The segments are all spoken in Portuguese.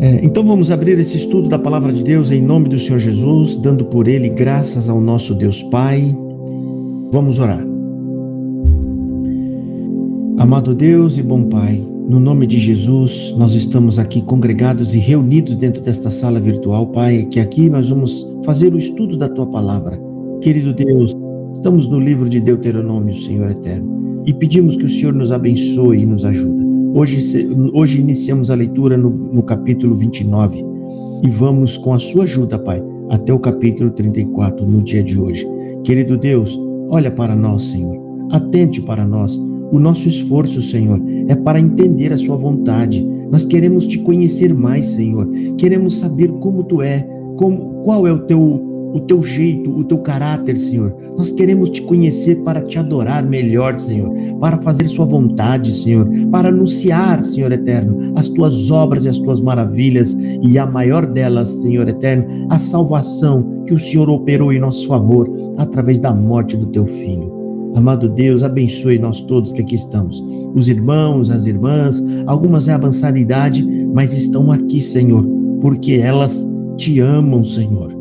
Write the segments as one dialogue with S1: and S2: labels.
S1: Então vamos abrir esse estudo da Palavra de Deus em nome do Senhor Jesus, dando por Ele graças ao nosso Deus Pai. Vamos orar. Amado Deus e bom Pai, no nome de Jesus, nós estamos aqui congregados e reunidos dentro desta sala virtual, Pai, que aqui nós vamos fazer o estudo da Tua Palavra. Querido Deus, estamos no livro de Deuteronômio, Senhor Eterno, e pedimos que o Senhor nos abençoe e nos ajude. Hoje iniciamos a leitura no capítulo 29 e vamos com a sua ajuda, Pai, até o capítulo 34 no dia de hoje. Querido Deus, olha para nós, Senhor, atente para nós. O nosso esforço, Senhor, é para entender a sua vontade. Nós queremos te conhecer mais, Senhor. Queremos saber como tu é, qual é o teu jeito, o teu caráter, Senhor. Nós queremos te conhecer para te adorar melhor, Senhor, para fazer sua vontade, Senhor, para anunciar, Senhor Eterno, as tuas obras e as tuas maravilhas, e a maior delas, Senhor Eterno, a salvação que o Senhor operou em nosso favor através da morte do teu Filho. Amado Deus, abençoe nós todos que aqui estamos, os irmãos, as irmãs, algumas é avançada idade, mas estão aqui, Senhor, porque elas te amam, Senhor.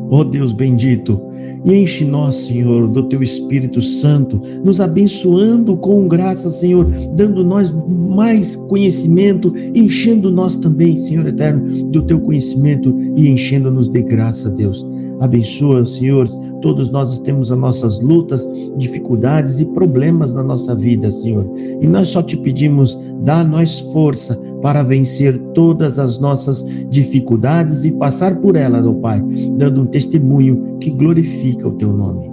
S1: Ó Deus bendito, enche nós, Senhor, do Teu Espírito Santo, nos abençoando com graça, Senhor, dando nós mais conhecimento, enchendo nós também, Senhor Eterno, do Teu conhecimento e enchendo-nos de graça, Deus. Abençoa, Senhor, todos nós temos as nossas lutas, dificuldades e problemas na nossa vida, Senhor, e nós só te pedimos, dá a nós força para vencer todas as nossas dificuldades e passar por elas, ó Pai, dando um testemunho que glorifica o Teu nome.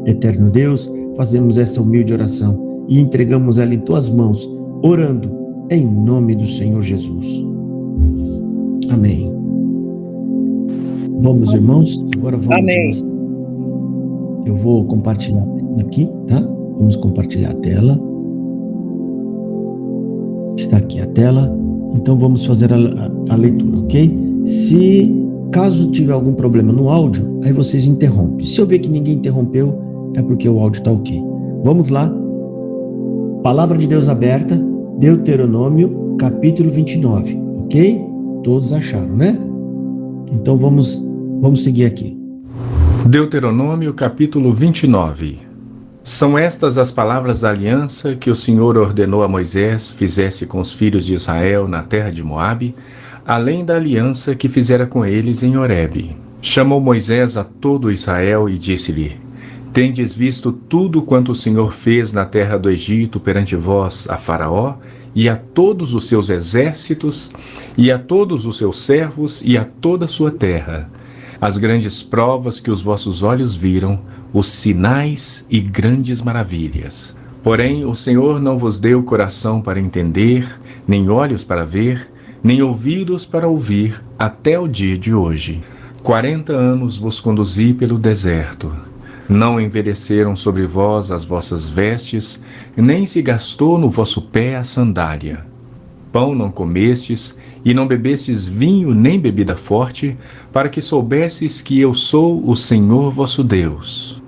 S1: Eterno Deus, fazemos essa humilde oração e entregamos ela em Tuas mãos, orando em nome do Senhor Jesus. Amém. Vamos, irmãos, agora vamos.
S2: Amém.
S1: Eu vou compartilhar aqui, tá? Vamos compartilhar a tela. Está aqui a tela. Então vamos fazer a leitura, ok? Se caso tiver algum problema no áudio, aí vocês interrompem. Se eu ver que ninguém interrompeu, é porque o áudio está ok. Vamos lá. Palavra de Deus aberta, Deuteronômio, capítulo 29, ok? Todos acharam, né? Então vamos seguir aqui.
S3: Deuteronômio capítulo 29. São estas as palavras da aliança que o Senhor ordenou a Moisés fizesse com os filhos de Israel na terra de Moabe, além da aliança que fizera com eles em Horebe. Chamou Moisés a todo Israel e disse-lhe: Tendes visto tudo quanto o Senhor fez na terra do Egito perante vós a Faraó, e a todos os seus exércitos, e a todos os seus servos, e a toda a sua terra, as grandes provas que os vossos olhos viram, os sinais e grandes maravilhas. Porém, o Senhor não vos deu coração para entender, nem olhos para ver, nem ouvidos para ouvir, até o dia de hoje. 40 anos vos conduzi pelo deserto. Não envelheceram sobre vós as vossas vestes, nem se gastou no vosso pé a sandália. Pão não comestes, e não bebestes vinho nem bebida forte, para que soubesses que eu sou o Senhor vosso Deus.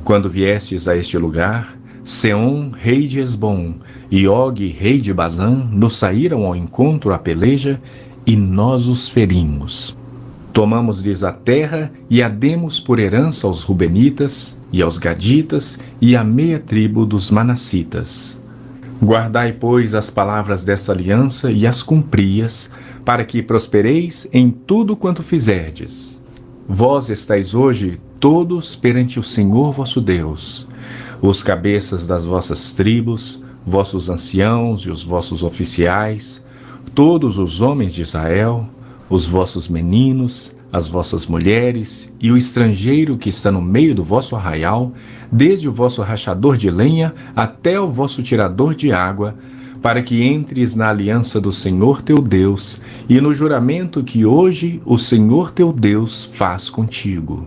S3: Quando viestes a este lugar, Seom, rei de Esbom, e Og, rei de Bazã, nos saíram ao encontro à peleja, e nós os ferimos. Tomamos-lhes a terra e a demos por herança aos Rubenitas, e aos Gaditas, e à meia tribo dos Manassitas. Guardai, pois, as palavras dessa aliança e as cumprias, para que prospereis em tudo quanto fizerdes. Vós estáis hoje todos perante o Senhor vosso Deus, os cabeças das vossas tribos, vossos anciãos e os vossos oficiais, todos os homens de Israel, os vossos meninos, as vossas mulheres e o estrangeiro que está no meio do vosso arraial, desde o vosso rachador de lenha até o vosso tirador de água, para que entres na aliança do Senhor teu Deus e no juramento que hoje o Senhor teu Deus faz contigo.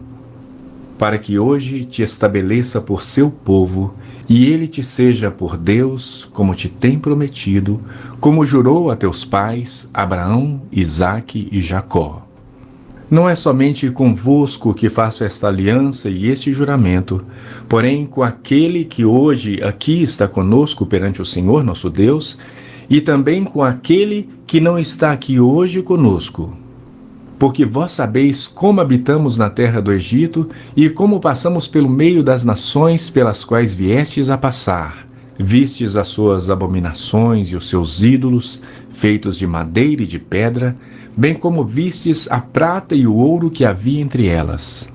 S3: Para que hoje te estabeleça por seu povo e ele te seja por Deus, como te tem prometido, como jurou a teus pais, Abraão, Isaque e Jacó. Não é somente convosco que faço esta aliança e este juramento, porém com aquele que hoje aqui está conosco perante o Senhor nosso Deus, e também com aquele que não está aqui hoje conosco. Porque vós sabeis como habitamos na terra do Egito e como passamos pelo meio das nações pelas quais viestes a passar. Vistes as suas abominações e os seus ídolos, feitos de madeira e de pedra, bem como vistes a prata e o ouro que havia entre elas.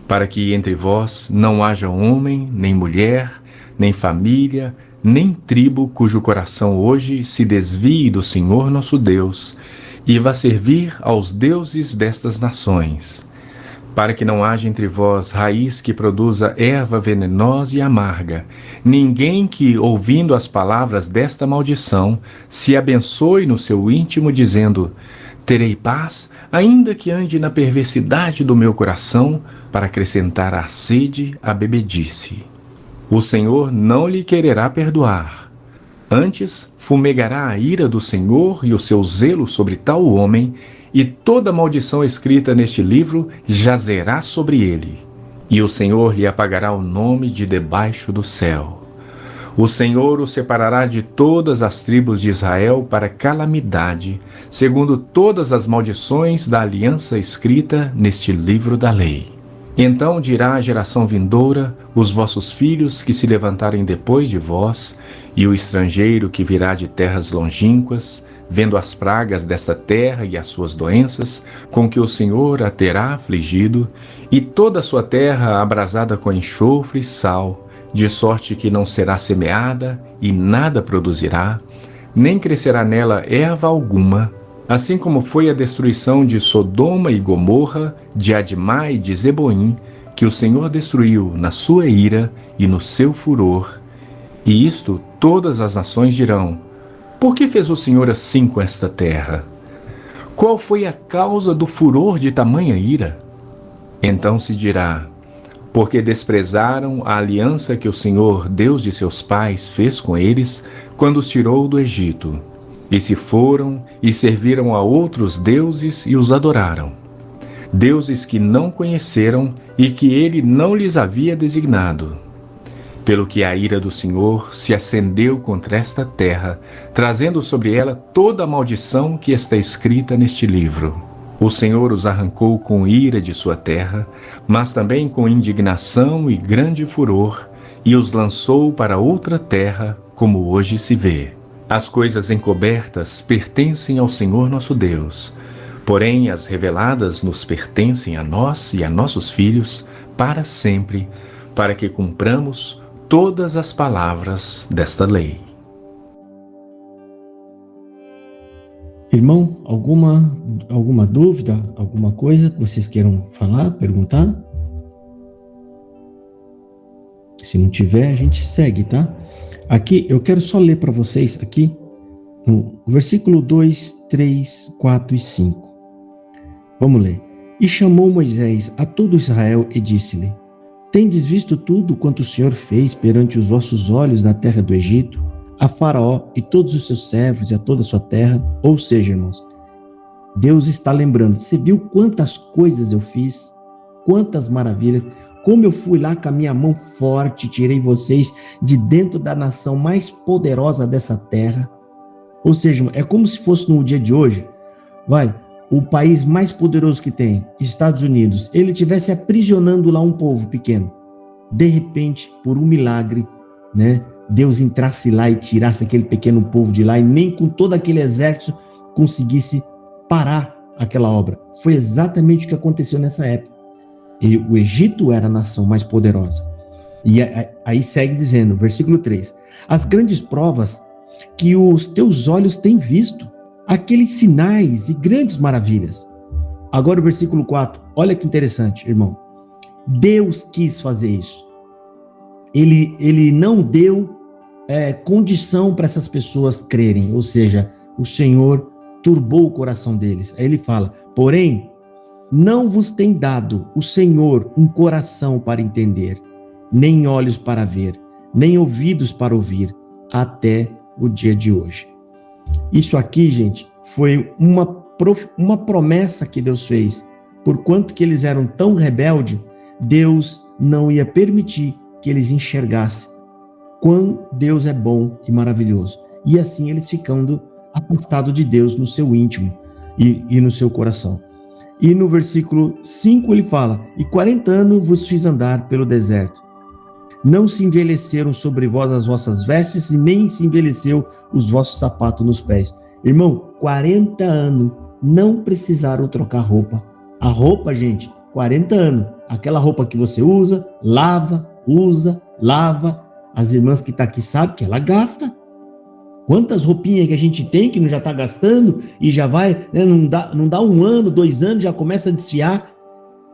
S3: Para que entre vós não haja homem, nem mulher, nem família, nem tribo cujo coração hoje se desvie do Senhor nosso Deus, e vá servir aos deuses destas nações, para que não haja entre vós raiz que produza erva venenosa e amarga, ninguém que, ouvindo as palavras desta maldição, se abençoe no seu íntimo, dizendo: terei paz, ainda que ande na perversidade do meu coração, para acrescentar à sede a bebedice. O Senhor não lhe quererá perdoar. Antes, fumegará a ira do Senhor e o seu zelo sobre tal homem, e toda maldição escrita neste livro jazerá sobre ele. E o Senhor lhe apagará o nome de debaixo do céu. O Senhor o separará de todas as tribos de Israel para calamidade, segundo todas as maldições da aliança escrita neste livro da lei. Então dirá a geração vindoura, os vossos filhos que se levantarem depois de vós, e o estrangeiro que virá de terras longínquas, vendo as pragas desta terra e as suas doenças, com que o Senhor a terá afligido, e toda a sua terra abrasada com enxofre e sal, de sorte que não será semeada e nada produzirá, nem crescerá nela erva alguma, assim como foi a destruição de Sodoma e Gomorra, de Admá e de Zeboim, que o Senhor destruiu na sua ira e no seu furor. E isto todas as nações dirão: por que fez o Senhor assim com esta terra? Qual foi a causa do furor de tamanha ira? Então se dirá: porque desprezaram a aliança que o Senhor, Deus de seus pais, fez com eles quando os tirou do Egito. E se foram e serviram a outros deuses e os adoraram. Deuses que não conheceram e que ele não lhes havia designado. Pelo que a ira do Senhor se acendeu contra esta terra, trazendo sobre ela toda a maldição que está escrita neste livro. O Senhor os arrancou com ira de sua terra, mas também com indignação e grande furor, e os lançou para outra terra, como hoje se vê. As coisas encobertas pertencem ao Senhor nosso Deus, porém as reveladas nos pertencem a nós e a nossos filhos para sempre, para que cumpramos todas as palavras desta lei.
S1: Irmão, alguma dúvida, alguma coisa que vocês queiram falar, perguntar? Se não tiver, a gente segue, tá? Aqui, eu quero só ler para vocês aqui, no versículo 2, 3, 4 e 5. Vamos ler. E chamou Moisés a todo Israel e disse-lhe: tendes visto tudo quanto o Senhor fez perante os vossos olhos na terra do Egito, a Faraó e todos os seus servos e a toda a sua terra? Ou seja, irmãos, Deus está lembrando, você viu quantas coisas eu fiz, quantas maravilhas, como eu fui lá com a minha mão forte, tirei vocês de dentro da nação mais poderosa dessa terra. Ou seja, é como se fosse no dia de hoje, o país mais poderoso que tem, Estados Unidos, ele estivesse aprisionando lá um povo pequeno. De repente, por um milagre, né, Deus entrasse lá e tirasse aquele pequeno povo de lá e nem com todo aquele exército conseguisse parar aquela obra. Foi exatamente o que aconteceu nessa época. E o Egito era a nação mais poderosa. E aí segue dizendo, versículo 3, as grandes provas que os teus olhos têm visto, aqueles sinais e grandes maravilhas. Agora o versículo 4, olha que interessante, irmão. Deus quis fazer isso. Ele não deu condição para essas pessoas crerem, ou seja, o Senhor turbou o coração deles. Aí ele fala, porém, não vos tem dado o Senhor um coração para entender, nem olhos para ver, nem ouvidos para ouvir, até o dia de hoje. Isso aqui, gente, foi uma promessa que Deus fez. Porquanto que eles eram tão rebeldes, Deus não ia permitir que eles enxergassem quão Deus é bom e maravilhoso. e assim eles ficando afastados de Deus no seu íntimo e no seu coração. E no versículo 5 ele fala: e 40 anos vos fiz andar pelo deserto. Não se envelheceram sobre vós as vossas vestes, e nem se envelheceu os vossos sapatos nos pés. Irmão, 40 anos, não precisaram trocar roupa. A roupa, gente, 40 anos. Aquela roupa que você usa, lava, lava. As irmãs que estão aqui sabem que ela gasta. Quantas roupinhas que a gente tem que não já está gastando e já vai, né, não dá 1 ano, 2 anos, já começa a desfiar.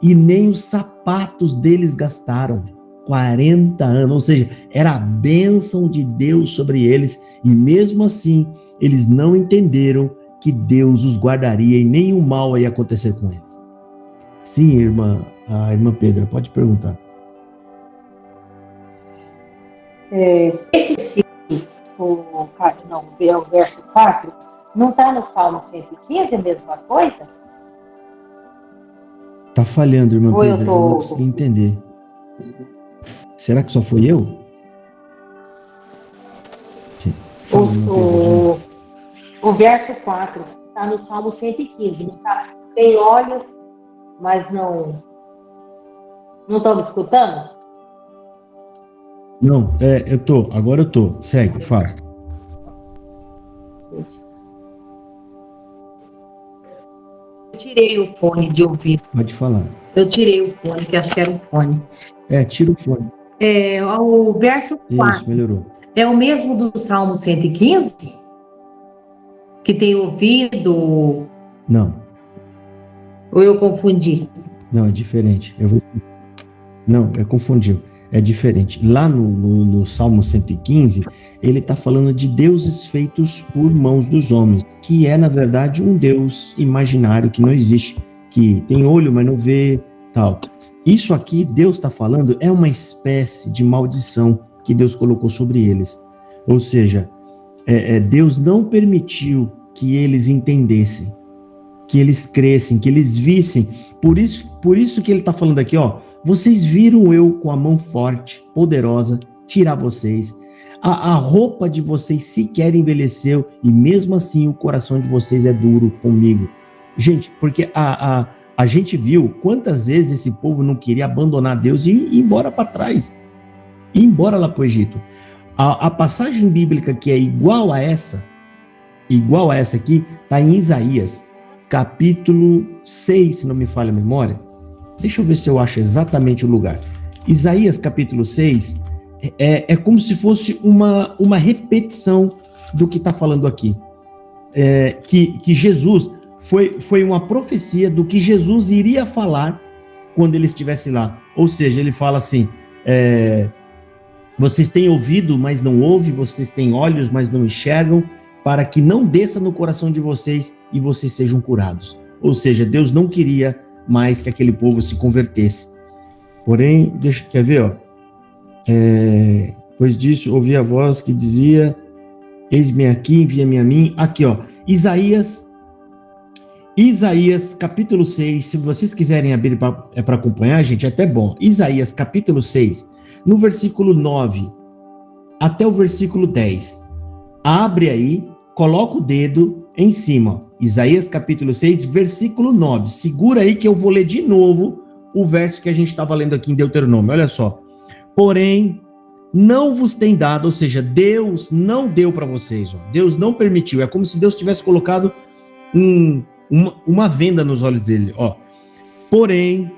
S1: E nem os sapatos deles gastaram. 40 anos, ou seja, era a bênção de Deus sobre eles, e mesmo assim, eles não entenderam que Deus os guardaria e nenhum mal ia acontecer com eles. Sim, a irmã Pedra, pode perguntar.
S2: Esse versículo, o verso 4, não está no Salmo 115 a mesma coisa?
S1: Tá falhando, irmã Pedra, eu não consegui entender. Será que só foi eu?
S2: O verso 4 está no Salmo 115, não tá? Tem olhos, mas não estão me escutando?
S1: Não, agora eu tô. Segue, fala.
S2: Eu tirei o fone de ouvido.
S1: Pode falar.
S2: Eu tirei o fone, que acho que era o fone.
S1: Tira o fone.
S2: O verso 4.
S1: Isso, melhorou.
S2: É o mesmo do Salmo 115? Que tem ouvido?
S1: Não.
S2: Ou eu confundi?
S1: Não, é diferente. Não, confundiu. É diferente. Lá no Salmo 115, ele está falando de deuses feitos por mãos dos homens, que é, na verdade, um deus imaginário que não existe, que tem olho, mas não vê, tal. Isso aqui, Deus está falando, é uma espécie de maldição que Deus colocou sobre eles. Ou seja, Deus não permitiu que eles entendessem, que eles crescem, que eles vissem. Por isso que ele está falando aqui, ó. Vocês viram eu com a mão forte, poderosa, tirar vocês. A roupa de vocês sequer envelheceu e mesmo assim o coração de vocês é duro comigo. Gente, porque a gente viu quantas vezes esse povo não queria abandonar Deus e ir embora para trás. Ir embora lá para o Egito. A passagem bíblica que é igual a essa aqui, está em Isaías, capítulo 6, se não me falha a memória. Deixa eu ver se eu acho exatamente o lugar. Isaías capítulo 6 é como se fosse uma repetição do que está falando aqui. Que Jesus foi uma profecia do que Jesus iria falar quando ele estivesse lá. Ou seja, ele fala assim, vocês têm ouvido, mas não ouvem, vocês têm olhos, mas não enxergam, para que não desça no coração de vocês e vocês sejam curados. Ou seja, Deus não queria mais que aquele povo se convertesse. Porém, quer ver, ó? Depois disso, ouvi a voz que dizia, eis-me aqui, envia-me a mim. Aqui, ó, Isaías capítulo 6, se vocês quiserem abrir para acompanhar, gente, é até bom. Isaías capítulo 6, no versículo 9 até o versículo 10. Abre aí, coloca o dedo em cima. Isaías capítulo 6, versículo 9. Segura aí que eu vou ler de novo o verso que a gente estava lendo aqui em Deuteronômio. Olha só. Porém, não vos tem dado, ou seja, Deus não deu para vocês. Ó. Deus não permitiu. É como se Deus tivesse colocado uma venda nos olhos dele. Ó. Porém,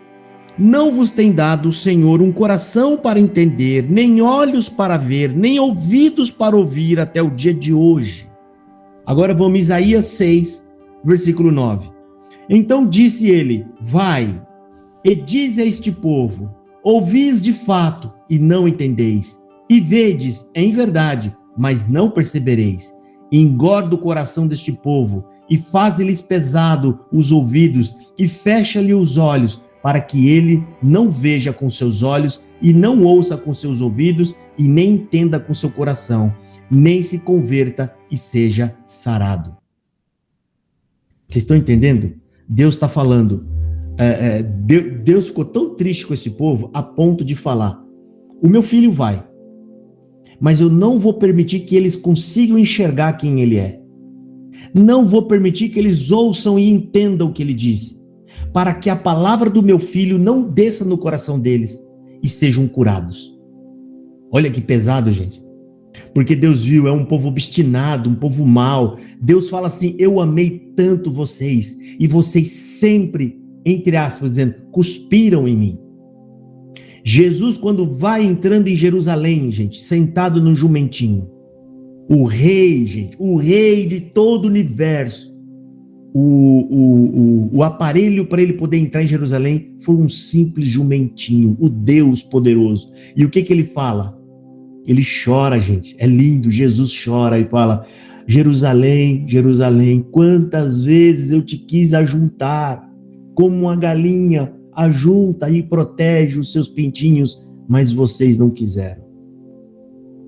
S1: não vos tem dado o Senhor um coração para entender, nem olhos para ver, nem ouvidos para ouvir até o dia de hoje. Agora vamos Isaías 6, versículo 9. Então disse ele, vai, e diz a este povo, ouvis de fato e não entendeis, e vedes em verdade, mas não percebereis. Engorda o coração deste povo, e faz-lhes pesado os ouvidos, e fecha-lhe os olhos, para que ele não veja com seus olhos, e não ouça com seus ouvidos, e nem entenda com seu coração, nem se converta e seja sarado. Vocês estão entendendo? Deus está falando. Deus ficou tão triste com esse povo a ponto de falar: o meu filho vai, mas eu não vou permitir que eles consigam enxergar quem ele é. Não vou permitir que eles ouçam e entendam o que ele diz, para que a palavra do meu filho não desça no coração deles e sejam curados. Olha que pesado, gente. Porque Deus viu, é um povo obstinado, um povo mau. Deus fala assim: eu amei tanto vocês, e vocês sempre, entre aspas, dizendo, cuspiram em mim. Jesus, quando vai entrando em Jerusalém, gente, sentado num jumentinho, o rei, gente, o rei de todo o universo, o aparelho para ele poder entrar em Jerusalém foi um simples jumentinho, o Deus poderoso. E o que ele fala? Ele chora, gente, é lindo. Jesus chora e fala: Jerusalém, Jerusalém, quantas vezes eu te quis ajuntar, como uma galinha ajunta e protege os seus pintinhos, mas vocês não quiseram.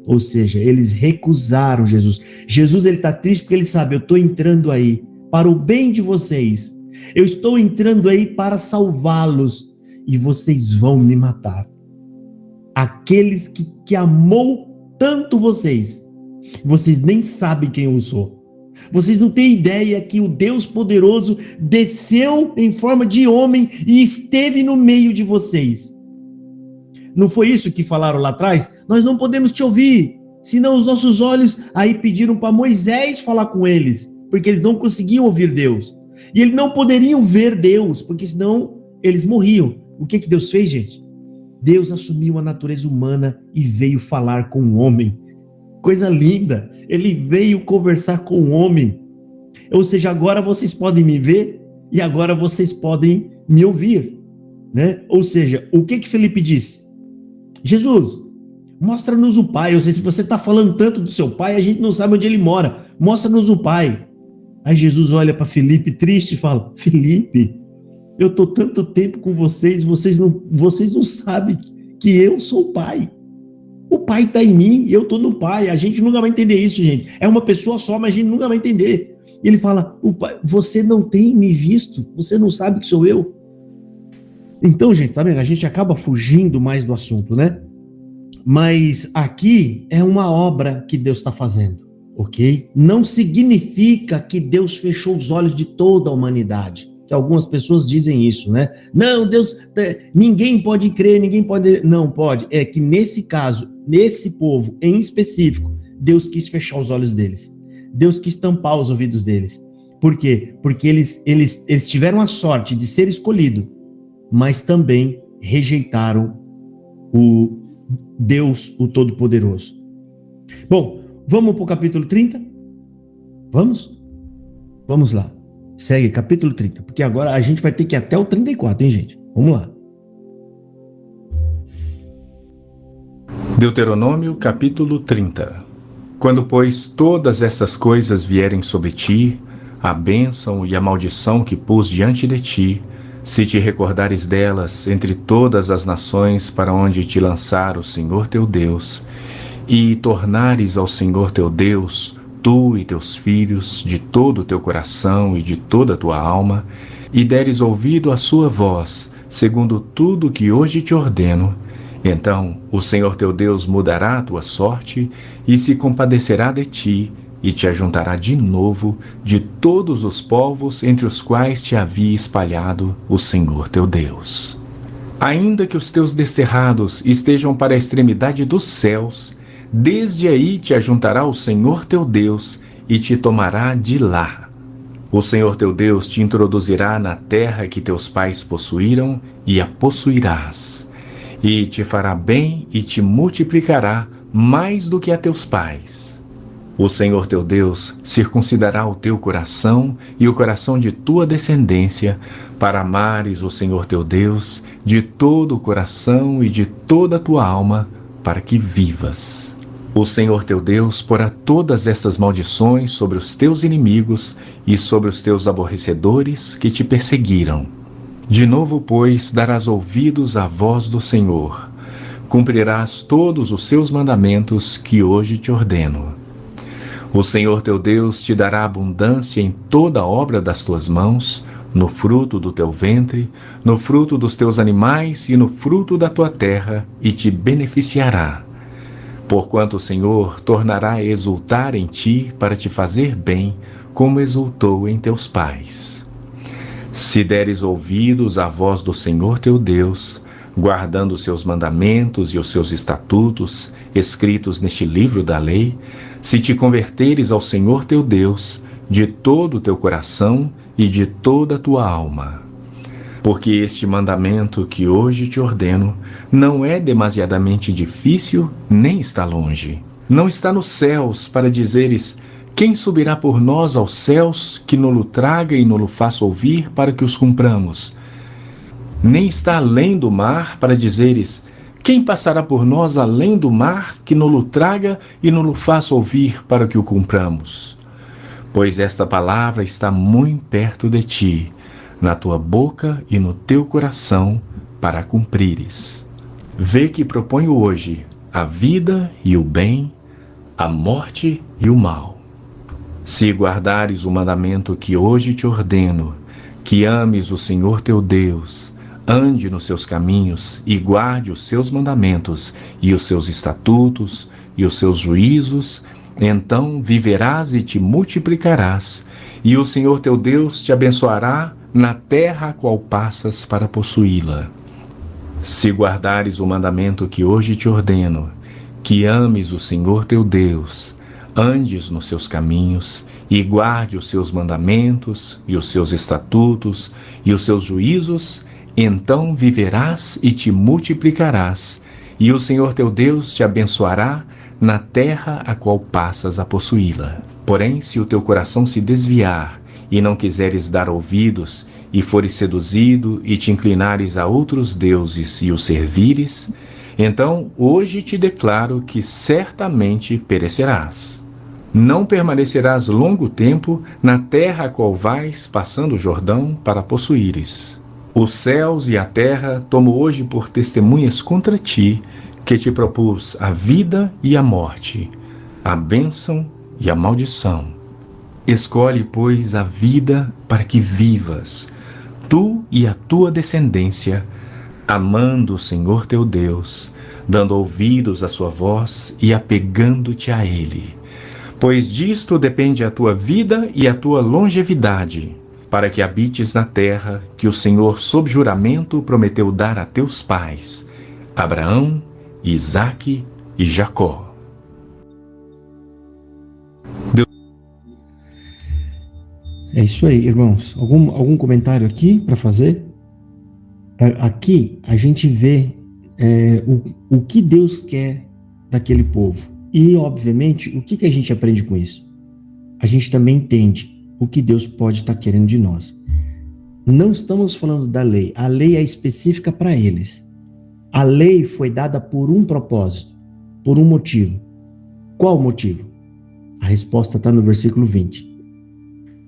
S1: Ou seja, eles recusaram Jesus. Jesus, ele está triste porque ele sabe: eu estou entrando aí para o bem de vocês, eu estou entrando aí para salvá-los, e vocês vão me matar. Aqueles que amou tanto vocês nem sabem quem eu sou. Vocês não têm ideia que o Deus poderoso desceu em forma de homem e esteve no meio de vocês. Não foi isso que falaram lá atrás? Nós não podemos te ouvir, senão os nossos olhos... Aí pediram para Moisés falar com eles, porque eles não conseguiam ouvir Deus. E eles não poderiam ver Deus, porque senão eles morriam. O que Deus fez, gente? Deus assumiu a natureza humana e veio falar com o homem. Coisa linda! Ele veio conversar com o homem. Ou seja, agora vocês podem me ver e agora vocês podem me ouvir, né? Ou seja, o que Felipe disse? Jesus, mostra-nos o Pai. Eu sei, se você está falando tanto do seu Pai, a gente não sabe onde ele mora. Mostra-nos o Pai. Aí Jesus olha para Felipe triste e fala: Felipe, eu estou tanto tempo com vocês não sabem que eu sou o Pai. O Pai está em mim e eu estou no Pai. A gente nunca vai entender isso, gente. É uma pessoa só, mas a gente nunca vai entender. E ele fala: o Pai, você não tem me visto, você não sabe que sou eu. Então, gente, tá vendo? A gente acaba fugindo mais do assunto, né? Mas aqui é uma obra que Deus está fazendo, ok? Não significa que Deus fechou os olhos de toda a humanidade. Que algumas pessoas dizem isso, né? Não, Deus, ninguém pode crer, ninguém pode... Não, pode. É que nesse caso, nesse povo em específico, Deus quis fechar os olhos deles. Deus quis tampar os ouvidos deles. Por quê? Porque eles tiveram a sorte de ser escolhidos, mas também rejeitaram o Deus, o Todo-Poderoso. Bom, vamos para o capítulo 30? Vamos? Vamos lá. Segue, capítulo 30, porque agora a gente vai ter que ir até o 34, hein, gente? Vamos lá.
S3: Deuteronômio, capítulo 30. Quando, pois, todas estas coisas vierem sobre ti, a bênção e a maldição que pus diante de ti, se te recordares delas entre todas as nações para onde te lançar o Senhor teu Deus, e tornares ao Senhor teu Deus, tu e teus filhos, de todo o teu coração e de toda a tua alma, e deres ouvido à sua voz, segundo tudo que hoje te ordeno, então o Senhor teu Deus mudará a tua sorte e se compadecerá de ti, e te ajuntará de novo de todos os povos entre os quais te havia espalhado o Senhor teu Deus. Ainda que os teus desterrados estejam para a extremidade dos céus, desde aí te ajuntará o Senhor teu Deus e te tomará de lá. O Senhor teu Deus te introduzirá na terra que teus pais possuíram e a possuirás. E te fará bem e te multiplicará mais do que a teus pais. O Senhor teu Deus circuncidará o teu coração e o coração de tua descendência, para amares o Senhor teu Deus de todo o coração e de toda a tua alma, para que vivas. O Senhor teu Deus porá todas estas maldições sobre os teus inimigos e sobre os teus aborrecedores que te perseguiram. De novo, pois, darás ouvidos à voz do Senhor. Cumprirás todos os seus mandamentos que hoje te ordeno. O Senhor teu Deus te dará abundância em toda a obra das tuas mãos, no fruto do teu ventre, no fruto dos teus animais e no fruto da tua terra, e te beneficiará. Porquanto o Senhor tornará a exultar em ti para te fazer bem, como exultou em teus pais. Se deres ouvidos à voz do Senhor teu Deus, guardando os seus mandamentos e os seus estatutos, escritos neste livro da lei, se te converteres ao Senhor teu Deus, de todo o teu coração e de toda a tua alma. Porque este mandamento que hoje te ordeno não é demasiadamente difícil, nem está longe. Não está nos céus para dizeres: quem subirá por nós aos céus, que no-lo traga e no-lo faça ouvir para que os cumpramos? Nem está além do mar para dizeres: quem passará por nós além do mar, que no-lo traga e no-lo faça ouvir para que o cumpramos? Pois esta palavra está muito perto de ti, na tua boca e no teu coração, para a cumprires. Vê que proponho hoje a vida e o bem, a morte e o mal. Se guardares o mandamento que hoje te ordeno, que ames o Senhor teu Deus, ande nos seus caminhos e guarde os seus mandamentos e os seus estatutos e os seus juízos, então viverás e te multiplicarás, e o Senhor teu Deus te abençoará na terra a qual passas para possuí-la. Se guardares o mandamento que hoje te ordeno, que ames o Senhor teu Deus, andes nos seus caminhos e guarde os seus mandamentos e os seus estatutos e os seus juízos, então viverás e te multiplicarás, e o Senhor teu Deus te abençoará na terra a qual passas a possuí-la. Porém, se o teu coração se desviar e não quiseres dar ouvidos, e fores seduzido e te inclinares a outros deuses e os servires, então hoje te declaro que certamente perecerás. Não permanecerás longo tempo na terra a qual vais passando o Jordão para possuíres. Os céus e a terra tomo hoje por testemunhas contra ti, que te propus a vida e a morte, a bênção e a maldição. Escolhe, pois, a vida para que vivas, tu e a tua descendência, amando o Senhor teu Deus, dando ouvidos à sua voz e apegando-te a Ele. Pois disto depende a tua vida e a tua longevidade, para que habites na terra que o Senhor, sob juramento, prometeu dar a teus pais, Abraão, Isaque e Jacó.
S1: É isso aí, irmãos. Algum comentário aqui para fazer? Aqui a gente vê o que Deus quer daquele povo. E, obviamente, o que a gente aprende com isso? A gente também entende o que Deus pode estar querendo de nós. Não estamos falando da lei. A lei é específica para eles. A lei foi dada por um propósito, por um motivo. Qual motivo? A resposta está no versículo 20.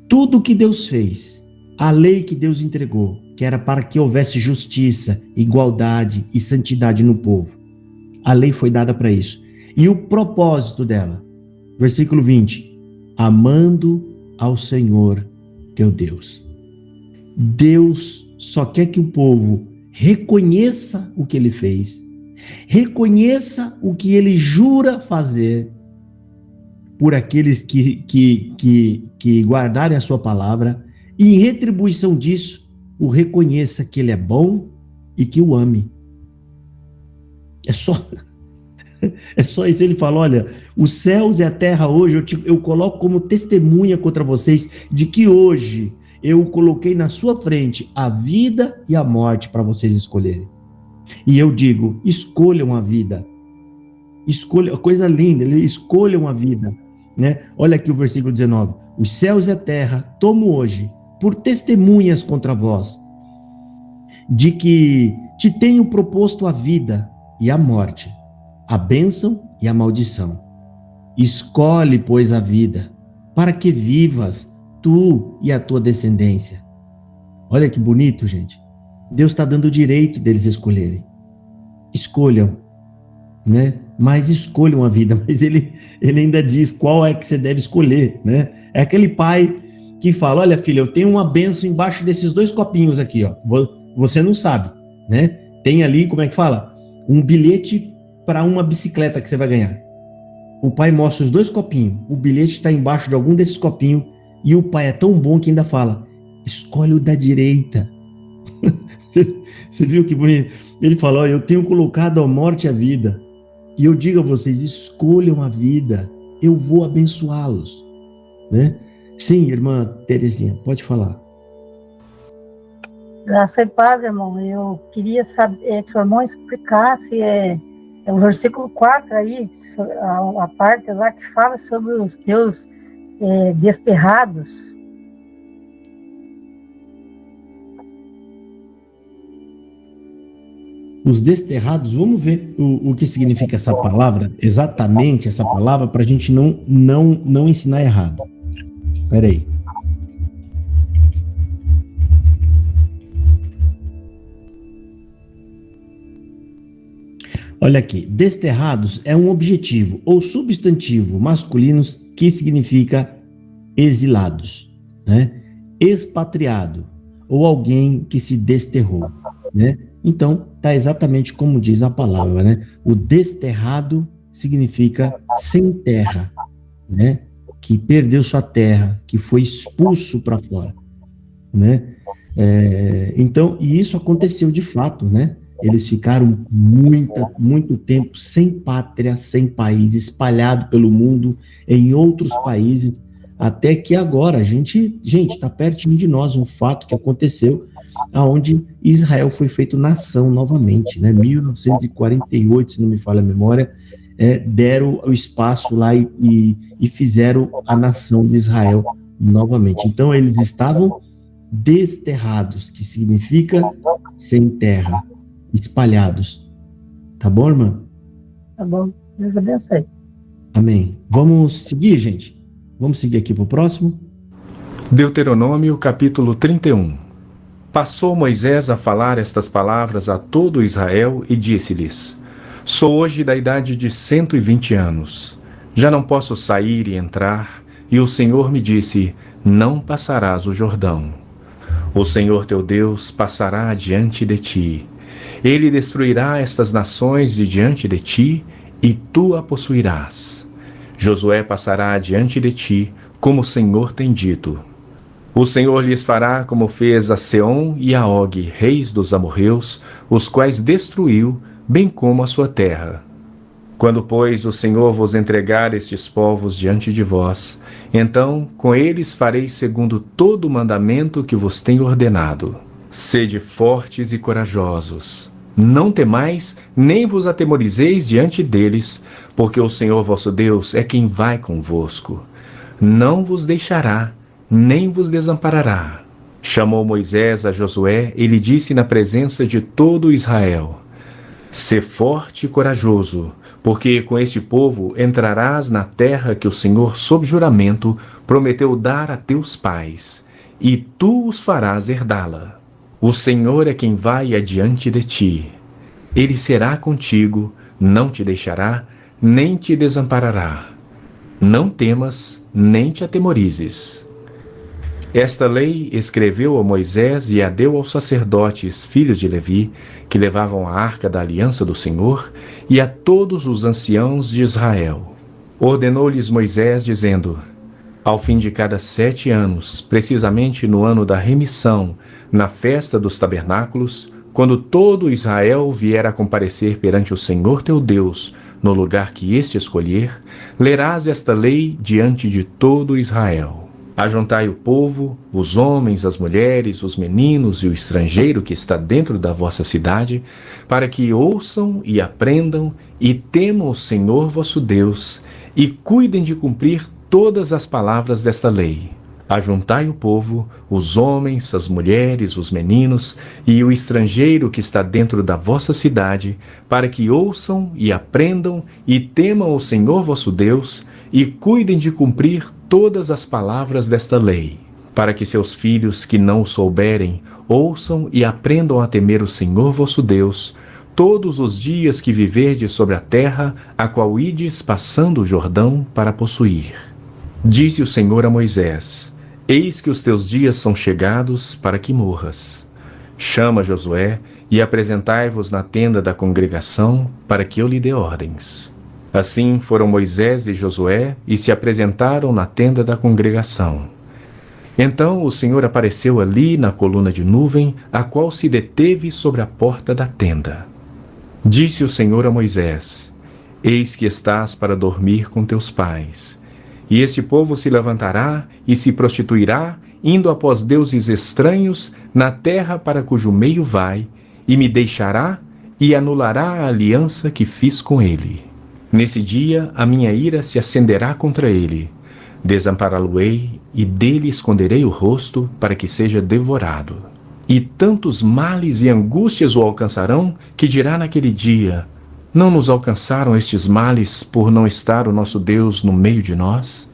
S1: Tudo que Deus fez, a lei que Deus entregou, que era para que houvesse justiça, igualdade e santidade no povo. A lei foi dada para isso. E o propósito dela, versículo 20, amando ao Senhor teu Deus. Deus só quer que o povo reconheça o que ele fez, reconheça o que ele jura fazer por aqueles que guardarem a sua palavra, e em retribuição disso, o reconheça que ele é bom e que o ame. É só isso. Ele fala: olha, os céus e a terra hoje eu coloco como testemunha contra vocês de que hoje eu coloquei na sua frente a vida e a morte para vocês escolherem. E eu digo: escolham a vida. Escolham, coisa linda, escolham a vida. Né? Olha aqui o versículo 19. Os céus e a terra tomo hoje por testemunhas contra vós, de que te tenho proposto a vida e a morte, a bênção e a maldição. Escolhe, pois, a vida, para que vivas, tu e a tua descendência. Olha que bonito, gente. Deus está dando o direito deles escolherem. Escolham, né? Mas escolham a vida. Mas ele ainda diz qual é que você deve escolher, né? É aquele pai que fala: olha, filha, eu tenho uma bênção embaixo desses 2 copinhos aqui, ó. Você não sabe, né? Tem ali, como é que fala? Um bilhete para uma bicicleta que você vai ganhar. O pai mostra os 2 copinhos, o bilhete está embaixo de algum desses copinhos, e o pai é tão bom que ainda fala, escolhe o da direita. Você viu que bonito? Ele fala, eu tenho colocado a morte e a vida, e eu digo a vocês, escolham a vida, eu vou abençoá-los, né? Sim, irmã Terezinha, pode falar.
S4: Graça e paz, irmão. Eu queria saber que o irmão explicasse o versículo 4 aí, a parte lá que fala sobre os teus desterrados.
S1: Os desterrados, vamos ver o que significa essa palavra, exatamente essa palavra, para a gente não ensinar errado. Espera aí. Olha aqui, desterrados é um objetivo ou substantivo masculino que significa exilados, né? Expatriado ou alguém que se desterrou, né? Então, tá exatamente como diz a palavra, né? O desterrado significa sem terra, né? Que perdeu sua terra, que foi expulso para fora, né? Então, e isso aconteceu de fato, né? Eles ficaram muito tempo sem pátria, sem país, espalhado pelo mundo, em outros países, até que agora, a gente está pertinho de nós, um fato que aconteceu, aonde Israel foi feito nação novamente, né? 1948, se não me falha a memória, deram o espaço lá e fizeram a nação de Israel novamente. Então, eles estavam desterrados, que significa sem terra, espalhados. Tá bom, irmã?
S4: Tá bom, Deus abençoe.
S1: Amém. Vamos seguir, gente? Vamos seguir aqui para o próximo?
S3: Deuteronômio, capítulo 31. Passou Moisés a falar estas palavras a todo Israel e disse-lhes: Sou hoje da idade de 120 anos. Já não posso sair e entrar, e o Senhor me disse: Não passarás o Jordão. O Senhor teu Deus passará adiante de ti. Ele destruirá estas nações de diante de ti, e tu a possuirás. Josué passará adiante de ti, como o Senhor tem dito. O Senhor lhes fará como fez a Seom e a Og, reis dos amorreus, os quais destruiu, bem como a sua terra. Quando, pois, o Senhor vos entregar estes povos diante de vós, então com eles fareis segundo todo o mandamento que vos tenho ordenado. Sede fortes e corajosos. Não temais, nem vos atemorizeis diante deles, porque o Senhor vosso Deus é quem vai convosco. Não vos deixará, nem vos desamparará. Chamou Moisés a Josué e lhe disse na presença de todo Israel: Sê forte e corajoso, porque com este povo entrarás na terra que o Senhor, sob juramento, prometeu dar a teus pais, e tu os farás herdá-la. O Senhor é quem vai adiante de ti. Ele será contigo, não te deixará, nem te desamparará. Não temas, nem te atemorizes. Esta lei escreveu a Moisés e a deu aos sacerdotes, filhos de Levi, que levavam a arca da aliança do Senhor, e a todos os anciãos de Israel. Ordenou-lhes Moisés, dizendo: Ao fim de cada 7 anos, precisamente no ano da remissão, na festa dos tabernáculos, quando todo Israel vier a comparecer perante o Senhor teu Deus, no lugar que este escolher, lerás esta lei diante de todo Israel. Ajuntai o povo, os homens, as mulheres, os meninos e o estrangeiro que está dentro da vossa cidade, para que ouçam e aprendam e temam o Senhor vosso Deus, e cuidem de cumprir todas as palavras desta lei. Ajuntai o povo, os homens, as mulheres, os meninos e o estrangeiro que está dentro da vossa cidade, para que ouçam e aprendam e temam o Senhor vosso Deus, e cuidem de cumprir todas as palavras desta lei, para que seus filhos que não o souberem ouçam e aprendam a temer o Senhor vosso Deus, todos os dias que viverdes sobre a terra, a qual ides passando o Jordão para possuir. Disse o Senhor a Moisés: Eis que os teus dias são chegados para que morras. Chama Josué e apresentai-vos na tenda da congregação, para que eu lhe dê ordens. Assim foram Moisés e Josué e se apresentaram na tenda da congregação. Então o Senhor apareceu ali na coluna de nuvem, a qual se deteve sobre a porta da tenda. Disse o Senhor a Moisés: Eis que estás para dormir com teus pais. E este povo se levantará e se prostituirá, indo após deuses estranhos na terra para cujo meio vai, e me deixará e anulará a aliança que fiz com ele. Nesse dia a minha ira se acenderá contra ele. Desampará-lo-ei e dele esconderei o rosto para que seja devorado. E tantos males e angústias o alcançarão que dirá naquele dia: não nos alcançaram estes males por não estar o nosso Deus no meio de nós?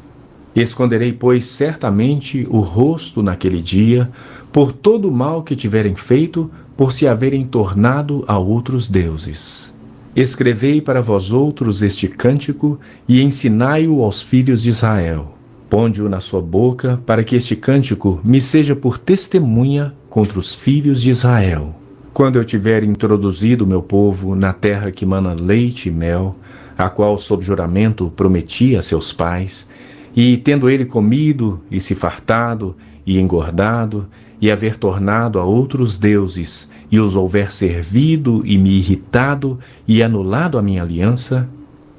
S3: Esconderei, pois, certamente o rosto naquele dia por todo o mal que tiverem feito, por se haverem tornado a outros deuses. Escrevei para vós outros este cântico e ensinai-o aos filhos de Israel. Ponde-o na sua boca, para que este cântico me seja por testemunha contra os filhos de Israel. Quando eu tiver introduzido o meu povo na terra que mana leite e mel, a qual sob juramento prometi a seus pais, e tendo ele comido e se fartado e engordado, e haver tornado a outros deuses, e os houver servido e me irritado e anulado a minha aliança,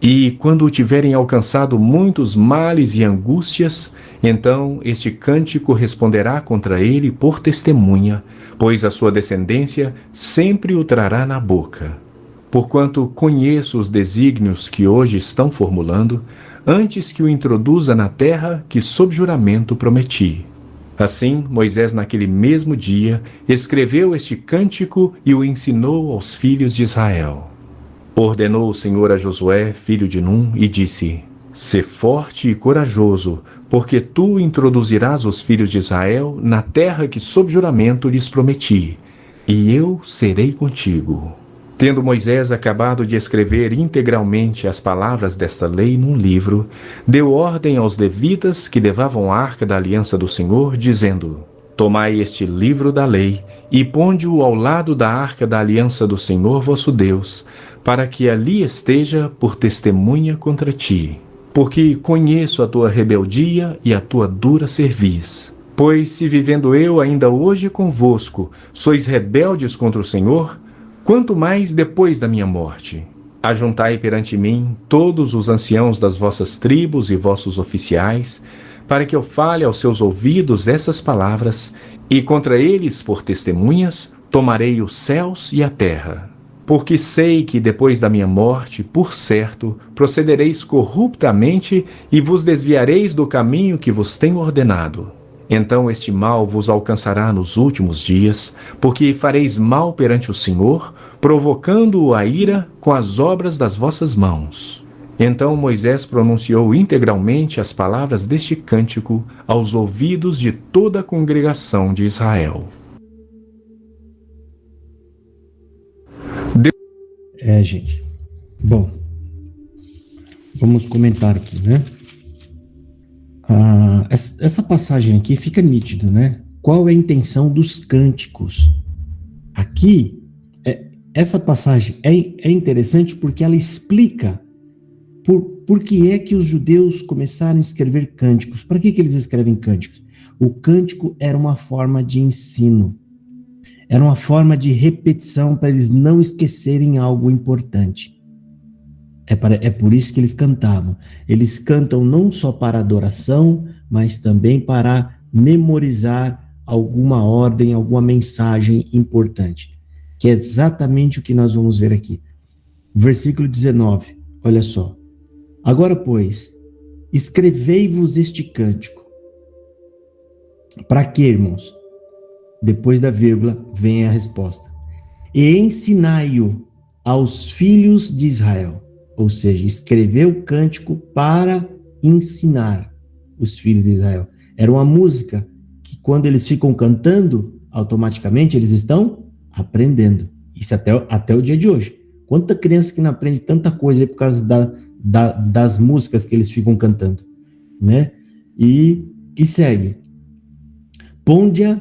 S3: e quando o tiverem alcançado muitos males e angústias, então este cântico responderá contra ele por testemunha, pois a sua descendência sempre o trará na boca. Porquanto conheço os desígnios que hoje estão formulando, antes que o introduza na terra que sob juramento prometi. Assim, Moisés naquele mesmo dia escreveu este cântico e o ensinou aos filhos de Israel. Ordenou o Senhor a Josué, filho de Num, e disse: Sê forte e corajoso, porque tu introduzirás os filhos de Israel na terra que sob juramento lhes prometi, e eu serei contigo. Tendo Moisés acabado de escrever integralmente as palavras desta lei num livro, deu ordem aos levitas que levavam a arca da aliança do Senhor, dizendo: Tomai este livro da lei e ponde-o ao lado da arca da aliança do Senhor vosso Deus, para que ali esteja por testemunha contra ti. Porque conheço a tua rebeldia e a tua dura cerviz. Pois se vivendo eu ainda hoje convosco, sois rebeldes contra o Senhor, quanto mais depois da minha morte. Ajuntai perante mim todos os anciãos das vossas tribos e vossos oficiais, para que eu fale aos seus ouvidos essas palavras, e contra eles, por testemunhas, tomarei os céus e a terra. Porque sei que depois da minha morte, por certo, procedereis corruptamente e vos desviareis do caminho que vos tenho ordenado. Então este mal vos alcançará nos últimos dias, porque fareis mal perante o Senhor, provocando-o a ira com as obras das vossas mãos. Então Moisés pronunciou integralmente as palavras deste cântico aos ouvidos de toda a congregação de Israel.
S1: Gente. Bom, vamos comentar aqui, né? Essa passagem aqui fica nítido, né? Qual é a intenção dos cânticos? Aqui, essa passagem é interessante porque ela explica por que é que os judeus começaram a escrever cânticos. Para que eles escrevem cânticos? O cântico era uma forma de ensino, era uma forma de repetição para eles não esquecerem algo importante. É por isso que eles cantavam. Eles cantam não só para adoração, mas também para memorizar alguma ordem, alguma mensagem importante, que é exatamente o que nós vamos ver aqui. Versículo 19, olha só. Agora, pois, escrevei-vos este cântico. Para quê, irmãos? Depois da vírgula vem a resposta. E ensinai-o aos filhos de Israel. Ou seja, escreveu o cântico para ensinar os filhos de Israel. Era uma música que quando eles ficam cantando, automaticamente eles estão aprendendo. Isso até o dia de hoje. Quanta criança que não aprende tanta coisa aí por causa das músicas que eles ficam cantando, né? E segue. Ponde-a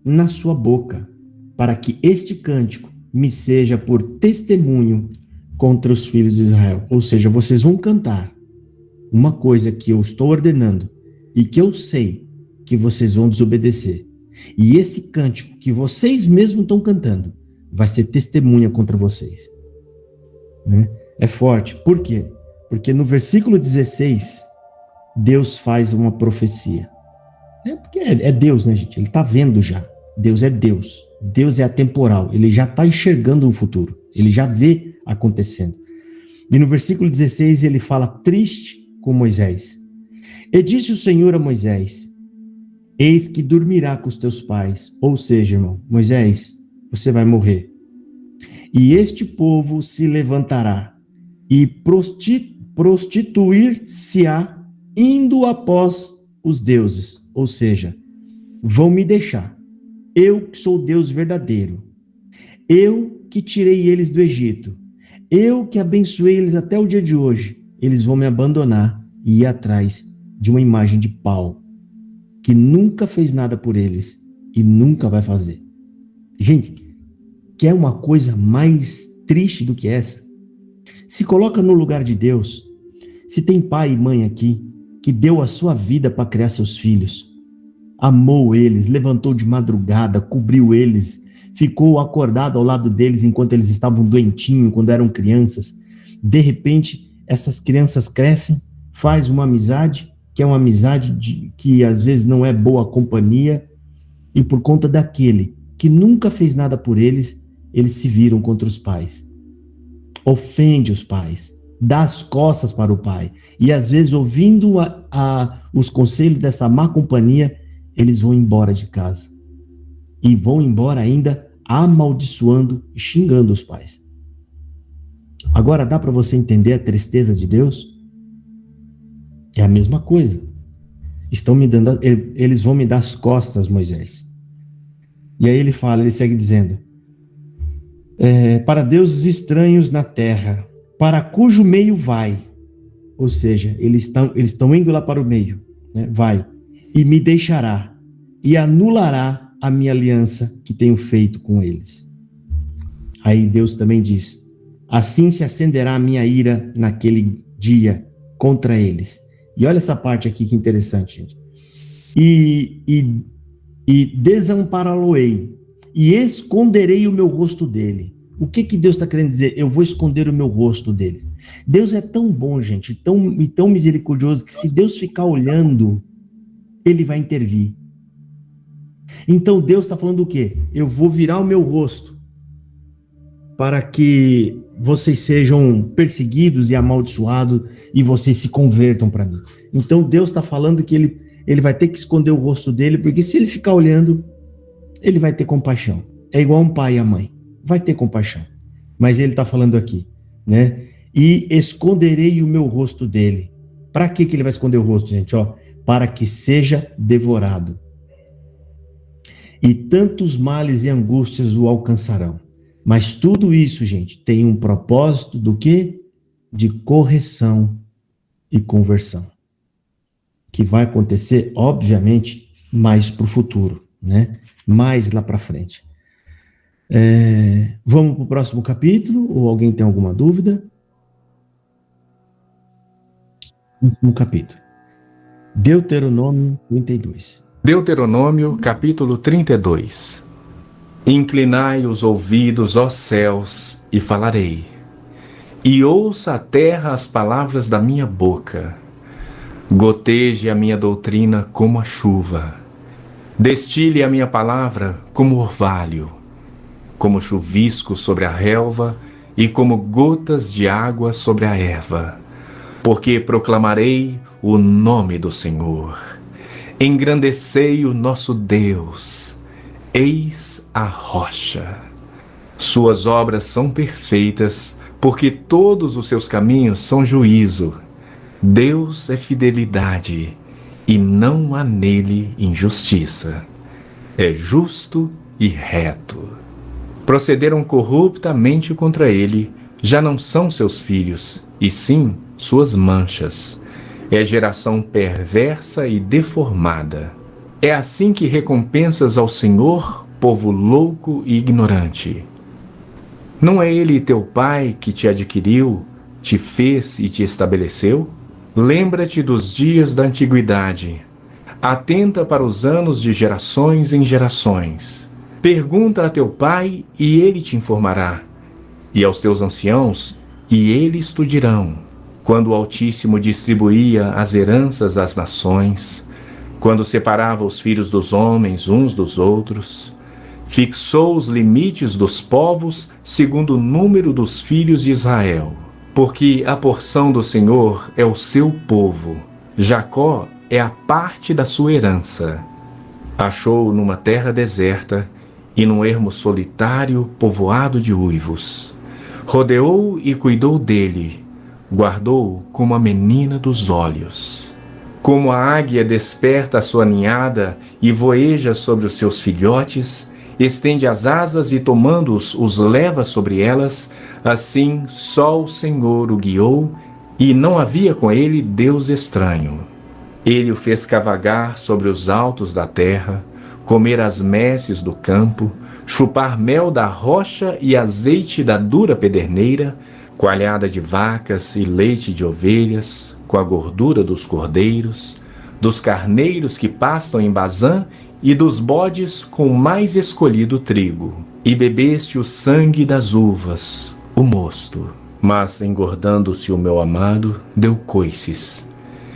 S1: na sua boca, para que este cântico me seja por testemunho contra os filhos de Israel. Ou seja, vocês vão cantar uma coisa que eu estou ordenando e que eu sei que vocês vão desobedecer. E esse cântico que vocês mesmos estão cantando vai ser testemunha contra vocês. Né? É forte. Por quê? Porque no versículo 16, Deus faz uma profecia. Porque é Deus, né, gente? Ele está vendo já. Deus é Deus. Deus é atemporal. Ele já está enxergando o futuro. Ele já vê acontecendo. E no versículo 16, ele fala triste com Moisés. E disse o Senhor a Moisés: eis que dormirá com os teus pais. Ou seja, irmão, Moisés, você vai morrer. E este povo se levantará e prostituir-se-á indo após os deuses. Ou seja, vão me deixar. Eu que sou o Deus verdadeiro. Eu que tirei eles do Egito. Eu que abençoei eles até o dia de hoje. Eles vão me abandonar e ir atrás de uma imagem de pau que nunca fez nada por eles e nunca vai fazer. Gente, quer uma coisa mais triste do que essa? Se coloca no lugar de Deus. Se tem pai e mãe aqui que deu a sua vida para criar seus filhos, amou eles, levantou de madrugada, cobriu eles, ficou acordado ao lado deles enquanto eles estavam doentinhos, quando eram crianças. De repente, essas crianças crescem, faz uma amizade, que é uma amizade que às vezes não é boa companhia, e por conta daquele que nunca fez nada por eles, eles se viram contra os pais. Ofende os pais, dá as costas para o pai, e às vezes ouvindo os conselhos dessa má companhia, eles vão embora de casa. E vão embora ainda amaldiçoando e xingando os pais. Agora dá para você entender a tristeza de Deus? É a mesma coisa. Eles vão me dar as costas, Moisés. E aí ele segue dizendo: para deuses estranhos na terra, para cujo meio vai. Ou seja, eles estão indo lá para o meio, né? Vai. E me deixará, e anulará a minha aliança que tenho feito com eles. Aí Deus também diz: assim se acenderá a minha ira naquele dia contra eles. E olha essa parte aqui que interessante, gente. E desampará-lo-ei, e esconderei o meu rosto dele. O que Deus está querendo dizer? Eu vou esconder o meu rosto dele. Deus é tão bom, gente, e tão misericordioso, que se Deus ficar olhando, ele vai intervir. Então Deus está falando o quê? Eu vou virar o meu rosto para que vocês sejam perseguidos e amaldiçoados e vocês se convertam para mim. Então Deus está falando que ele vai ter que esconder o rosto dele, porque se ele ficar olhando, ele vai ter compaixão. É igual um pai e a mãe, vai ter compaixão. Mas ele está falando aqui, né? E esconderei o meu rosto dele. Para que ele vai esconder o rosto, gente? Para que seja devorado. E tantos males e angústias o alcançarão. Mas tudo isso, gente, tem um propósito do quê? De correção e conversão. Que vai acontecer, obviamente, mais para o futuro, né? Mais lá para frente. Vamos para o próximo capítulo? Ou alguém tem alguma dúvida? Último capítulo. Deuteronômio 32.
S3: Deuteronômio, capítulo 32. Inclinai os ouvidos, ó céus, e falarei. E ouça a terra as palavras da minha boca. Goteje a minha doutrina como a chuva. Destile a minha palavra como orvalho, como chuvisco sobre a relva e como gotas de água sobre a erva. Porque proclamarei o nome do Senhor. Engrandecei o nosso Deus. Eis a rocha. Suas obras são perfeitas, porque todos os seus caminhos são juízo. Deus é fidelidade, e não há nele injustiça. É justo e reto. Procederam corruptamente contra ele, já não são seus filhos, e sim suas manchas. É geração perversa e deformada. É assim que recompensas ao Senhor, povo louco e ignorante. Não é ele teu pai que te adquiriu, te fez e te estabeleceu? Lembra-te dos dias da antiguidade. Atenta para os anos de gerações em gerações. Pergunta a teu pai e ele te informará, e aos teus anciãos, e eles te dirão. Quando o Altíssimo distribuía as heranças às nações, quando separava os filhos dos homens uns dos outros, fixou os limites dos povos segundo o número dos filhos de Israel. Porque a porção do Senhor é o seu povo, Jacó é a parte da sua herança. Achou-o numa terra deserta e num ermo solitário povoado de uivos. Rodeou e cuidou dele, guardou-o como a menina dos olhos. Como a águia desperta a sua ninhada e voeja sobre os seus filhotes, estende as asas e tomando-os, os leva sobre elas, assim só o Senhor o guiou, e não havia com ele Deus estranho. Ele o fez cavalgar sobre os altos da terra, comer as messes do campo, chupar mel da rocha e azeite da dura pederneira, coalhada de vacas e leite de ovelhas, com a gordura dos cordeiros, dos carneiros que pastam em Bazã e dos bodes com o mais escolhido trigo. E bebeste o sangue das uvas, o mosto. Mas, engordando-se o meu amado, deu coices.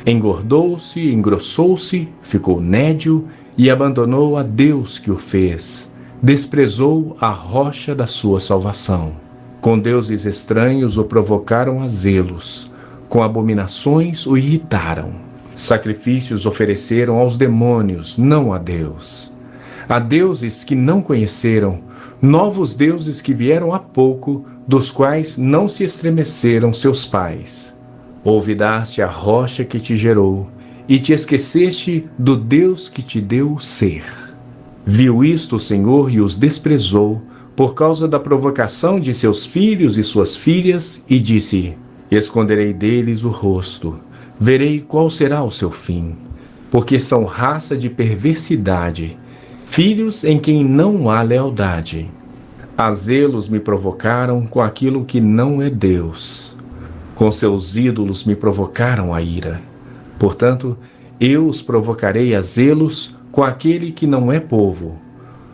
S3: Engordou-se, engrossou-se, ficou nédio e abandonou a Deus que o fez. Desprezou a rocha da sua salvação. Com deuses estranhos o provocaram a zelos, com abominações o irritaram. Sacrifícios ofereceram aos demônios, não a Deus. A deuses que não conheceram, novos deuses que vieram há pouco, dos quais não se estremeceram seus pais. Olvidaste a rocha que te gerou, e te esqueceste do Deus que te deu o ser. Viu isto o Senhor e os desprezou, por causa da provocação de seus filhos e suas filhas, e disse: esconderei deles o rosto, verei qual será o seu fim, porque são raça de perversidade, filhos em quem não há lealdade. A zelos me provocaram com aquilo que não é Deus. Com seus ídolos me provocaram a ira. Portanto, eu os provocarei a zelos com aquele que não é povo.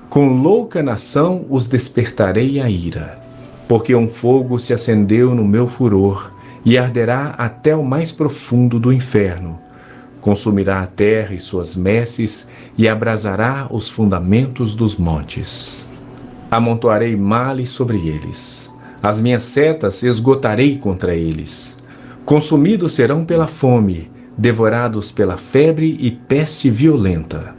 S3: Com louca nação os despertarei a ira. Porque um fogo se acendeu no meu furor e arderá até o mais profundo do inferno. Consumirá a terra e suas messes e abrasará os fundamentos dos montes. Amontoarei males sobre eles. As minhas setas esgotarei contra eles. Consumidos serão pela fome, devorados pela febre e peste violenta.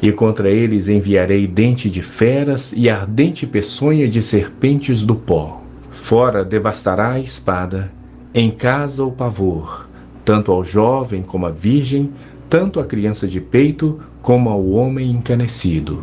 S3: E contra eles enviarei dente de feras e ardente peçonha de serpentes do pó. Fora devastará a espada, em casa o pavor, tanto ao jovem como à virgem, tanto à criança de peito como ao homem encanecido.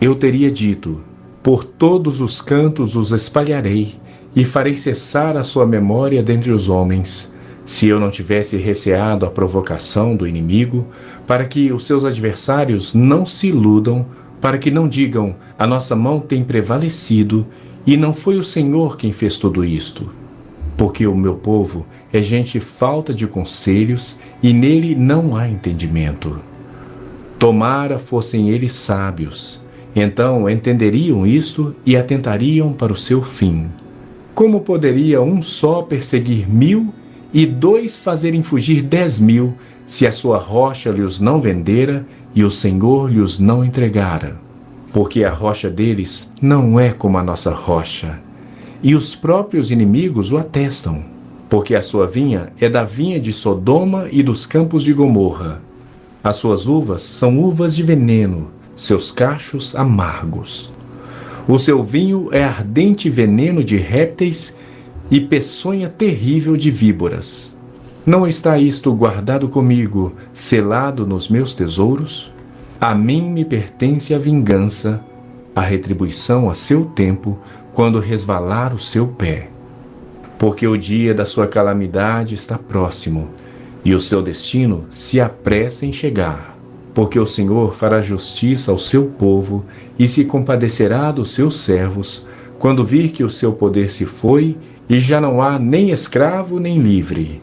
S3: Eu teria dito: por todos os cantos os espalharei, e farei cessar a sua memória dentre os homens, se eu não tivesse receado a provocação do inimigo, para que os seus adversários não se iludam, para que não digam: a nossa mão tem prevalecido, e não foi o Senhor quem fez tudo isto. Porque o meu povo é gente falta de conselhos, e nele não há entendimento. Tomara fossem eles sábios, então entenderiam isto e atentariam para o seu fim. Como poderia um só perseguir 1000 e 2 fazerem fugir 10.000, se a sua rocha lhes não vendera e o Senhor lhes não entregara? Porque a rocha deles não é como a nossa rocha, e os próprios inimigos o atestam. Porque a sua vinha é da vinha de Sodoma e dos campos de Gomorra. As suas uvas são uvas de veneno, seus cachos amargos. O seu vinho é ardente veneno de répteis e peçonha terrível de víboras. Não está isto guardado comigo, selado nos meus tesouros? A mim me pertence a vingança, a retribuição a seu tempo, quando resvalar o seu pé. Porque o dia da sua calamidade está próximo, e o seu destino se apressa em chegar. Porque o Senhor fará justiça ao seu povo e se compadecerá dos seus servos, quando vir que o seu poder se foi e já não há nem escravo nem livre.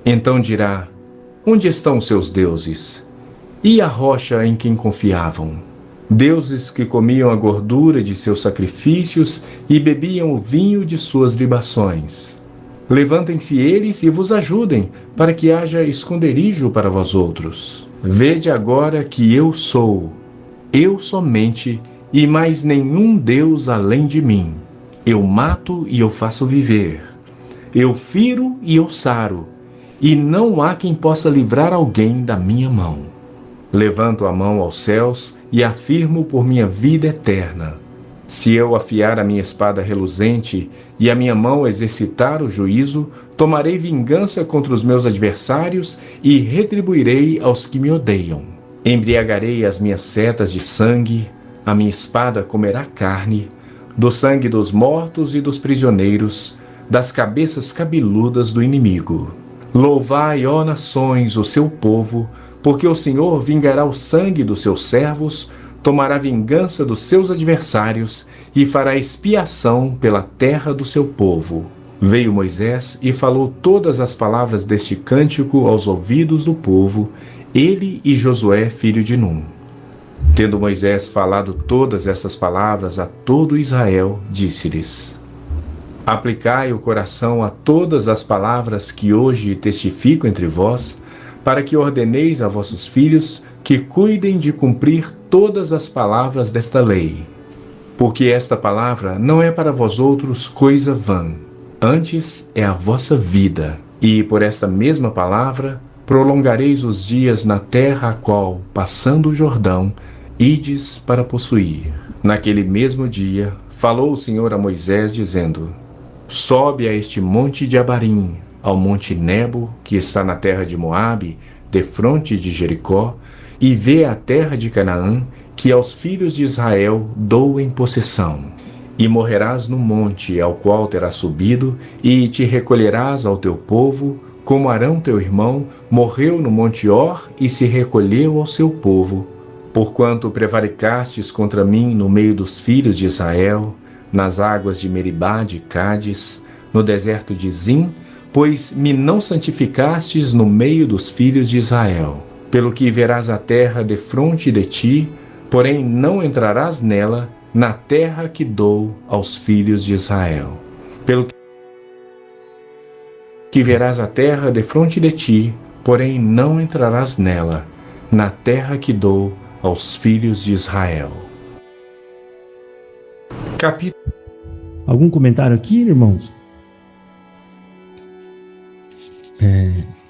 S3: Então dirá: onde estão seus deuses? E a rocha em quem confiavam? Deuses que comiam a gordura de seus sacrifícios e bebiam o vinho de suas libações. Levantem-se eles e vos ajudem, para que haja esconderijo para vós outros. Vede agora que eu sou, eu somente, e mais nenhum Deus além de mim. Eu mato e eu faço viver. Eu firo e eu saro, e não há quem possa livrar alguém da minha mão. Levanto a mão aos céus e afirmo por minha vida eterna. Se eu afiar a minha espada reluzente e a minha mão exercitar o juízo, tomarei vingança contra os meus adversários e retribuirei aos que me odeiam. Embriagarei as minhas setas de sangue, a minha espada comerá carne, do sangue dos mortos e dos prisioneiros, das cabeças cabeludas do inimigo. Louvai, ó nações, o seu povo, porque o Senhor vingará o sangue dos seus servos, tomará vingança dos seus adversários e fará expiação pela terra do seu povo. Veio Moisés e falou todas as palavras deste cântico aos ouvidos do povo, ele e Josué, filho de Num. Tendo Moisés falado todas estas palavras a todo Israel, disse-lhes: aplicai o coração a todas as palavras que hoje testifico entre vós, para que ordeneis a vossos filhos que cuidem de cumprir todas as palavras desta lei. Porque esta palavra não é para vós outros coisa vã, antes é a vossa vida. E por esta mesma palavra prolongareis os dias na terra a qual, passando o Jordão, ides para possuir. Naquele mesmo dia, falou o Senhor a Moisés, dizendo: sobe a este monte de Abarim, ao monte Nebo, que está na terra de Moabe, defronte de Jericó, e vê a terra de Canaã, que aos filhos de Israel dou em possessão. E morrerás no monte ao qual terás subido, e te recolherás ao teu povo, como Arão teu irmão morreu no monte Or e se recolheu ao seu povo. Porquanto prevaricastes contra mim no meio dos filhos de Israel, nas águas de Meribá de Cádiz, no deserto de Zim, pois me não santificastes no meio dos filhos de Israel. Pelo que verás a terra defronte de ti, porém não entrarás nela, na terra que dou aos filhos de Israel. Pelo que verás a terra defronte de ti, porém não entrarás nela, na terra que dou aos filhos de Israel.
S1: Algum comentário aqui, irmãos?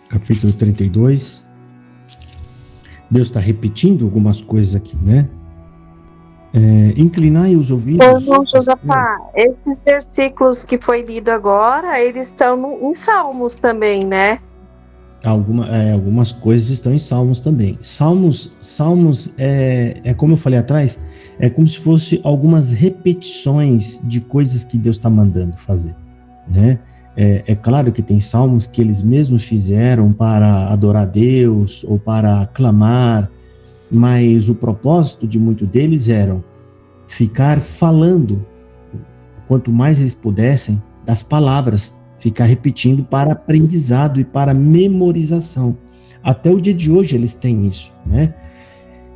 S1: Capítulo 32. Deus está repetindo algumas coisas aqui, né? Inclinai os ouvidos.
S5: Irmão Josafá, esses versículos que foi lido agora, eles estão em Salmos também, né?
S1: Algumas coisas estão em Salmos também. Salmos como eu falei atrás, é como se fosse algumas repetições de coisas que Deus está mandando fazer, né? É claro que tem salmos que eles mesmos fizeram para adorar a Deus ou para clamar, mas o propósito de muitos deles era ficar falando, quanto mais eles pudessem, das palavras, ficar repetindo para aprendizado e para memorização. Até o dia de hoje eles têm isso, né?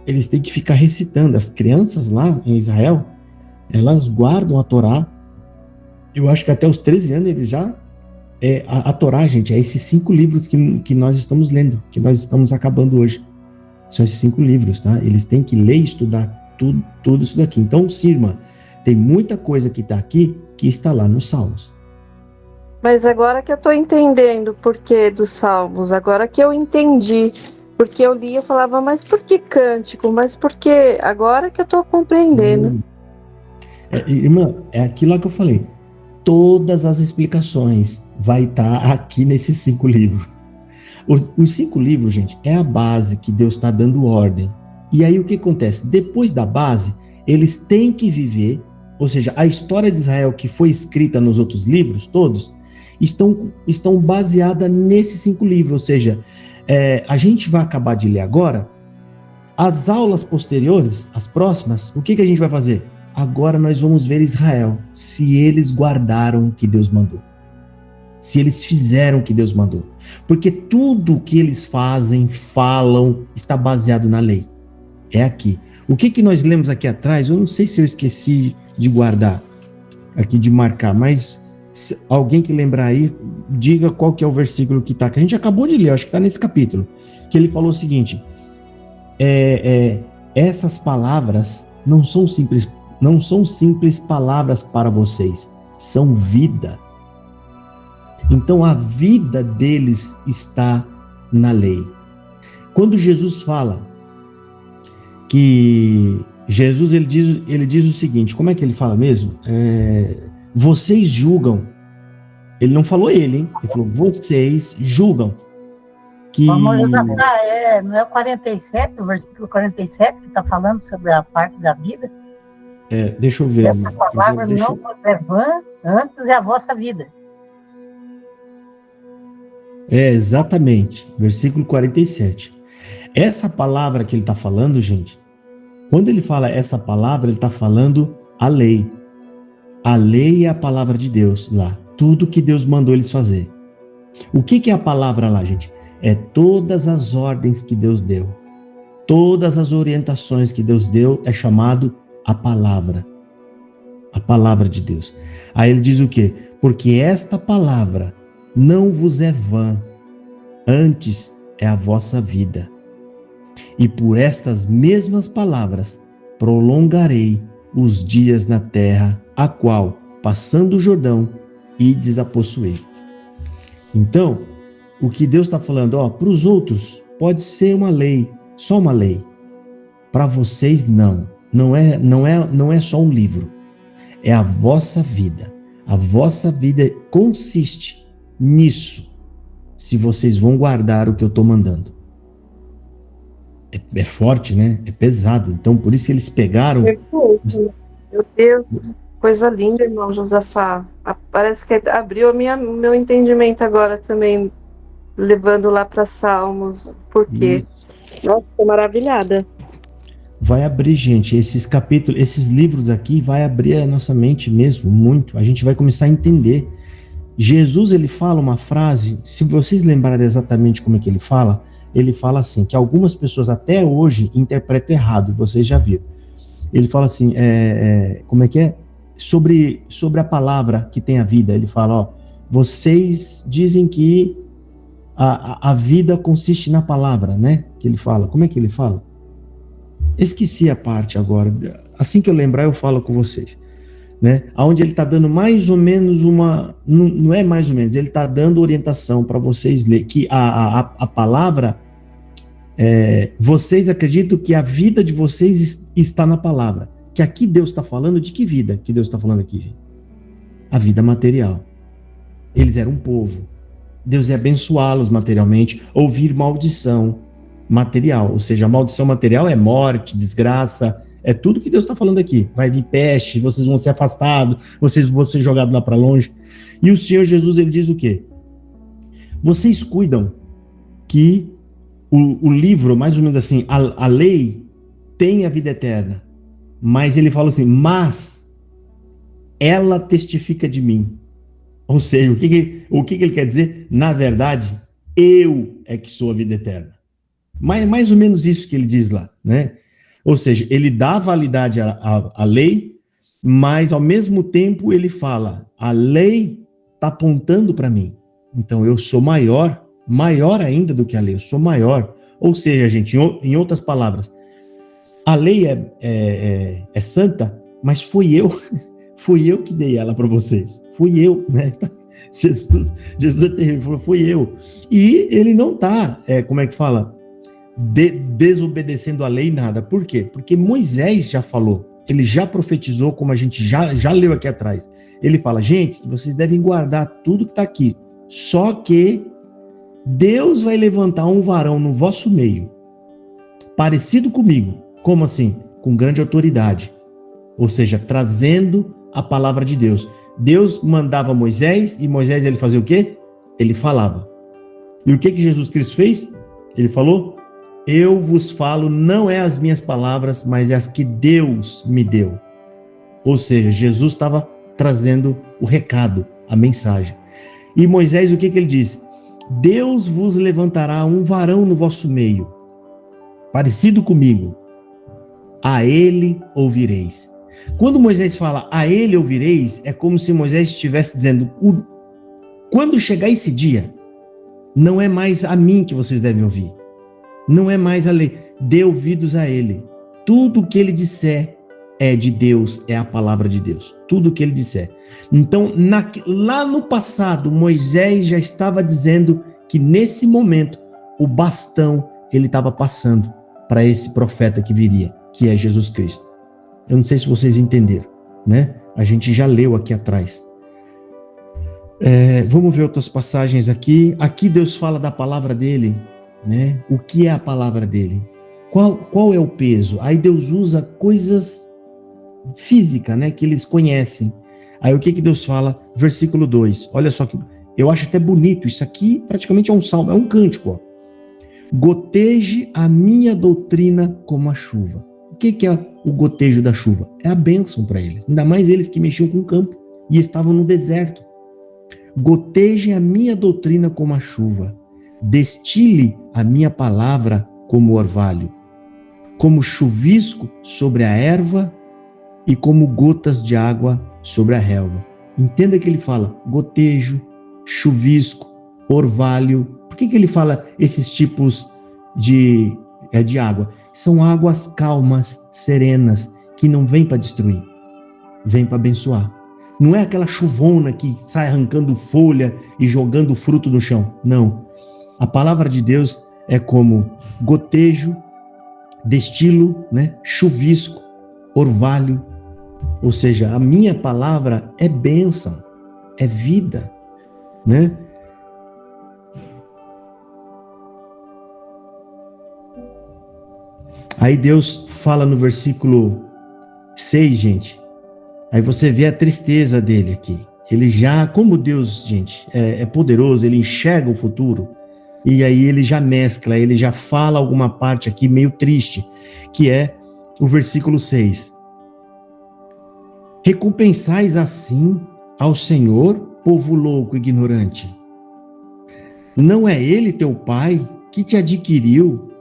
S1: Eles têm que ficar recitando. As crianças lá em Israel, elas guardam a Torá. Eu acho que até os 13 anos eles já... A Torá, gente, é esses 5 livros que nós estamos lendo, que nós estamos acabando hoje. São esses 5 livros, tá? Eles têm que ler e estudar tudo isso daqui. Então, sim, irmã, tem muita coisa que está aqui que está lá nos Salmos.
S5: Mas agora que eu estou entendendo o porquê dos Salmos, agora que eu entendi, porque eu li, eu falava, mas por que cântico? Mas por que? Agora que eu estou compreendendo.
S1: Irmã, é aquilo lá que eu falei. Todas as explicações vai estar aqui nesses 5 livros. Os 5 livros, gente, é a base que Deus está dando ordem. E aí o que acontece? Depois da base, eles têm que viver, ou seja, a história de Israel que foi escrita nos outros livros todos, estão baseadas nesses 5 livros. Ou seja, a gente vai acabar de ler agora, as aulas posteriores, as próximas, o que a gente vai fazer? agora nós vamos ver Israel, se eles guardaram o que Deus mandou. Se eles fizeram o que Deus mandou. Porque tudo o que eles fazem, falam, está baseado na lei. É aqui. O que nós lemos aqui atrás, eu não sei se eu esqueci de guardar, aqui de marcar, mas se alguém que lembrar aí, diga qual que é o versículo que está, que a gente acabou de ler, acho que está nesse capítulo, que ele falou o seguinte, essas palavras não são simples palavras para vocês, são vida. Então a vida deles está na lei. Quando Jesus fala que Jesus ele diz o seguinte, como é que ele fala mesmo? Vocês julgam. Ele não falou ele, hein? Ele falou, vocês julgam. Que...
S4: Vamos Josafá, não é o 47, o versículo 47, que está falando sobre a parte da vida?
S1: Deixa eu ver.
S4: Essa palavra não vos é vã, antes é a vossa vida.
S1: Exatamente, versículo 47. Essa palavra que ele está falando, gente, quando ele fala essa palavra, ele está falando a lei. A lei é a palavra de Deus lá. Tudo que Deus mandou eles fazer. O que é a palavra lá, gente? É todas as ordens que Deus deu. Todas as orientações que Deus deu é chamado a palavra. A palavra de Deus. Aí ele diz o quê? Porque esta palavra não vos é vã, antes é a vossa vida. E por estas mesmas palavras prolongarei os dias na terra, a qual, passando o Jordão, ides a possuir. Então, o que Deus está falando, para os outros pode ser uma lei, só uma lei. Para vocês não. Não é só um livro. É a vossa vida. A vossa vida consiste nisso. Se vocês vão guardar o que eu estou mandando. É forte, né? É pesado. Então, por isso eles pegaram...
S5: Perfeito. Meu Deus, coisa linda, irmão Josafá. Parece que abriu meu entendimento agora também, levando lá para Salmos. Por quê? Nossa, tô maravilhada.
S1: Vai abrir, gente, esses capítulos, esses livros aqui, vai abrir a nossa mente mesmo, muito. A gente vai começar a entender. Jesus, ele fala uma frase, se vocês lembrarem exatamente como é que ele fala assim, que algumas pessoas até hoje interpretam errado, vocês já viram. Ele fala assim, como é que é? Sobre a palavra que tem a vida. Ele fala, vocês dizem que a vida consiste na palavra, né? Que ele fala. Como é que ele fala? Esqueci a parte agora. Assim que eu lembrar, eu falo com vocês. Né? Onde ele está dando mais ou menos não é mais ou menos, ele está dando orientação para vocês ler, que a palavra, vocês acreditam que a vida de vocês está na palavra. Que aqui Deus está falando de que vida que Deus está falando aqui, gente? A vida material. Eles eram um povo. Deus ia abençoá-los materialmente, ouvir maldição material, ou seja, a maldição material é morte, desgraça, é tudo que Deus está falando aqui. Vai vir peste, vocês vão ser afastados, vocês vão ser jogados lá para longe. E o Senhor Jesus, ele diz o quê? Vocês cuidam que o livro, mais ou menos assim, a lei tem a vida eterna. Mas ele fala assim, mas ela testifica de mim. Ou seja, o que ele quer dizer? Na verdade, eu é que sou a vida eterna. Mais ou menos isso que ele diz lá, né? Ou seja, ele dá validade à lei, mas ao mesmo tempo ele fala, a lei está apontando para mim. Então eu sou maior ainda do que a lei, eu sou maior. Ou seja, gente, em outras palavras, a lei é santa, mas fui eu que dei ela para vocês. Fui eu, né? Jesus é terrível, fui eu. E ele não está, como é que fala? Desobedecendo a lei, nada. Por quê? Porque Moisés já falou, ele já profetizou, como a gente já leu aqui atrás. Ele fala, gente, vocês devem guardar tudo que está aqui. Só que Deus vai levantar um varão no vosso meio, parecido comigo. Como assim? Com grande autoridade. Ou seja, trazendo a palavra de Deus. Deus mandava Moisés, e Moisés ele fazia o quê? Ele falava. E o que Jesus Cristo fez? Ele falou, eu vos falo, não é as minhas palavras, mas é as que Deus me deu. Ou seja, Jesus estava trazendo o recado, a mensagem. E Moisés, o que ele diz? Deus vos levantará um varão no vosso meio, parecido comigo. A ele ouvireis. Quando Moisés fala a ele ouvireis, é como se Moisés estivesse dizendo, quando chegar esse dia, não é mais a mim que vocês devem ouvir. Não é mais a lei. Dê ouvidos a ele. Tudo o que ele disser é de Deus, é a palavra de Deus. Tudo o que ele disser. Então, lá no passado, Moisés já estava dizendo que nesse momento, o bastão ele estava passando para esse profeta que viria, que é Jesus Cristo. Eu não sei se vocês entenderam, né? A gente já leu aqui atrás. Vamos ver outras passagens aqui. Aqui Deus fala da palavra dele, né? O que é a palavra dele? Qual é o peso? Aí Deus usa coisas físicas, né? Que eles conhecem. Aí o que Deus fala? Versículo 2. Olha só que eu acho até bonito. Isso aqui praticamente é um salmo, é um cântico, ó. Goteje a minha doutrina como a chuva. O que é o gotejo da chuva? É a bênção para eles. Ainda mais eles que mexiam com o campo e estavam no deserto. Goteje a minha doutrina como a chuva. Destile a minha palavra como orvalho. Como chuvisco sobre a erva e como gotas de água sobre a relva. Entenda que ele fala gotejo, chuvisco, orvalho. Por que ele fala esses tipos de água? São águas calmas, serenas, que não vêm para destruir, vêm para abençoar. Não é aquela chuvona que sai arrancando folha e jogando fruto no chão. Não. A palavra de Deus é como gotejo, destilo, né? Chuvisco, orvalho. Ou seja, a minha palavra é bênção, é vida, né? Aí Deus fala no versículo 6, gente. Aí você vê a tristeza dele aqui. Ele já, como Deus, gente, é poderoso, ele enxerga o futuro. E aí ele já mescla, ele já fala alguma parte aqui meio triste, que é o versículo 6. Recompensais assim ao Senhor, povo louco e ignorante. Não é ele teu pai que te adquiriu,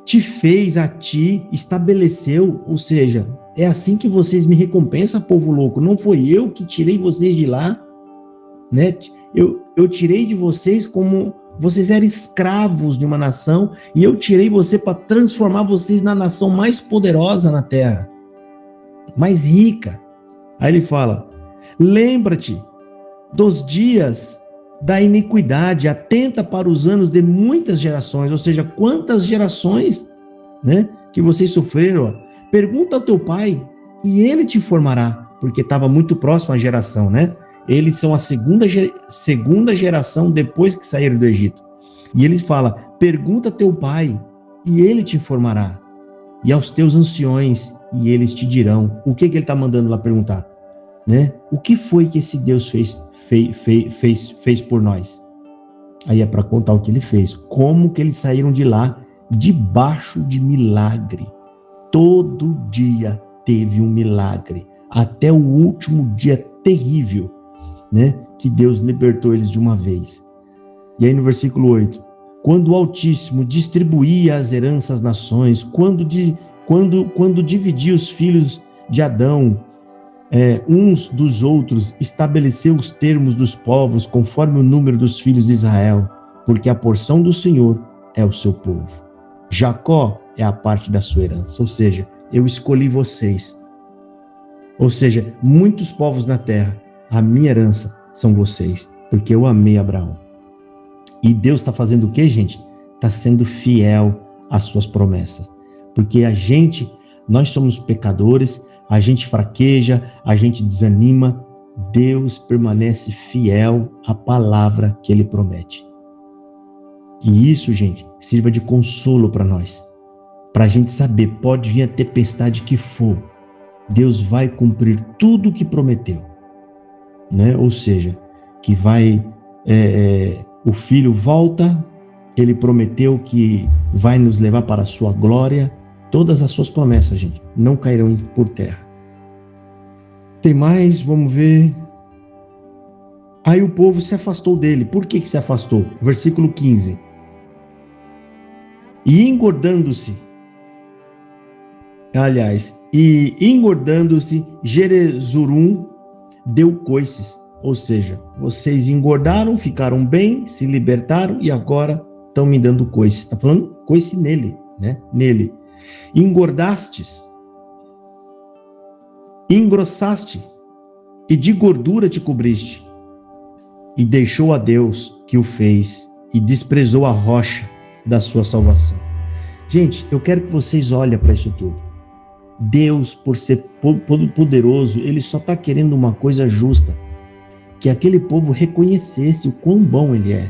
S1: te fez a ti, estabeleceu, ou seja, é assim que vocês me recompensam, povo louco. Não foi eu que tirei vocês de lá, né? Eu tirei de vocês como vocês eram escravos de uma nação e eu tirei você para transformar vocês na nação mais poderosa na terra, mais rica. Aí ele fala, lembra-te dos dias da iniquidade, atenta para os anos de muitas gerações, ou seja, quantas gerações, né, que vocês sofreram. Pergunta ao teu pai e ele te informará, porque estava muito próximo à geração, né? Eles são a segunda geração depois que saíram do Egito. E ele fala, pergunta ao teu pai e ele te informará, e aos teus anciões e eles te dirão. O que ele está mandando lá perguntar? Né? O que foi que esse Deus fez por nós? Aí é para contar o que ele fez, como que eles saíram de lá debaixo de milagre. Todo dia teve um milagre, até o último dia terrível, né, que Deus libertou eles de uma vez. E aí no versículo 8, quando o Altíssimo distribuía as heranças às nações, quando dividia os filhos de Adão uns dos outros, estabeleceu os termos dos povos conforme o número dos filhos de Israel, porque a porção do Senhor é o seu povo. Jacó é a parte da sua herança, ou seja, eu escolhi vocês. Ou seja, muitos povos na terra, a minha herança são vocês, porque eu amei Abraão. E Deus está fazendo o quê, gente? Está sendo fiel às suas promessas. Porque nós somos pecadores, a gente fraqueja, a gente desanima, Deus permanece fiel à palavra que Ele promete. E isso, gente, sirva de consolo para nós. Para a gente saber, pode vir a tempestade que for, Deus vai cumprir tudo o que prometeu. Né? Ou seja, que o Filho volta, Ele prometeu que vai nos levar para a sua glória. Todas as suas promessas, gente, não cairão por terra. Tem mais, vamos ver. Aí o povo se afastou dele. Por que se afastou? Versículo 15. E engordando-se, Jerezurum deu coices. Ou seja, vocês engordaram, ficaram bem, se libertaram e agora estão me dando coice. Está falando coice nele, né? Nele. Engordastes, engrossaste e de gordura te cobriste. E deixou a Deus que o fez e desprezou a rocha da sua salvação. Gente, eu quero que vocês olhem para isso tudo. Deus, por ser poderoso, ele só está querendo uma coisa justa. Que aquele povo reconhecesse o quão bom ele é.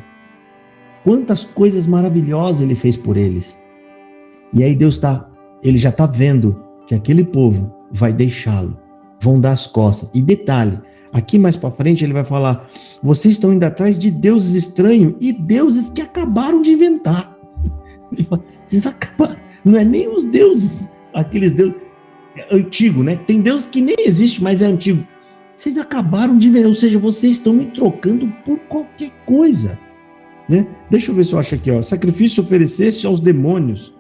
S1: Quantas coisas maravilhosas ele fez por eles. E aí Deus ele já está vendo que aquele povo vai deixá-lo. Vão dar as costas. E detalhe, aqui mais para frente ele vai falar, vocês estão indo atrás de deuses estranhos e deuses que acabaram de inventar. Ele fala, vocês acabaram, não é nem os deuses, aqueles deuses antigos, né? Tem deus que nem existe, mas é antigo. Vocês acabaram de inventar, ou seja, vocês estão me trocando por qualquer coisa. Né? Deixa eu ver se eu acho aqui, ó. Sacrifício ofereceste aos demônios.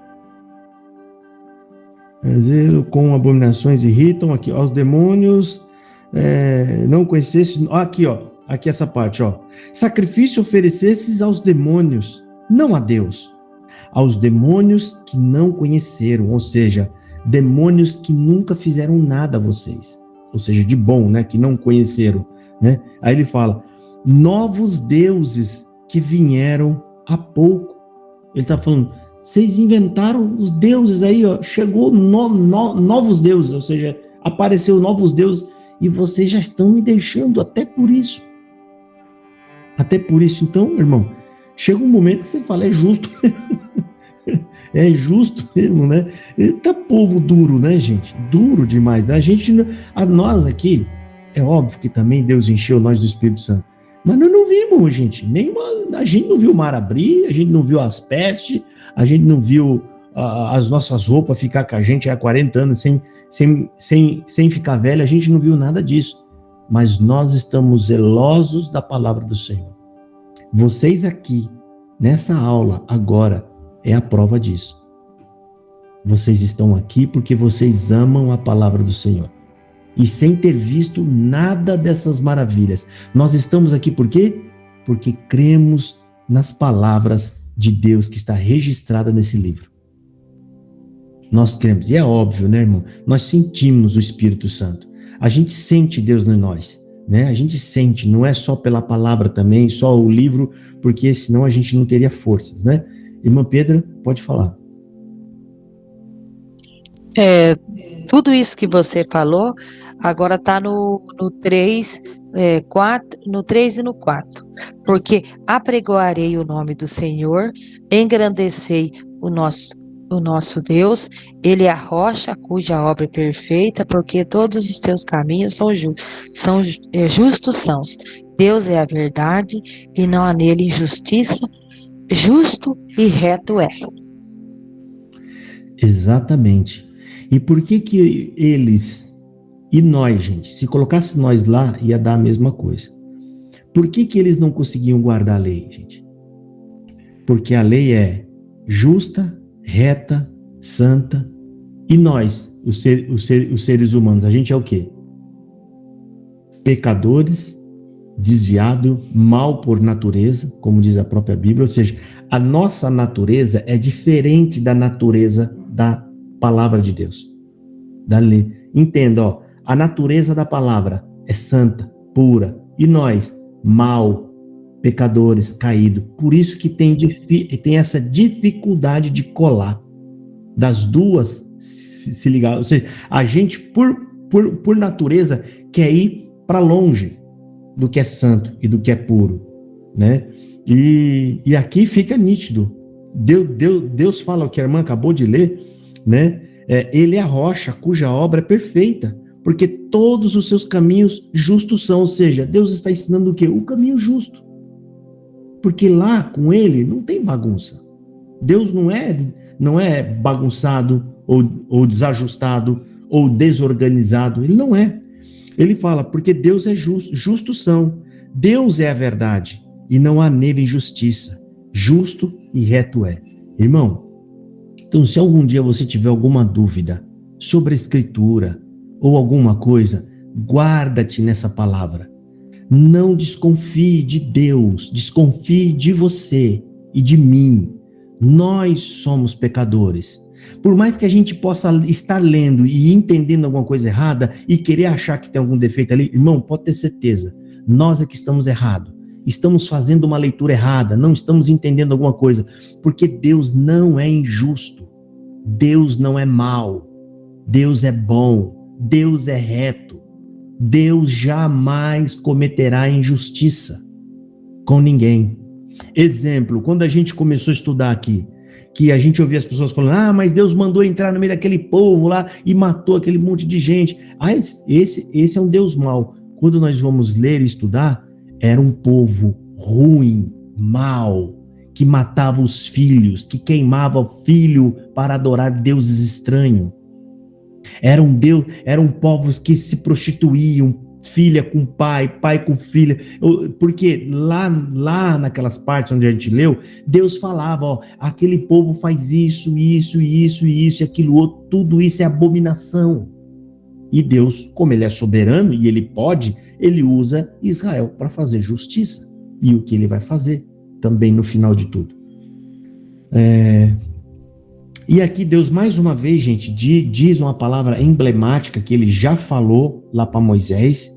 S1: Com abominações irritam, aqui, aos demônios, não conhecesse, aqui, ó, aqui essa parte, ó. Sacrifício oferecesses aos demônios, não a Deus, aos demônios que não conheceram, ou seja, demônios que nunca fizeram nada a vocês, ou seja, de bom, né, que não conheceram, né? Aí ele fala, novos deuses que vieram há pouco. Ele está falando, vocês inventaram os deuses aí, ó, chegou novos deuses, ou seja, apareceu novos deuses e vocês já estão me deixando até por isso. Até por isso, então, irmão, chega um momento que você fala, é justo é justo mesmo, né? Tá povo duro, né, gente? Duro demais. Nós aqui, é óbvio que também Deus encheu nós do Espírito Santo. Mas nós não vimos, gente, a gente não viu o mar abrir, a gente não viu as pestes, a gente não viu as nossas roupas ficar com a gente há 40 anos sem ficar velha, a gente não viu nada disso. Mas nós estamos zelosos da palavra do Senhor. Vocês aqui, nessa aula, agora, é a prova disso. Vocês estão aqui porque vocês amam a palavra do Senhor. E sem ter visto nada dessas maravilhas. Nós estamos aqui por quê? Porque cremos nas palavras de Deus que está registrada nesse livro. Nós cremos, e é óbvio, né, irmão? Nós sentimos o Espírito Santo. A gente sente Deus em nós, né? A gente sente, não é só pela palavra também, só o livro, porque senão a gente não teria forças, né? Irmã Pedra, pode falar.
S6: Tudo isso que você falou, agora está no 3, 4, no 3 e no 4. Porque apregoarei o nome do Senhor, engrandecei o nosso Deus, ele é a rocha cuja obra é perfeita, porque todos os teus caminhos justos são. Deus é a verdade e não há nele injustiça, justo e reto é.
S1: Exatamente. E por que eles e nós, gente, se colocasse nós lá, ia dar a mesma coisa. Por que eles não conseguiam guardar a lei, gente? Porque a lei é justa, reta, santa, e nós, os seres humanos, a gente é o quê? Pecadores, desviado, mal por natureza, como diz a própria Bíblia, ou seja, a nossa natureza é diferente da natureza da palavra de Deus, da lei. Entenda, ó, a natureza da palavra é santa, pura, e nós, mal, pecadores, caídos. Por isso que tem essa dificuldade de colar, das duas se ligar. Ou seja, a gente, por natureza, quer ir para longe do que é santo e do que é puro, né? E aqui fica nítido. Deus fala o que a irmã acabou de ler, né? Ele é a rocha cuja obra é perfeita, porque todos os seus caminhos justos são, ou seja, Deus está ensinando o quê? O caminho justo. Porque lá com ele não tem bagunça. Deus não é bagunçado ou desajustado ou desorganizado, ele não é. Ele fala, porque Deus é justo, justos são. Deus é a verdade, e não há nele injustiça. Justo e reto é. Irmão, então se algum dia você tiver alguma dúvida sobre a Escritura, ou alguma coisa, guarda-te nessa palavra. Não desconfie de Deus, desconfie de você e de mim. Nós somos pecadores. Por mais que a gente possa estar lendo e entendendo alguma coisa errada e querer achar que tem algum defeito ali, irmão, pode ter certeza, nós é que estamos errados. Estamos fazendo uma leitura errada, não estamos entendendo alguma coisa, porque Deus não é injusto, Deus não é mau, Deus é bom, Deus é reto, Deus jamais cometerá injustiça com ninguém. Exemplo, quando a gente começou a estudar aqui, que a gente ouvia as pessoas falando, mas Deus mandou entrar no meio daquele povo lá e matou aquele monte de gente. Esse é um Deus mau. Quando nós vamos ler e estudar, era um povo ruim, mau, que matava os filhos, que queimava o filho para adorar deuses estranhos. Eram povos que se prostituíam, filha com pai, pai com filha, porque lá naquelas partes onde a gente leu, Deus falava, aquele povo faz isso, e aquilo outro, tudo isso é abominação. E Deus, como ele é soberano e ele pode, ele usa Israel para fazer justiça. E o que ele vai fazer também no final de tudo. E aqui Deus, mais uma vez, gente, diz uma palavra emblemática que ele já falou lá para Moisés,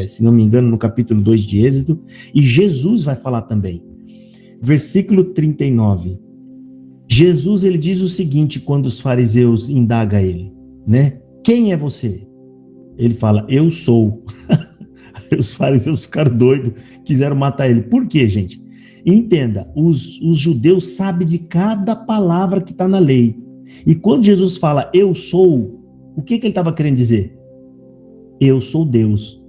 S1: se não me engano, no capítulo 2 de Êxodo, e Jesus vai falar também. Versículo 39. Jesus, ele diz o seguinte, quando os fariseus indagam ele, né? Quem é você? Ele fala, eu sou. Os fariseus ficaram doidos, quiseram matar ele. Por quê, gente? Entenda, os judeus sabem de cada palavra que está na lei. E quando Jesus fala, eu sou, o que ele estava querendo dizer? Eu sou Deus.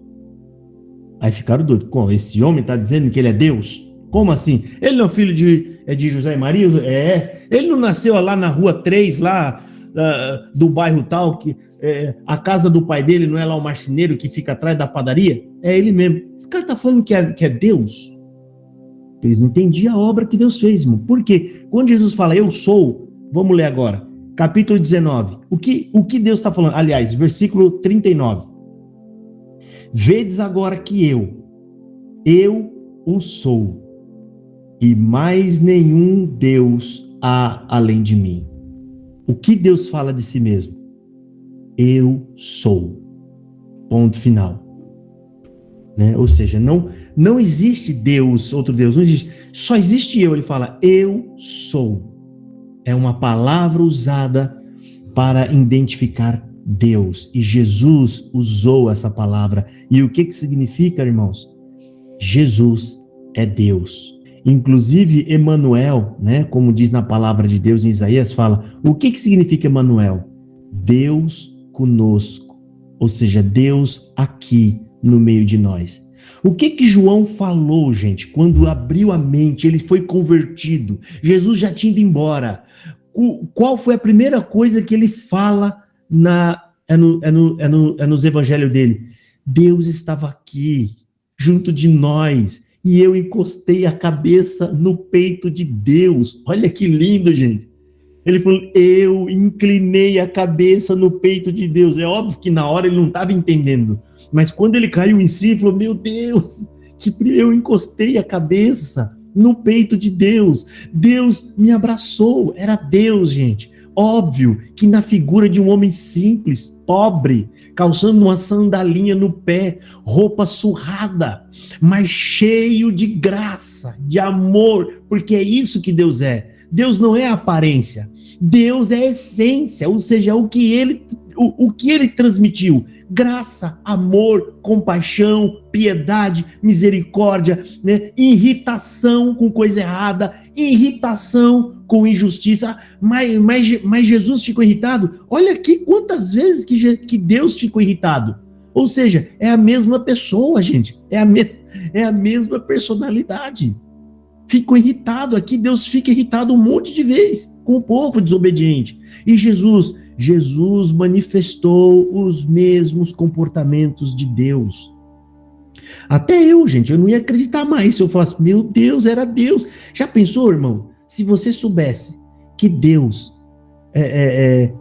S1: Aí ficaram doidos. Como? Esse homem está dizendo que ele é Deus? Como assim? Ele não é filho de José e Maria? Ele não nasceu lá na rua 3, lá do bairro tal, que a casa do pai dele não é lá o marceneiro que fica atrás da padaria? É ele mesmo. Esse cara está falando que é Deus? Eles não entendiam a obra que Deus fez, irmão. Por quê? Quando Jesus fala, eu sou, vamos ler agora, capítulo 19. O que Deus está falando? Aliás, versículo 39. Vedes agora que eu o sou, e mais nenhum Deus há além de mim. O que Deus fala de si mesmo? Eu sou. Ponto final. Né? Ou seja, não existe Deus, outro Deus, não existe. Só existe eu. Ele fala, eu sou. É uma palavra usada para identificar Deus. E Jesus usou essa palavra. E o que significa, irmãos? Jesus é Deus. Inclusive, Emanuel, né, como diz na palavra de Deus em Isaías, fala, o que significa Emanuel? Deus conosco. Ou seja, Deus aqui no meio de nós. O que João falou, gente, quando abriu a mente, ele foi convertido, Jesus já tinha ido embora. Qual foi a primeira coisa que ele fala nos evangelhos dele? Deus estava aqui, junto de nós, e eu encostei a cabeça no peito de Deus. Olha que lindo, gente. Ele falou, eu inclinei a cabeça no peito de Deus. É óbvio que na hora ele não estava entendendo, mas quando ele caiu em si, ele falou, meu Deus, que eu encostei a cabeça no peito de Deus. Deus me abraçou. Era Deus, gente. Óbvio que na figura de um homem simples, pobre, calçando uma sandalinha no pé, roupa surrada, mas cheio de graça, de amor, porque é isso que Deus é. Deus não é aparência, Deus é essência, ou seja, o que ele transmitiu: graça, amor, compaixão, piedade, misericórdia, né? Irritação com coisa errada, irritação com injustiça. Mas Jesus ficou irritado? Olha aqui quantas vezes que Deus ficou irritado. Ou seja, é a mesma pessoa, gente, é a mesma personalidade. Ficou irritado aqui, Deus fica irritado um monte de vezes com o povo desobediente. E Jesus Jesus manifestou os mesmos comportamentos de Deus. Até eu, gente, eu não ia acreditar mais se eu falasse, meu Deus, era Deus. Já pensou, irmão? Se você soubesse que Deus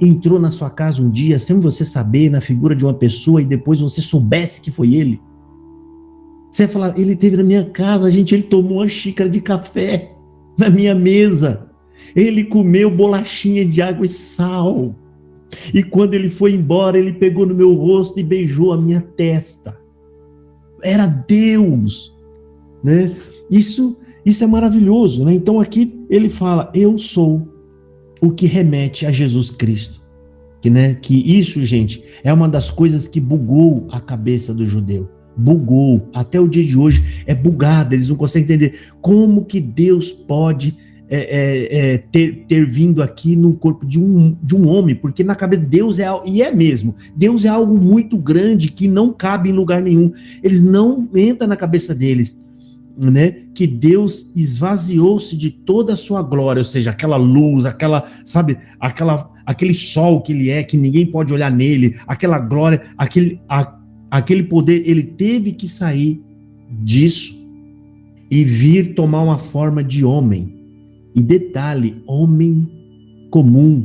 S1: entrou na sua casa um dia, sem você saber, na figura de uma pessoa, e depois você soubesse que foi ele? Você ia falar, ele esteve na minha casa, gente, ele tomou uma xícara de café na minha mesa. Ele comeu bolachinha de água e sal. E quando ele foi embora, ele pegou no meu rosto e beijou a minha testa. Era Deus, né? Isso é maravilhoso, né? Então aqui ele fala, eu sou o que remete a Jesus Cristo. Que isso, gente, é uma das coisas que bugou a cabeça do judeu. Bugou. Até o dia de hoje é bugado. Eles não conseguem entender como que Deus pode ter vindo aqui no corpo de um homem, porque na cabeça de Deus mesmo, Deus é algo muito grande que não cabe em lugar nenhum. Eles não entram na cabeça deles, né, que Deus esvaziou-se de toda a sua glória, ou seja, aquela luz, aquele sol que ele é, que ninguém pode olhar nele, aquela glória, aquele poder, ele teve que sair disso e vir tomar uma forma de homem. E detalhe, homem comum,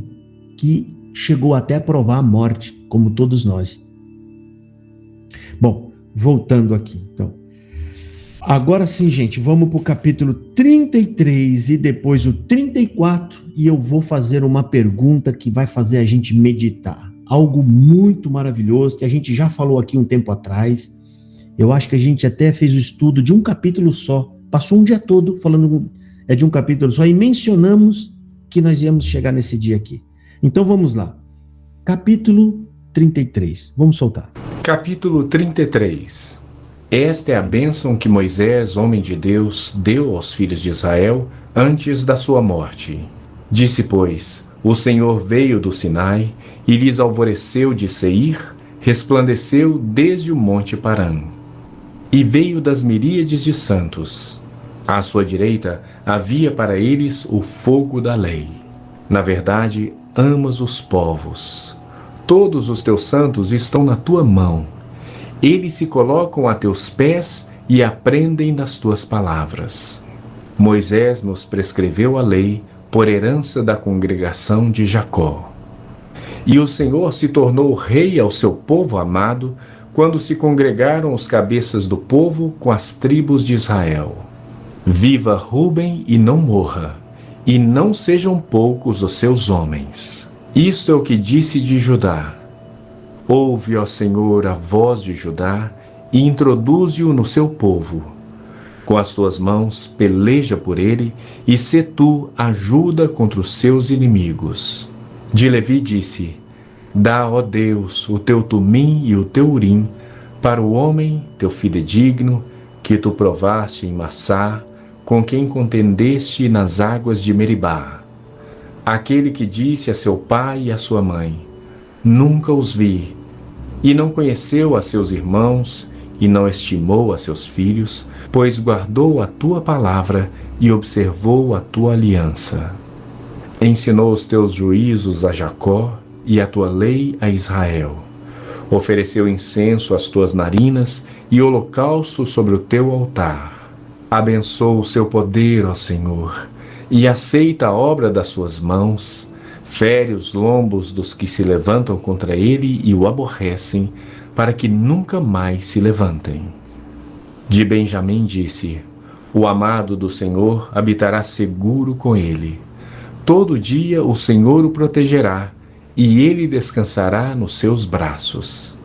S1: que chegou até a provar a morte, como todos nós. Bom, voltando aqui, então. Agora sim, gente, vamos para o capítulo 33 e depois o 34, e eu vou fazer uma pergunta que vai fazer a gente meditar. Algo muito maravilhoso, que a gente já falou aqui um tempo atrás. Eu acho que a gente até fez o estudo de um capítulo só. Passou um dia todo falando de um capítulo só e mencionamos que nós íamos chegar nesse dia aqui. Então vamos lá. Capítulo 33. Vamos soltar.
S3: Capítulo 33. Esta é a bênção que Moisés, homem de Deus, deu aos filhos de Israel antes da sua morte. Disse, pois, o Senhor veio do Sinai e lhes alvoreceu de Seir, resplandeceu desde o monte Parã. E veio das miríades de santos. À sua direita havia para eles o fogo da lei. Na verdade, amas os povos. Todos os teus santos estão na tua mão. Eles se colocam a teus pés e aprendem das tuas palavras. Moisés nos prescreveu a lei por herança da congregação de Jacó. E o Senhor se tornou rei ao seu povo amado, quando se congregaram os cabeças do povo com as tribos de Israel. Viva Ruben e não morra, e não sejam poucos os seus homens. Isto é o que disse de Judá. Ouve, ó Senhor, a voz de Judá, e introduze-o no seu povo. Com as tuas mãos peleja por ele, e sê tu ajuda contra os seus inimigos. De Levi disse, dá, ó Deus, o teu tumim e o teu urim, para o homem, teu fidedigno, que tu provaste em Massá, com quem contendeste nas águas de Meribá. Aquele que disse a seu pai e a sua mãe, nunca os vi, e não conheceu a seus irmãos, e não estimou a seus filhos, pois guardou a tua palavra e observou a tua aliança. Ensinou os teus juízos a Jacó e a tua lei a Israel. Ofereceu incenso às tuas narinas e holocausto sobre o teu altar. Abençoa o seu poder, ó Senhor, e aceita a obra das suas mãos. Fere os lombos dos que se levantam contra ele e o aborrecem, para que nunca mais se levantem. De Benjamim disse, o amado do Senhor habitará seguro com ele. Todo dia o Senhor o protegerá, e ele descansará nos seus braços.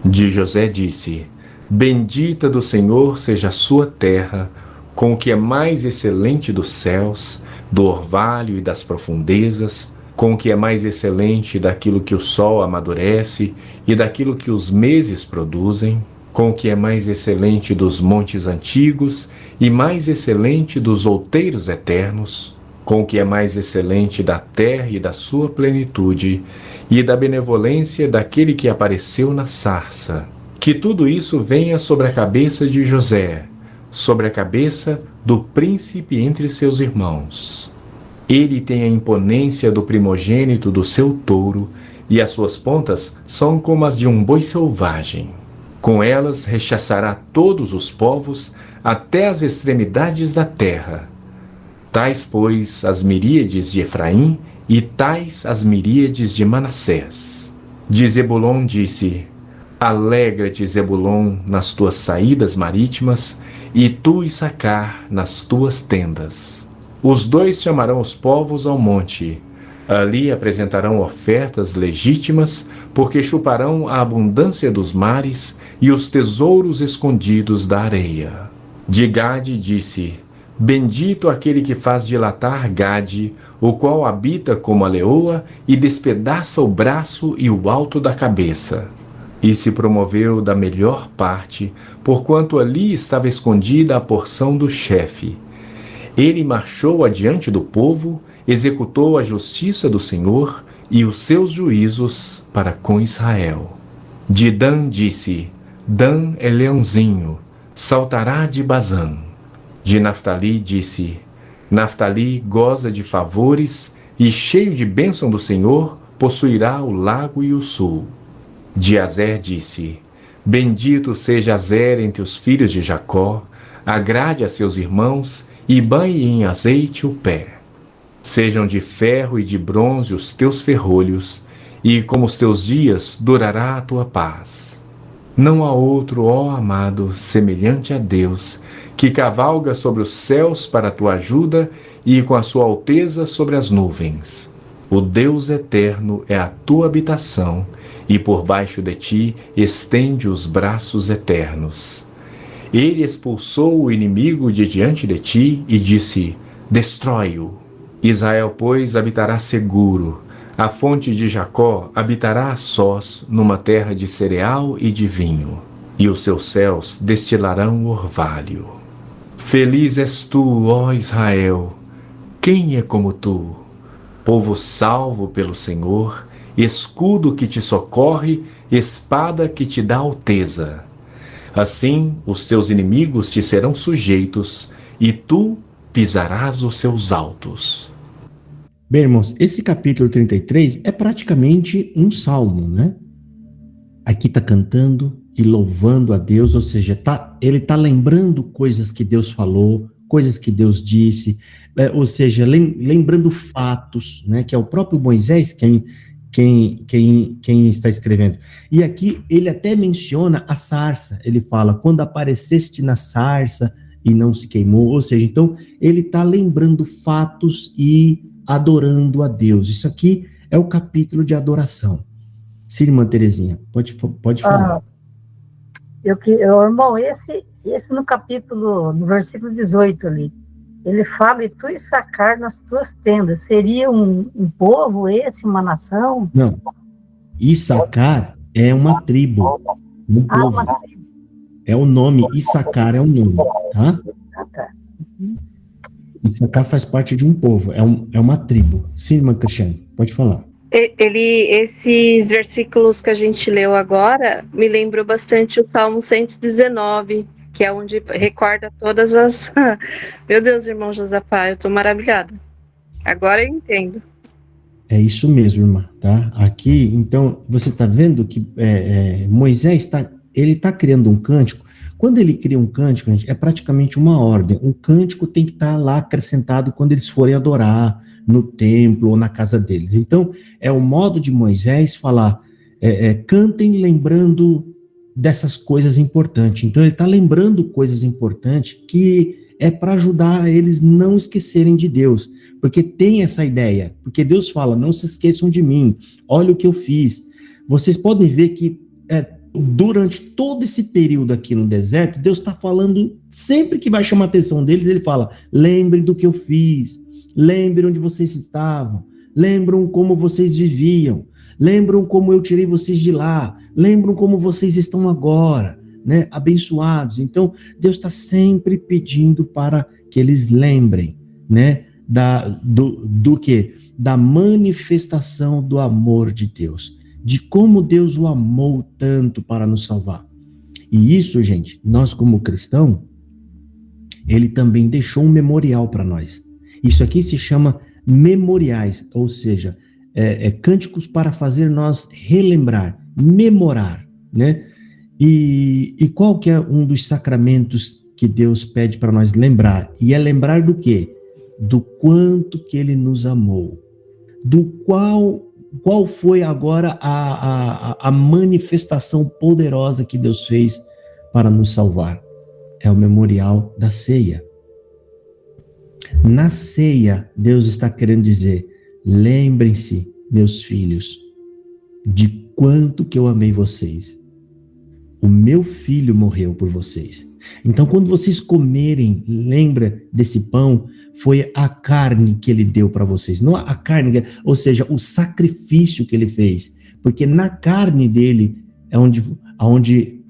S3: De José disse, bendita do Senhor seja a sua terra, com o que é mais excelente dos céus, do orvalho e das profundezas, com o que é mais excelente daquilo que o sol amadurece e daquilo que os meses produzem, com o que é mais excelente dos montes antigos e mais excelente dos outeiros eternos, com o que é mais excelente da terra e da sua plenitude, e da benevolência daquele que apareceu na sarça. Que tudo isso venha sobre a cabeça de José, sobre a cabeça do príncipe entre seus irmãos. Ele tem a imponência do primogênito do seu touro e as suas pontas são como as de um boi selvagem. Com elas rechaçará todos os povos até as extremidades da terra. Tais, pois, as miríades de Efraim, e tais as miríades de Manassés. De Zebulon disse: Alegra-te, Zebulon, nas tuas saídas marítimas, e tu, Issacar, nas tuas tendas. Os dois chamarão os povos ao monte. Ali apresentarão ofertas legítimas, porque chuparão a abundância dos mares e os tesouros escondidos da areia. De Gade disse: Bendito aquele que faz dilatar Gade, o qual habita como a leoa e despedaça o braço e o alto da cabeça. E se promoveu da melhor parte, porquanto ali estava escondida a porção do chefe. Ele marchou adiante do povo, executou a justiça do Senhor e os seus juízos para com Israel. De Dan disse: Dan é leãozinho, saltará de Bazã. De Naftali disse: Naftali goza de favores e, cheio de bênção do Senhor, possuirá o lago e o sul. De Azer disse: Bendito seja Azer entre os filhos de Jacó, agrade a seus irmãos e banhe em azeite o pé. Sejam de ferro e de bronze os teus ferrolhos, e como os teus dias durará a tua paz. Não há outro, ó amado, semelhante a Deus, que cavalga sobre os céus para a tua ajuda e com a sua alteza sobre as nuvens. O Deus eterno é a tua habitação, e por baixo de ti estende os braços eternos. Ele expulsou o inimigo de diante de ti e disse: Destrói-o. Israel, pois, habitará seguro. A fonte de Jacó habitará a sós numa terra de cereal e de vinho, e os seus céus destilarão orvalho. Feliz és tu, ó Israel! Quem é como tu? Povo salvo pelo Senhor, escudo que te socorre, espada que te dá alteza. Assim os teus inimigos te serão sujeitos, e tu pisarás os seus altos.
S1: Bem, irmãos, esse capítulo 33 é praticamente um salmo, né? Aqui está cantando e louvando a Deus, ou seja, ele está lembrando coisas que Deus falou, coisas que Deus disse, ou seja, lembrando fatos, né? Que é o próprio Moisés quem está escrevendo. E aqui ele até menciona a sarça, ele fala: quando apareceste na sarça e não se queimou, ou seja, então ele está lembrando fatos e adorando a Deus. Isso aqui é o capítulo de adoração. Sim, irmã Terezinha, pode falar.
S4: Irmão, esse no capítulo, no versículo 18 ali, ele fala: e tu Issacar nas tuas tendas. Seria um povo esse, uma nação?
S1: Não. Issacar é uma tribo, um povo.
S4: Uma tribo.
S1: É o nome, Issacar é um nome, tá? Issacar faz parte de um povo, é uma tribo. Sim, irmã Cristiane, pode falar.
S5: Esses versículos que a gente leu agora me lembrou bastante o Salmo 119, que é onde recorda todas as... Meu Deus, irmão Josafá, eu tô maravilhada. Agora eu entendo.
S1: É isso mesmo, irmã, tá? Aqui, então, você tá vendo que Moisés ele tá criando um cântico. Quando ele cria um cântico, gente, é praticamente uma ordem. Um cântico tem que estar lá acrescentado quando eles forem adorar no templo ou na casa deles. Então, é o modo de Moisés falar: cantem lembrando dessas coisas importantes. Então, ele está lembrando coisas importantes que é para ajudar eles não esquecerem de Deus. Porque tem essa ideia. Porque Deus fala: não se esqueçam de mim. Olha o que eu fiz. Vocês podem ver que durante todo esse período aqui no deserto, Deus está falando, sempre que vai chamar a atenção deles, ele fala: lembrem do que eu fiz, lembrem onde vocês estavam, lembram como vocês viviam, lembram como eu tirei vocês de lá, lembram como vocês estão agora, né, abençoados. Então, Deus está sempre pedindo para que eles lembrem, né, do quê? Da manifestação do amor de Deus, de como Deus o amou tanto para nos salvar. E isso, gente, nós como cristão, ele também deixou um memorial para nós. Isso aqui se chama memoriais, ou seja, cânticos para fazer nós relembrar, memorar, né? E qual que é um dos sacramentos que Deus pede para nós lembrar? E é lembrar do quê? Do quanto que Ele nos amou. Do qual foi agora a manifestação poderosa que Deus fez para nos salvar. É o memorial da ceia. Na ceia, Deus está querendo dizer: lembrem-se, meus filhos, de quanto que eu amei vocês. O meu filho morreu por vocês. Então, quando vocês comerem, lembra desse pão, foi a carne que ele deu para vocês. Não a carne, ou seja, o sacrifício que ele fez. Porque na carne dele é onde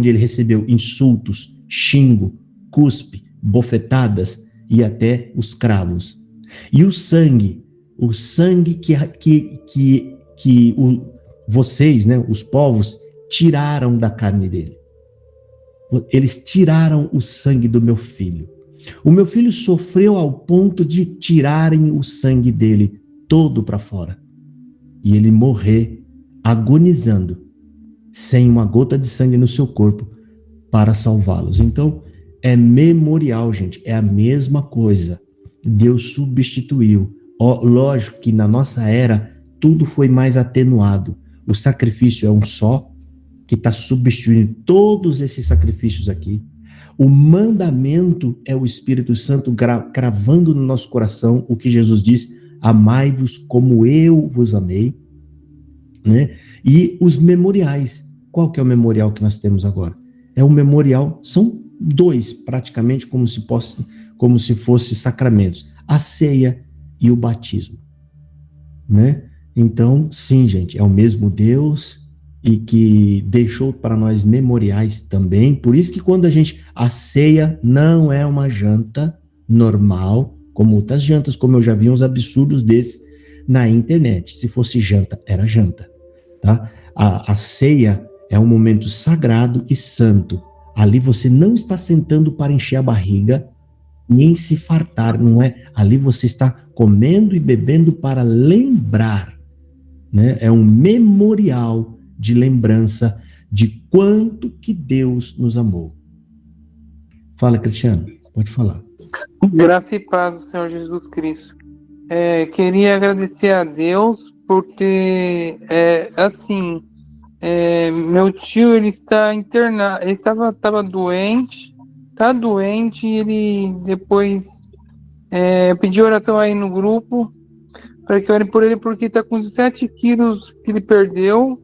S1: ele recebeu insultos, xingo, cuspe, bofetadas e até os cravos. E o sangue que vocês, né, os povos, tiraram da carne dele. Eles tiraram o sangue do meu filho. O meu filho sofreu ao ponto de tirarem o sangue dele todo para fora. E ele morrer agonizando, sem uma gota de sangue no seu corpo, para salvá-los. Então, é memorial, gente. É a mesma coisa. Deus substituiu. Lógico que na nossa era, tudo foi mais atenuado. O sacrifício é um só, que está substituindo todos esses sacrifícios aqui. O mandamento é o Espírito Santo cravando no nosso coração o que Jesus diz: amai-vos como eu vos amei, né? E os memoriais. Qual que é o memorial que nós temos agora? É um memorial, são dois, praticamente, como se fossem sacramentos: a ceia e o batismo, né? Então, sim, gente, é o mesmo Deus e que deixou para nós memoriais também. Por isso que quando a ceia não é uma janta normal, como outras jantas, como eu já vi uns absurdos desses na internet. Se fosse janta, era janta, tá? A ceia é um momento sagrado e santo. Ali você não está sentando para encher a barriga, nem se fartar, não é? Ali você está comendo e bebendo para lembrar, né? É um memorial de lembrança de quanto que Deus nos amou. Fala, Cristiano, pode falar.
S7: Graça e paz do Senhor Jesus Cristo. Queria agradecer a Deus por ter, meu tio, ele está internado, ele estava doente, está doente, e ele depois pediu oração aí no grupo, para que ore por ele, porque está com 17 quilos que ele perdeu.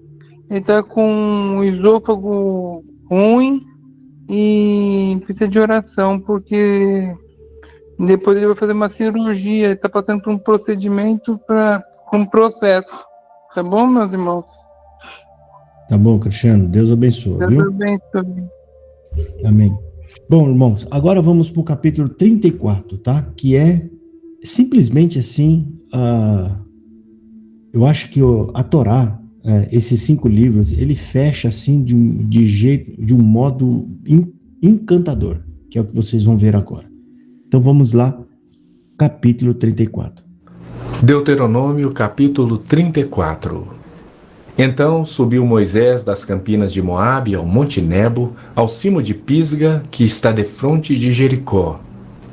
S7: Ele está com o esôfago ruim e precisa de oração, porque depois ele vai fazer uma cirurgia, ele está passando por um procedimento, um processo. Tá bom, meus irmãos?
S1: Tá bom, Cristiano. Deus abençoe.
S7: Deus abençoe.
S1: Amém. Bom, irmãos, agora vamos para o capítulo 34, tá? Que é simplesmente assim, eu acho que a Torá, esses 5 livros, ele fecha assim de um modo encantador, que é o que vocês vão ver agora. Então vamos lá, capítulo 34.
S3: Deuteronômio, capítulo 34. Então subiu Moisés das campinas de Moabe ao Monte Nebo, ao cimo de Pisga, que está defronte de Jericó.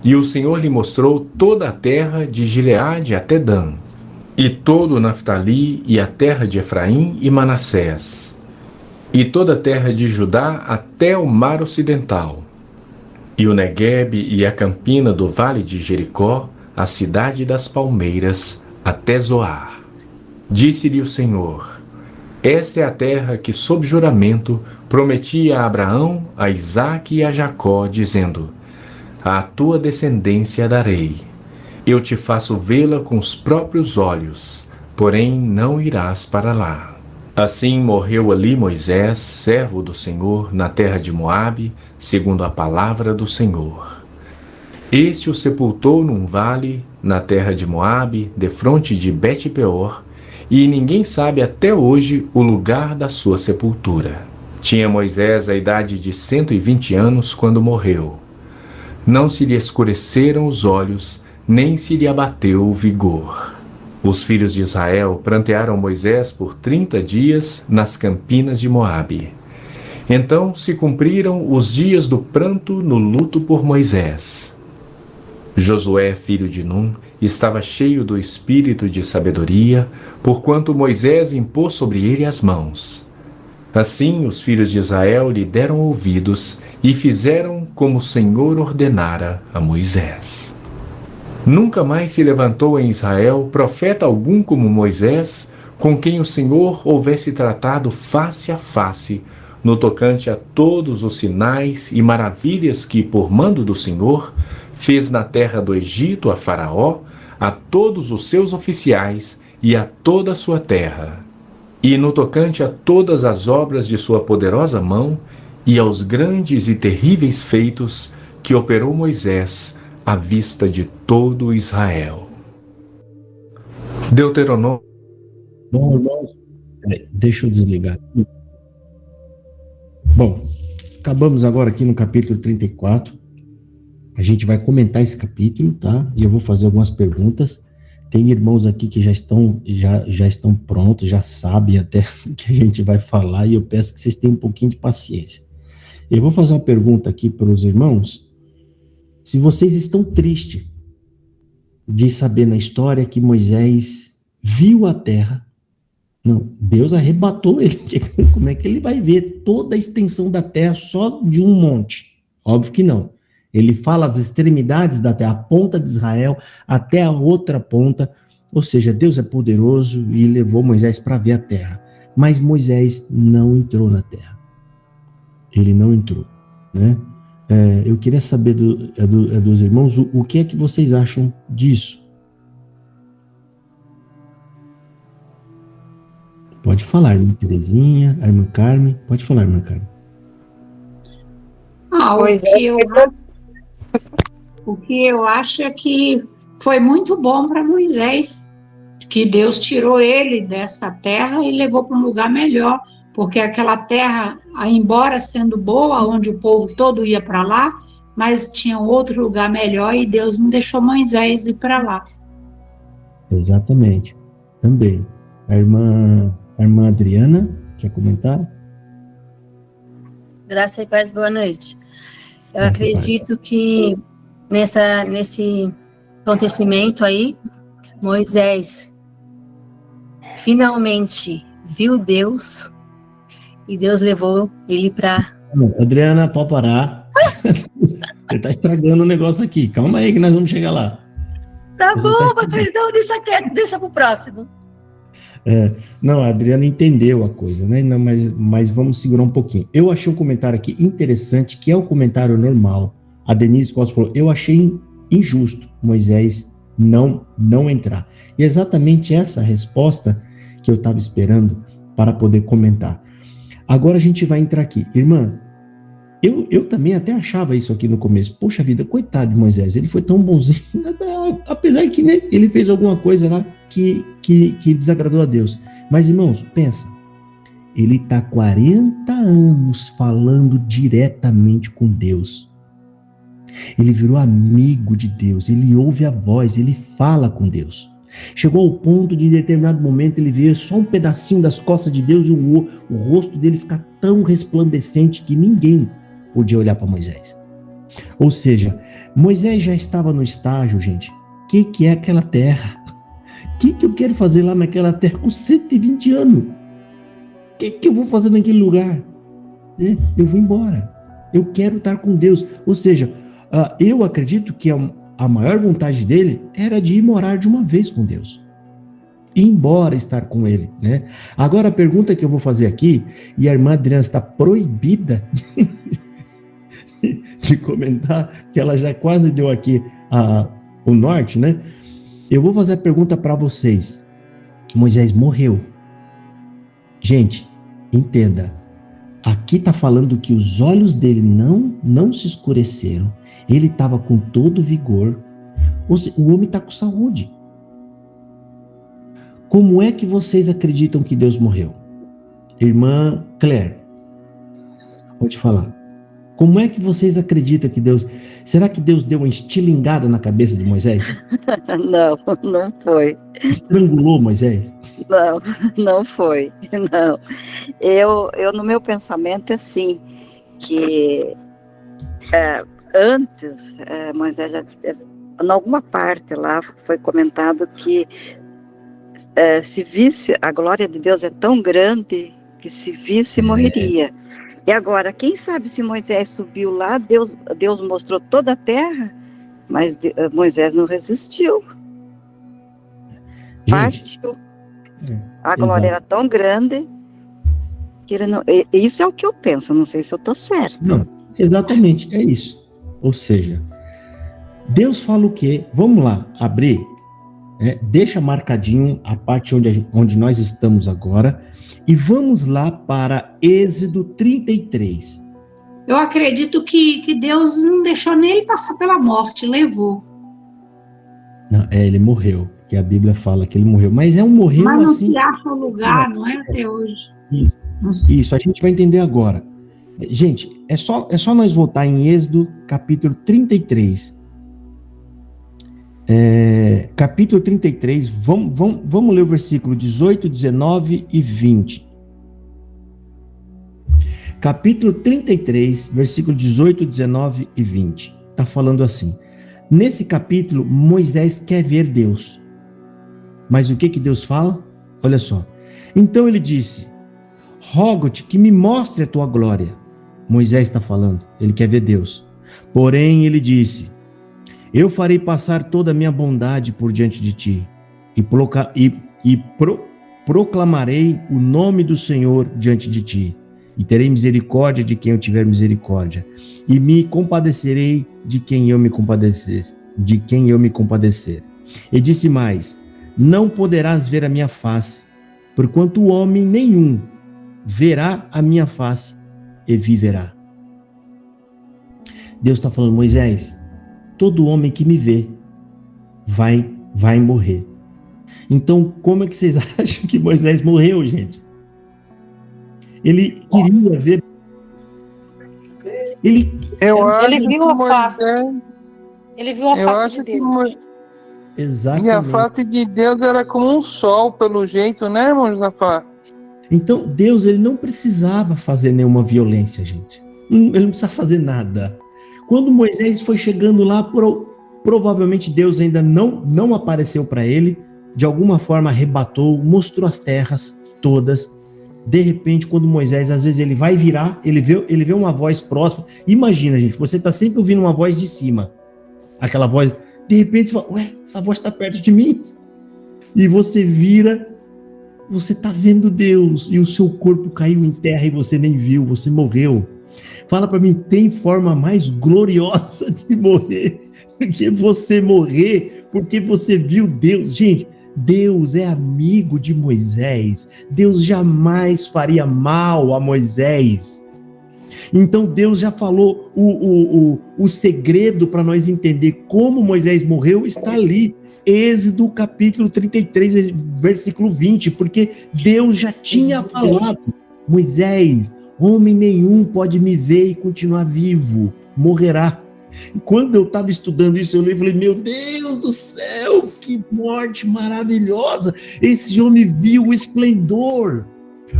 S3: E o Senhor lhe mostrou toda a terra de Gileade até Dan, e todo o Naftali, e a terra de Efraim e Manassés, e toda a terra de Judá até o mar ocidental, e o Neguebe e a campina do vale de Jericó, a cidade das palmeiras, até Zoar. Disse-lhe o Senhor: esta é a terra que, sob juramento, prometi a Abraão, a Isaque e a Jacó, dizendo: à tua descendência darei. Eu te faço vê-la com os próprios olhos, porém não irás para lá. Assim morreu ali Moisés, servo do Senhor, na terra de Moabe, segundo a palavra do Senhor. Este o sepultou num vale, na terra de Moabe, defronte de Bet-peor, e ninguém sabe até hoje o lugar da sua sepultura. Tinha Moisés a idade de 120 anos quando morreu. Não se lhe escureceram os olhos, nem se lhe abateu o vigor. Os filhos de Israel prantearam Moisés por 30 dias nas campinas de Moabe. Então se cumpriram os dias do pranto no luto por Moisés. Josué, filho de Num, estava cheio do espírito de sabedoria, porquanto Moisés impôs sobre ele as mãos. Assim os filhos de Israel lhe deram ouvidos e fizeram como o Senhor ordenara a Moisés. Nunca mais se levantou em Israel profeta algum como Moisés, com quem o Senhor houvesse tratado face a face, no tocante a todos os sinais e maravilhas que, por mando do Senhor, fez na terra do Egito a Faraó, a todos os seus oficiais e a toda a sua terra. E no tocante a todas as obras de sua poderosa mão e aos grandes e terríveis feitos que operou Moisés à vista de todo Israel. Deuteronômio.
S1: Bom, irmãos, deixa eu desligar. Bom, acabamos agora aqui no capítulo 34. A gente vai comentar esse capítulo, tá? E eu vou fazer algumas perguntas. Tem irmãos aqui que já estão prontos, já sabem até o que a gente vai falar, e eu peço que vocês tenham um pouquinho de paciência. Eu vou fazer uma pergunta aqui para os irmãos. Se vocês estão tristes de saber na história que Moisés viu a terra, não, Deus arrebatou ele. Como é que ele vai ver toda a extensão da terra só de um monte? Óbvio que não. Ele fala as extremidades da terra, a ponta de Israel até a outra ponta. Ou seja, Deus é poderoso e levou Moisés para ver a terra. Mas Moisés não entrou na terra. Ele não entrou, né? Eu queria saber dos irmãos o que é que vocês acham disso. Pode falar, irmã Terezinha, a irmã Carmen. Pode falar, irmã Carmen.
S8: O que eu acho é que foi muito bom para Moisés, que Deus tirou ele dessa terra e levou para um lugar melhor, porque aquela terra, embora sendo boa, onde o povo todo ia para lá, mas tinha outro lugar melhor e Deus não deixou Moisés ir para lá.
S1: Exatamente. Também. A irmã Adriana, quer comentar?
S9: Graça e paz, boa noite. Eu acredito que nesse acontecimento aí, Moisés finalmente viu Deus e Deus levou ele para...
S1: Adriana, pode parar. Você está estragando o negócio aqui. Calma aí que nós vamos chegar lá.
S9: Tá bom, pastor, então deixa quieto, deixa pro próximo.
S1: Não, a Adriana entendeu a coisa, né? Não, mas vamos segurar um pouquinho. Eu achei um comentário aqui interessante, que é o comentário normal. A Denise Costa falou, eu achei injusto Moisés não entrar. E exatamente essa resposta que eu estava esperando para poder comentar. Agora a gente vai entrar aqui. Irmã, eu também até achava isso aqui no começo. Poxa vida, coitado de Moisés, ele foi tão bonzinho. Apesar que, né, ele fez alguma coisa lá que desagradou a Deus. Mas, irmãos, pensa. Ele está 40 anos falando diretamente com Deus. Ele virou amigo de Deus. Ele ouve a voz, ele fala com Deus. Chegou ao ponto de, em determinado momento, ele ver só um pedacinho das costas de Deus e o rosto dele ficar tão resplandecente que ninguém podia olhar para Moisés. Ou seja, Moisés já estava no estágio, gente. O que é aquela terra? O que eu quero fazer lá naquela terra com 120 anos? O que eu vou fazer naquele lugar? Eu vou embora. Eu quero estar com Deus. Ou seja, eu acredito que a maior vontade dele era de ir morar de uma vez com Deus. Ir embora estar com ele, né? Agora a pergunta que eu vou fazer aqui, e a irmã Adriana está proibida de comentar, que ela já quase deu aqui o norte, né? Eu vou fazer a pergunta para vocês. Moisés morreu. Gente, entenda. Aqui está falando que os olhos dele não se escureceram. Ele estava com todo vigor. O homem está com saúde. Como é que vocês acreditam que Deus morreu? Irmã Claire, pode falar. Como é que vocês acreditam que Deus... Será que Deus deu uma estilingada na cabeça de Moisés?
S10: Não, não foi.
S1: Estrangulou Moisés?
S10: Não, não foi. Não. Eu no meu pensamento é assim, que antes, Moisés já... Em alguma parte lá foi comentado que se visse, a glória de Deus é tão grande que se visse morreria. E agora, quem sabe se Moisés subiu lá, Deus mostrou toda a terra, mas Moisés não resistiu.
S1: Gente,
S10: Partiu. A glória era tão grande que ele não... Isso é o que eu penso, não sei se eu estou certa.
S1: Não, exatamente, é isso. Ou seja, Deus fala o quê? Vamos lá, abrir. Deixa marcadinho a parte onde nós estamos agora. E vamos lá para Êxodo 33.
S8: Eu acredito que Deus não deixou nem ele passar pela morte, levou.
S1: Não, ele morreu, porque a Bíblia fala que ele morreu. Mas é um morreu
S8: Mas não
S1: assim...
S8: se acha o lugar, não é até hoje.
S1: Isso, a gente vai entender agora. Gente, é só nós voltar em Êxodo, capítulo 33. Capítulo 33, vamos ler o versículo 18, 19 e 20. Capítulo 33, versículo 18, 19 e 20. Está falando assim. Nesse capítulo, Moisés quer ver Deus. Mas o que Deus fala? Olha só. Então ele disse: rogo-te que me mostre a tua glória. Moisés está falando, ele quer ver Deus. Porém, ele disse: eu farei passar toda a minha bondade por diante de ti, e proclamarei o nome do Senhor diante de ti, e terei misericórdia de quem eu tiver misericórdia, e me compadecerei de quem eu me compadecer. E disse mais: não poderás ver a minha face, porquanto homem nenhum verá a minha face e viverá. Deus está falando: Moisés, todo homem que me vê vai morrer. Então, como é que vocês acham que Moisés morreu, gente? Ele queria ver. Ele
S11: viu a face. Ele viu a face de Deus.
S1: Exatamente.
S7: E a face de Deus era como um sol, pelo jeito, né, irmão Josafá?
S1: Então, Deus, ele não precisava fazer nenhuma violência, gente. Ele não precisa fazer nada. Quando Moisés foi chegando lá, provavelmente Deus ainda não apareceu para ele, de alguma forma arrebatou, mostrou as terras todas. De repente, quando Moisés, às vezes ele vai virar, ele vê uma voz próxima. Imagina, gente, você está sempre ouvindo uma voz de cima. Aquela voz, de repente você fala: ué, essa voz está perto de mim. E você vira, você está vendo Deus, e o seu corpo caiu em terra e você nem viu, você morreu. Fala para mim, tem forma mais gloriosa de morrer do que você morrer porque você viu Deus? Gente, Deus é amigo de Moisés. Deus jamais faria mal a Moisés. Então Deus já falou o segredo para nós entender como Moisés morreu, está ali, Êxodo capítulo 33, versículo 20, porque Deus já tinha falado: Moisés, homem nenhum pode me ver e continuar vivo, morrerá. Quando eu estava estudando isso, eu li e falei: meu Deus do céu, que morte maravilhosa! Esse homem viu o esplendor.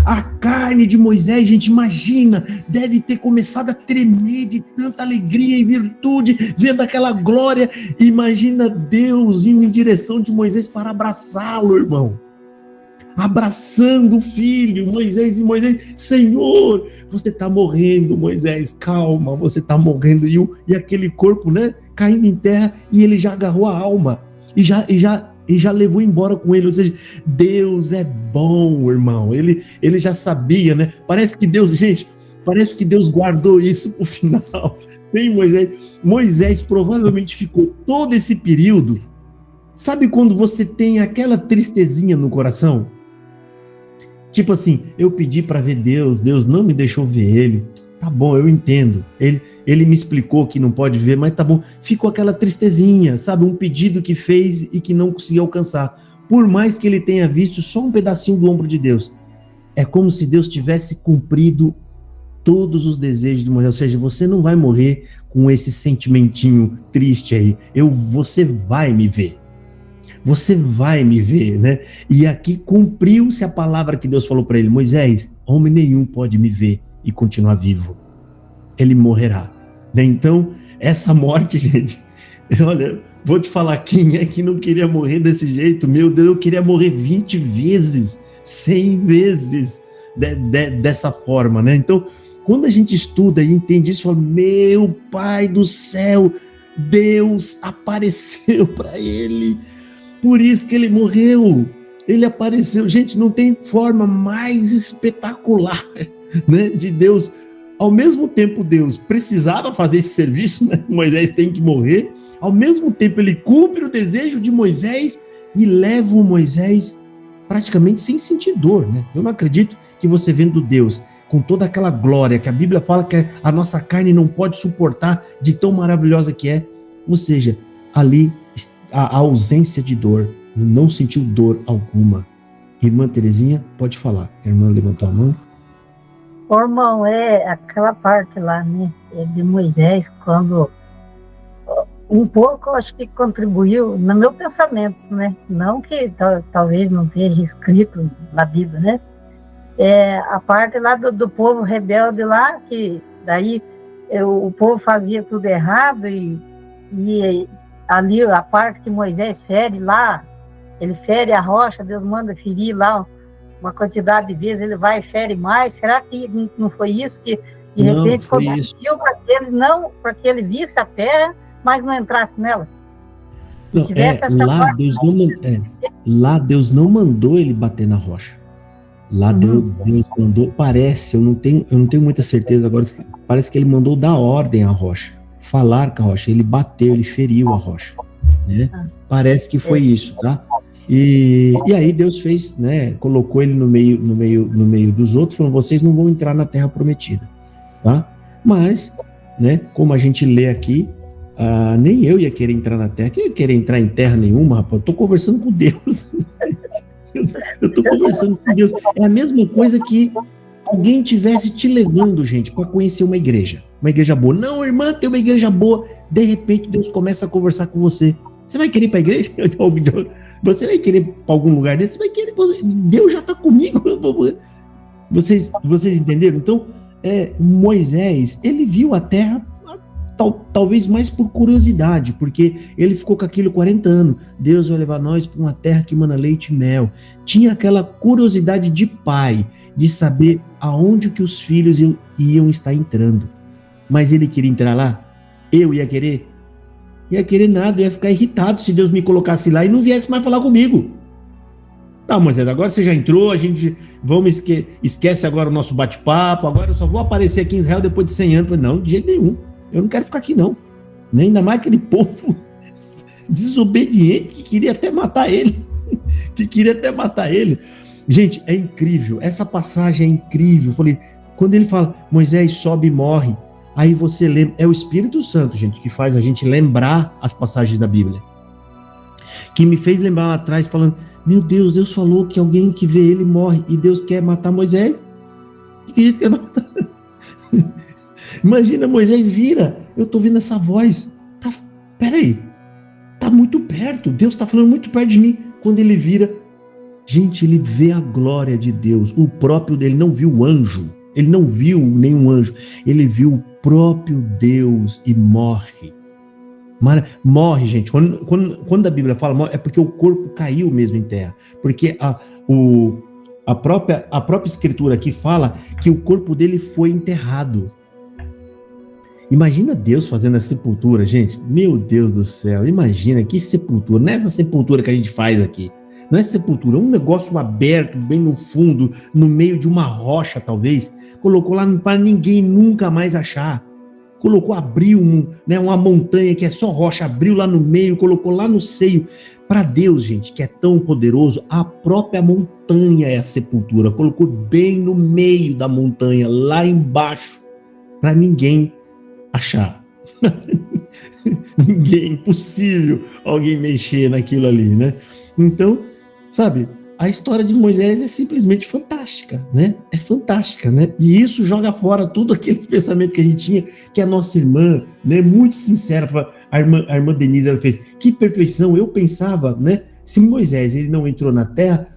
S1: A carne de Moisés, gente, imagina, deve ter começado a tremer de tanta alegria e virtude, vendo aquela glória. Imagina Deus indo em direção de Moisés para abraçá-lo, irmão. Abraçando o filho, Moisés, Senhor, você está morrendo, Moisés, calma, você está morrendo. E aquele corpo, né, caindo em terra, e ele já agarrou a alma, e já levou embora com ele. Ou seja, Deus é bom, irmão. Ele já sabia, né? Parece que Deus guardou isso pro final. Tem Moisés provavelmente ficou todo esse período. Sabe quando você tem aquela tristezinha no coração? Tipo assim, eu pedi para ver Deus, Deus não me deixou ver ele. Tá bom, eu entendo. Ele me explicou que não pode ver, mas tá bom. Ficou aquela tristezinha, sabe? Um pedido que fez e que não conseguiu alcançar. Por mais que ele tenha visto só um pedacinho do ombro de Deus. É como se Deus tivesse cumprido todos os desejos de Moisés. Ou seja, você não vai morrer com esse sentimentinho triste aí. Você vai me ver. Você vai me ver, né? E aqui cumpriu-se a palavra que Deus falou para ele: Moisés, homem nenhum pode me ver e continuar vivo. Ele morrerá. Né? Então, essa morte, gente, olha, vou te falar, quem é que não queria morrer desse jeito? Meu Deus, eu queria morrer 20 vezes, 100 vezes dessa forma, né? Então, quando a gente estuda e entende isso, fala, meu Pai do céu, Deus apareceu para ele. Por isso que ele morreu, ele apareceu. Gente, não tem forma mais espetacular, né, de Deus. Ao mesmo tempo, Deus precisava fazer esse serviço, né? Moisés tem que morrer. Ao mesmo tempo, ele cumpre o desejo de Moisés e leva o Moisés praticamente sem sentir dor, né? Eu não acredito que você vendo Deus com toda aquela glória que a Bíblia fala que a nossa carne não pode suportar de tão maravilhosa que é. Ou seja, ali a ausência de dor, não sentiu dor alguma. Irmã Terezinha, pode falar. A irmã levantou a mão.
S4: Ô, irmão, é aquela parte lá, né, de Moisés, quando um pouco eu acho que contribuiu no meu pensamento, né, não que talvez não esteja escrito na Bíblia, né, a parte lá do povo rebelde lá, que daí o povo fazia tudo errado e ali a parte que Moisés fere lá, ele fere a rocha, Deus manda ferir lá uma quantidade de vezes, ele vai e fere mais. Será que não foi isso que de repente contribuiu para que ele visse a terra, mas não entrasse nela?
S1: Não, lá Deus não mandou ele bater na rocha. Lá Deus mandou, parece, eu não tenho muita certeza agora, parece que ele mandou dar ordem à rocha, falar com a rocha, ele bateu, ele feriu a rocha, né? Parece que foi isso, tá? E aí Deus fez, né? Colocou ele no meio dos outros, falou: vocês não vão entrar na terra prometida, tá? Mas, né? Como a gente lê aqui, nem eu ia querer entrar na terra, quem ia querer entrar em terra nenhuma, rapaz? Eu tô conversando com Deus. Eu tô conversando com Deus. É a mesma coisa que alguém tivesse te levando, gente, para conhecer uma igreja boa. Não, irmã, tem uma igreja boa. De repente Deus começa a conversar com você. Você vai querer ir para a igreja? Você vai querer para algum lugar desse? Você vai querer? Deus já está comigo. Vocês entenderam? Então, Moisés, ele viu a terra talvez mais por curiosidade, porque ele ficou com aquilo 40 anos. Deus vai levar nós para uma terra que mana leite e mel. Tinha aquela curiosidade de pai, de saber aonde que os filhos iam estar entrando. Mas ele queria entrar lá? Eu ia querer? Ia querer nada, ia ficar irritado se Deus me colocasse lá e não viesse mais falar comigo. Tá, Moisés, agora você já entrou, a gente esquece agora o nosso bate-papo, agora eu só vou aparecer aqui em Israel depois de 100 anos. Não, de jeito nenhum, eu não quero ficar aqui não. Nem ainda mais aquele povo desobediente que queria até matar ele. Gente, é incrível, essa passagem é incrível. Eu falei, quando ele fala, Moisés sobe e morre, aí você lembra, é o Espírito Santo, gente, que faz a gente lembrar as passagens da Bíblia. Que me fez lembrar lá atrás, falando, meu Deus, Deus falou que alguém que vê ele morre, e Deus quer matar Moisés? Que quer matar? Imagina, Moisés vira, eu tô vendo essa voz, peraí, tá muito perto, Deus tá falando muito perto de mim. Quando ele vira, gente, ele vê a glória de Deus, o próprio dele, não viu o anjo, ele não viu nenhum anjo, ele viu o próprio Deus e morre. Morre, gente. Quando a Bíblia fala morre, é porque o corpo caiu mesmo em terra. Porque a própria escritura aqui fala que o corpo dele foi enterrado. Imagina Deus fazendo a sepultura, gente. Meu Deus do céu, imagina que sepultura. Não é essa sepultura que a gente faz aqui. Não é sepultura, é um negócio aberto, bem no fundo, no meio de uma rocha, talvez. Colocou lá para ninguém nunca mais achar. Abriu uma montanha que é só rocha, abriu lá no meio, colocou lá no seio. Para Deus, gente, que é tão poderoso, a própria montanha é a sepultura. Colocou bem no meio da montanha, lá embaixo, para ninguém achar. Ninguém, impossível alguém mexer naquilo ali, né? Então, sabe, a história de Moisés é simplesmente fantástica, né? É fantástica, né? E isso joga fora tudo aquele pensamento que a gente tinha, que a nossa irmã, né, muito sincera, a irmã Denise, ela fez, que perfeição, eu pensava, né, se Moisés ele não entrou na terra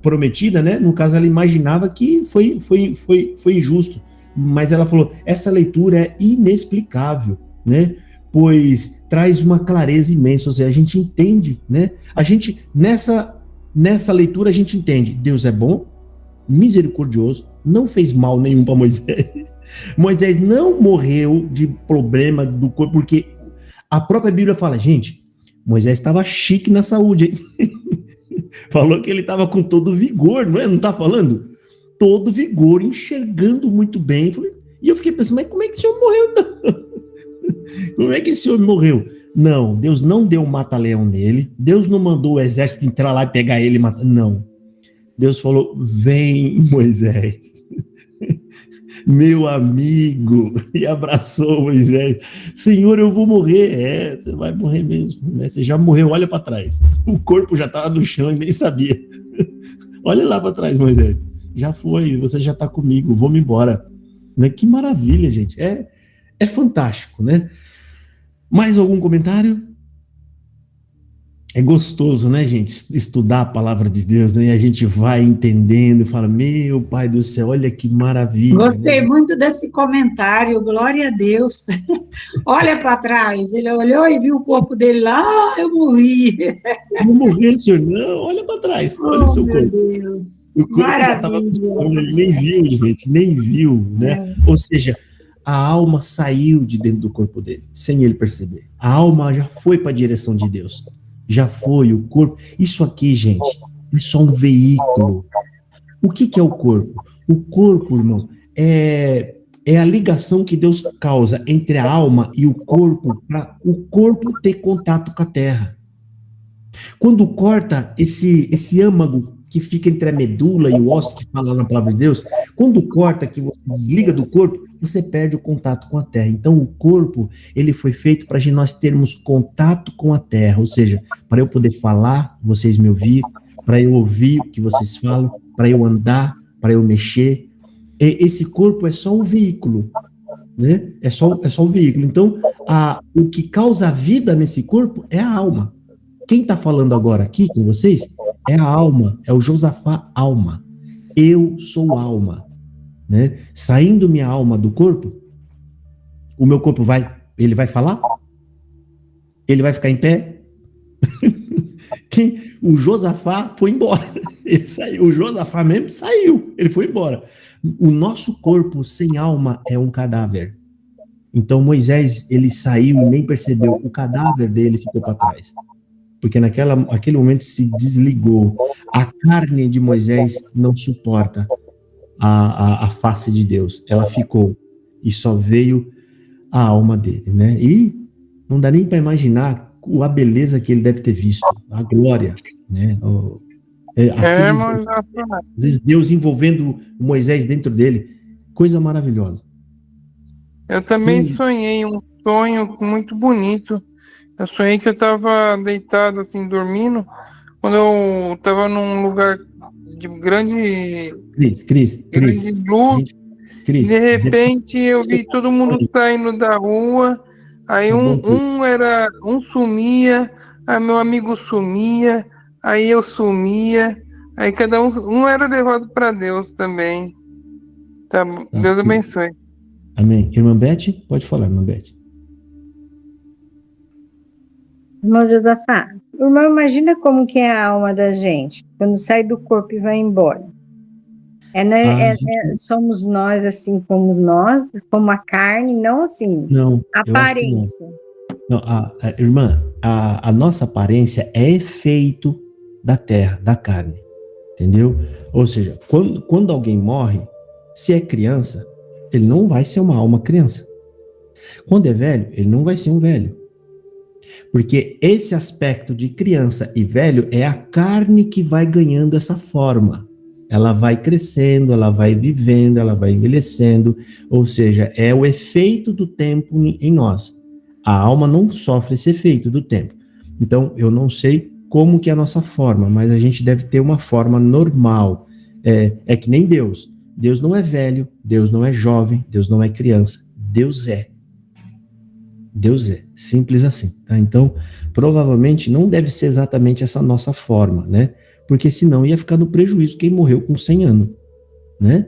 S1: prometida, né, no caso ela imaginava que foi injusto, mas ela falou, essa leitura é inexplicável, né, pois traz uma clareza imensa, ou seja, a gente entende, né, a gente, nessa leitura a gente entende, Deus é bom, misericordioso, não fez mal nenhum para Moisés. Moisés não morreu de problema do corpo, porque a própria Bíblia fala, gente, Moisés estava chique na saúde, hein? Falou que ele estava com todo vigor, não é? Não está falando? Todo vigor, enxergando muito bem. E eu fiquei pensando, mas como é que esse homem morreu então? Como é que esse homem morreu? Não, Deus não deu um mata-leão nele, Deus não mandou o exército entrar lá e pegar ele e matar. Não. Deus falou, vem Moisés, meu amigo, e abraçou Moisés. Senhor, eu vou morrer. Você vai morrer mesmo, né? Você já morreu, olha para trás. O corpo já estava no chão e nem sabia. Olha lá para trás, Moisés. Já foi, você já está comigo, vamos embora. Né? Que maravilha, gente. É fantástico, né? Mais algum comentário? É gostoso, né, gente, estudar a palavra de Deus, né? E a gente vai entendendo e fala, meu Pai do céu, olha que maravilha.
S8: Gostei muito desse comentário, glória a Deus. Olha para trás, ele olhou e viu o corpo dele lá, eu morri.
S1: Não morri, senhor, não, olha para trás, olha o seu corpo.
S8: Deus.
S1: O corpo já estava, ele nem viu, gente, nem viu, né? Ou seja, a alma saiu de dentro do corpo dele, sem ele perceber. A alma já foi para a direção de Deus. Já foi o corpo. Isso aqui, gente, é só um veículo. O que é o corpo? O corpo, irmão, é a ligação que Deus causa entre a alma e o corpo, para o corpo ter contato com a terra. Quando corta esse âmago que fica entre a medula e o osso, que fala na palavra de Deus, quando corta, que você desliga do corpo, você perde o contato com a terra. Então, o corpo, ele foi feito para nós termos contato com a terra, ou seja, para eu poder falar, vocês me ouvir, para eu ouvir o que vocês falam, para eu andar, para eu mexer. Esse corpo é só um veículo, né? É só um veículo. Então, o que causa a vida nesse corpo é a alma. Quem está falando agora aqui com vocês é a alma, é o Josafá alma. Eu sou alma, né? Saindo minha alma do corpo, o meu corpo ele vai falar? Ele vai ficar em pé? O Josafá foi embora. Ele saiu, o Josafá mesmo saiu, ele foi embora. O nosso corpo sem alma é um cadáver. Então Moisés, ele saiu e nem percebeu, o cadáver dele ficou para trás. Porque naquele momento se desligou. A carne de Moisés não suporta a face de Deus. Ela ficou. E só veio a alma dele, né? E não dá nem para imaginar a beleza que ele deve ter visto. A glória, né? Às vezes Deus envolvendo Moisés dentro dele. Coisa maravilhosa.
S7: Eu também sonhei um sonho muito bonito. Eu sonhei que eu estava deitado, assim, dormindo, quando eu estava num lugar de grande luz, de repente eu vi todo mundo saindo da rua, aí um sumia, aí meu amigo sumia, aí eu sumia, aí cada um era levado para Deus também. Tá, Deus abençoe.
S1: Amém. Irmã Beth, pode falar, irmã Beth.
S12: Irmão Josafá, irmão, imagina como que é a alma da gente, quando sai do corpo e vai embora. Somos nós, assim como nós, como a carne, não assim,
S1: não,
S12: aparência.
S1: Não, irmã, a nossa aparência é efeito da terra, da carne, entendeu? Ou seja, quando alguém morre, se é criança, ele não vai ser uma alma criança. Quando é velho, ele não vai ser um velho. Porque esse aspecto de criança e velho é a carne que vai ganhando essa forma. Ela vai crescendo, ela vai vivendo, ela vai envelhecendo. Ou seja, é o efeito do tempo em nós. A alma não sofre esse efeito do tempo. Então, eu não sei como que é a nossa forma, mas a gente deve ter uma forma normal. É que nem Deus. Deus não é velho, Deus não é jovem, Deus não é criança. Deus é. Deus é. Simples assim, tá? Então, provavelmente não deve ser exatamente essa nossa forma, né? Porque senão ia ficar no prejuízo quem morreu com 100 anos, né?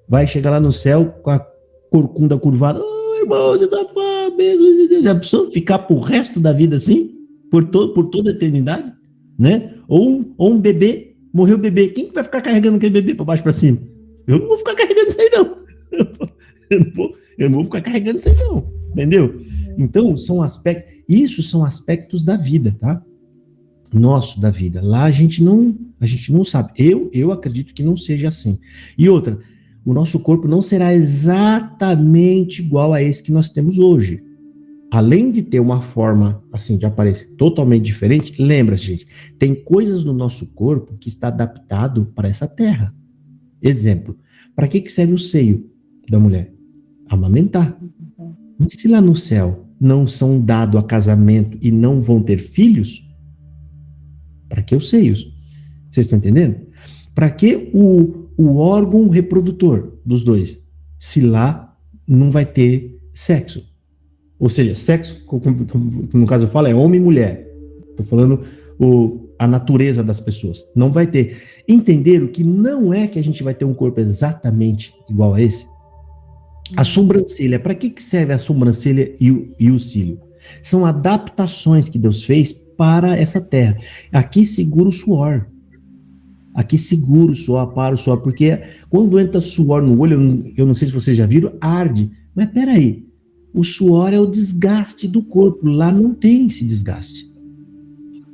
S1: Vai chegar lá no céu com a corcunda curvada. Irmão, você tá falando, bênção de Deus. Já precisou ficar pro resto da vida assim? Por toda a eternidade? Né? Ou um bebê, morreu o bebê. Quem que vai ficar carregando aquele bebê para baixo para cima? Eu não vou ficar carregando isso aí, não. Eu não vou ficar carregando isso aí, não. Entendeu? Então, isso são aspectos da vida, tá? Nosso, da vida. Lá a gente não sabe. Eu acredito que não seja assim. E outra, o nosso corpo não será exatamente igual a esse que nós temos hoje. Além de ter uma forma, assim, de aparecer totalmente diferente, lembra-se, gente, tem coisas no nosso corpo que está adaptado para essa terra. Exemplo, para que serve o seio da mulher? Amamentar. Mas se lá no céu não são dados a casamento e não vão ter filhos, para que os seios? Vocês estão entendendo? Para que o órgão reprodutor dos dois, se lá não vai ter sexo? Ou seja, sexo, como no caso eu falo, é homem e mulher. Estou falando a natureza das pessoas. Não vai ter. Entenderam que não é que a gente vai ter um corpo exatamente igual a esse? A sobrancelha, para que serve a sobrancelha e o cílio? São adaptações que Deus fez para essa terra. Aqui segura o suor. Aqui segura o suor, para o suor, porque quando entra suor no olho, eu não sei se vocês já viram, arde. Mas peraí, o suor é o desgaste do corpo, lá não tem esse desgaste.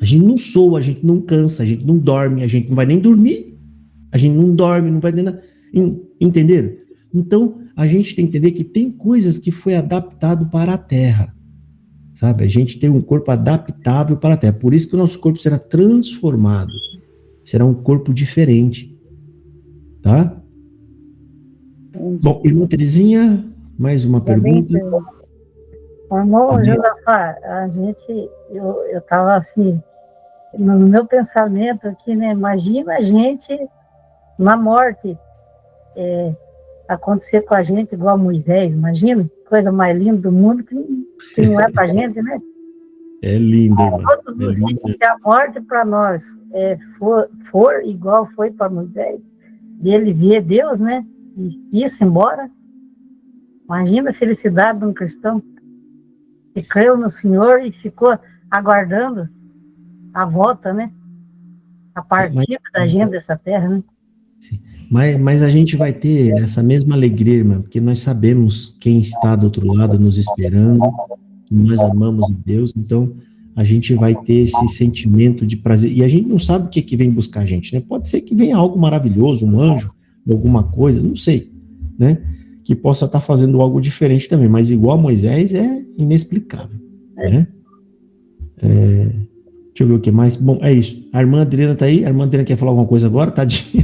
S1: A gente não soa, a gente não cansa, a gente não dorme, a gente não vai nem dormir, a gente não dorme, não vai nem... Entenderam? Então, a gente tem que entender que tem coisas que foi adaptado para a terra, sabe? A gente tem um corpo adaptável para a terra, por isso que o nosso corpo será transformado, será um corpo diferente, tá? Bom, irmã Terezinha, mais uma pergunta.
S4: Irmão Josafá, eu estava assim, no meu pensamento aqui, né? Imagina a gente na morte acontecer com a gente igual a Moisés, imagina, coisa mais linda do mundo que não é pra gente, né?
S1: É lindo, irmão.
S4: Se a morte para nós for igual foi para Moisés, e ele vê Deus, né? E ir-se embora. Imagina a felicidade de um cristão que creu no Senhor e ficou aguardando a volta, né? A partida da gente dessa terra, né?
S1: Sim. Mas a gente vai ter essa mesma alegria, irmã, porque nós sabemos quem está do outro lado nos esperando, que nós amamos a Deus, então a gente vai ter esse sentimento de prazer, e a gente não sabe o que vem buscar a gente, né? Pode ser que venha algo maravilhoso, um anjo, alguma coisa, não sei, né? Que possa estar fazendo algo diferente também, mas igual a Moisés é inexplicável, né? Deixa eu ver o que mais. Bom, é isso. A irmã Adriana está aí. A irmã Adriana quer falar alguma coisa agora? Tadinha.